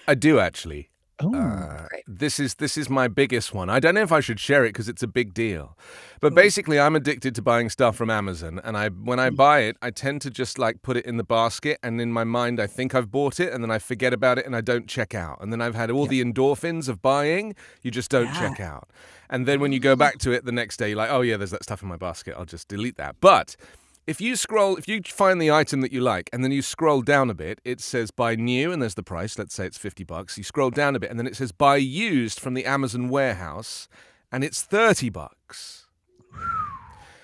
I do, actually. Great. This is my biggest one. I don't know if I should share it because it's a big deal. But basically, I'm addicted to buying stuff from Amazon. And when I buy it, I tend to just like put it in the basket. And in my mind, I think I've bought it. And then I forget about it and I don't check out. And then I've had all the endorphins of buying. You just don't check out. And then when you go back to it the next day, you're like, oh, yeah, there's that stuff in my basket. I'll just delete that. But if you find the item that you like and then you scroll down a bit, it says buy new and there's the price. Let's say it's $50. You scroll down a bit and then it says buy used from the Amazon warehouse and it's $30.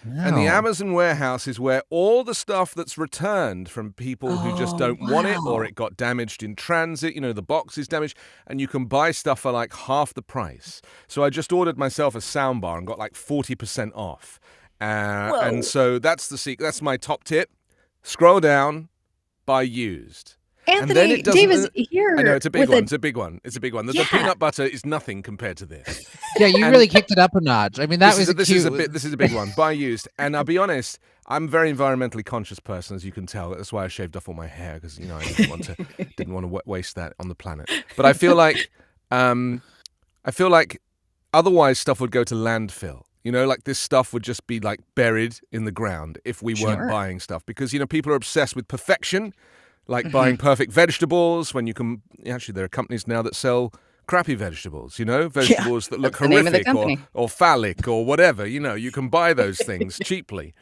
And the Amazon warehouse is where all the stuff that's returned from people who just don't want it, or it got damaged in transit, the box is damaged, and you can buy stuff for like half the price. So I just ordered myself a soundbar and got like 40% off. And so that's the secret. That's my top tip. Scroll down, buy used. Anthony Davis here. I know, it's a big one. It's a big one. The peanut butter is nothing compared to this. Yeah, you really kicked it up a notch. I mean, this is a big one. Buy used. And I'll be honest, I'm a very environmentally conscious person, as you can tell. That's why I shaved off all my hair, because I didn't want to waste that on the planet. But I feel like otherwise stuff would go to landfill. Like this stuff would just be like buried in the ground if we weren't buying stuff, because people are obsessed with perfection, like buying perfect vegetables when you can. Actually, there are companies now that sell crappy vegetables, vegetables that look horrific or phallic or whatever. You can buy those things cheaply.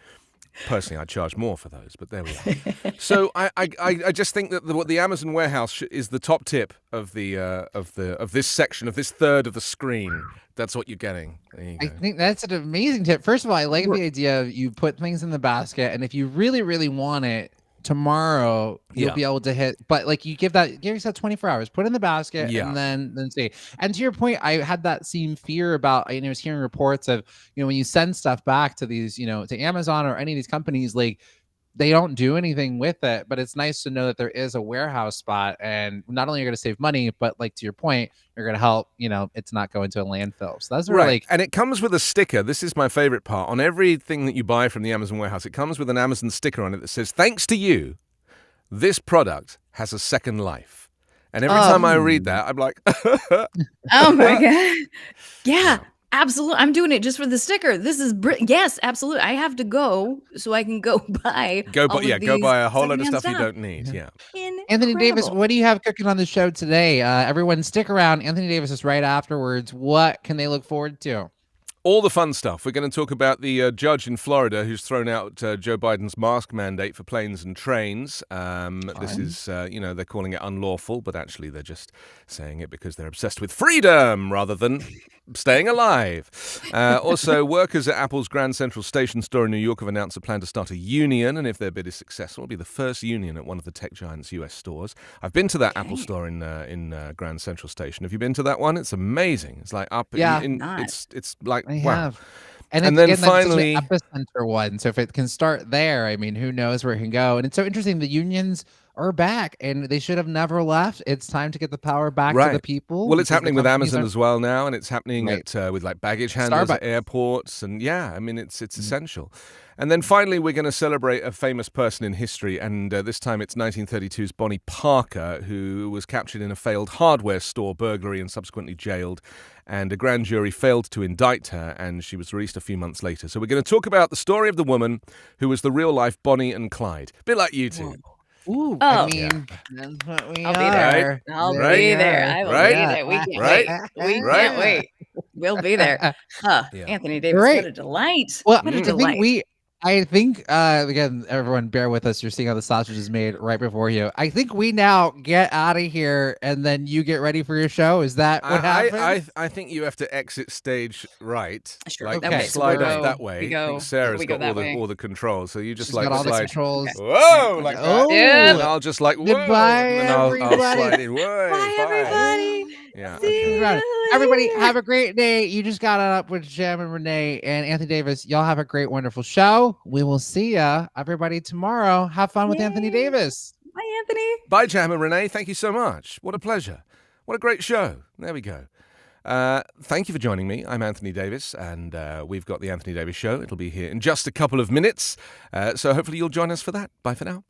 Personally, I'd charge more for those, but there we are. So I just think that what the Amazon warehouse is the top tip of this section, of this third of the screen. That's what you're getting. There you go. I think that's an amazing tip. First of all, I like the idea of you put things in the basket, and if you really, really want it, tomorrow you'll be able to hit, but like you give yourself 24 hours, put it in the basket, and then see. And to your point, I had that same fear about, I was hearing reports of, when you send stuff back to these, to Amazon or any of these companies, like they don't do anything with it. But it's nice to know that there is a warehouse spot, and not only are you going to save money, but like to your point, you're going to help, it's not going to a landfill. So that's right. And it comes with a sticker. This is my favorite part. On everything that you buy from the Amazon warehouse, it comes with an Amazon sticker on it that says, "Thanks to you, this product has a second life." And every time I read that, I'm like, oh my God. Yeah. Absolutely. I'm doing it just for the sticker. This is yes, absolutely. I have to go so I can go buy go buy a whole load of stuff you don't need. Yeah. Anthony Davis, what do you have cooking on the show today? Everyone stick around. Anthony Davis is right afterwards. What can they look forward to? All the fun stuff. We're going to talk about the judge in Florida who's thrown out Joe Biden's mask mandate for planes and trains. This is, they're calling it unlawful, but actually they're just saying it because they're obsessed with freedom rather than staying alive. Also, workers at Apple's Grand Central Station store in New York have announced a plan to start a union, and if their bid is successful, it'll be the first union at one of the tech giant's U.S. stores. I've been to that Apple store in Grand Central Station. Have you been to that one? It's amazing. It's like up. Yeah, it's like I wow. have. And then again, finally, that's such an epicenter one. So if it can start there, I mean, who knows where it can go? And it's so interesting. The unions are back, and they should have never left. It's time to get the power back to the people. Well, it's happening with Amazon as well now, and it's happening with like baggage handlers at airports, and it's essential. And then finally, we're going to celebrate a famous person in history, and this time it's 1932's Bonnie Parker, who was captured in a failed hardware store burglary and subsequently jailed. And a grand jury failed to indict her, and she was released a few months later. So we're going to talk about the story of the woman who was the real-life Bonnie and Clyde. A bit like you two. Ooh, I mean, that's what we I'll be there. are. I'll be there. I will be there. We can't wait. We can't wait. We'll be there. Anthony Davis, what a delight. Well, what a delight. I think, again, everyone bear with us. You're seeing how the sausage is made right before you. I think we now get out of here, and then you get ready for your show. Is that what happens? I think you have to exit stage right. Sure. Like Okay. slide off that way. We go, I think Sarah's got all all the controls, so you just She's like got all the slide. controls. Okay. Whoa, like Oh, that. And I'll just like whoa. Goodbye, And I'll everybody. slide in. Whoa, Bye, everybody. Yeah. See Okay. you Everybody, later. have a great day. You just got up with Jam and Renee and Anthony Davis. Y'all have a great, wonderful show. We will see ya, everybody, tomorrow. Have fun with Anthony Davis. Bye, Anthony. Bye, Jam and Renee. Thank you so much. What a pleasure. What a great show. There we go. Thank you for joining me. I'm Anthony Davis, and we've got the Anthony Davis Show. It'll be here in just a couple of minutes. So hopefully you'll join us for that. Bye for now.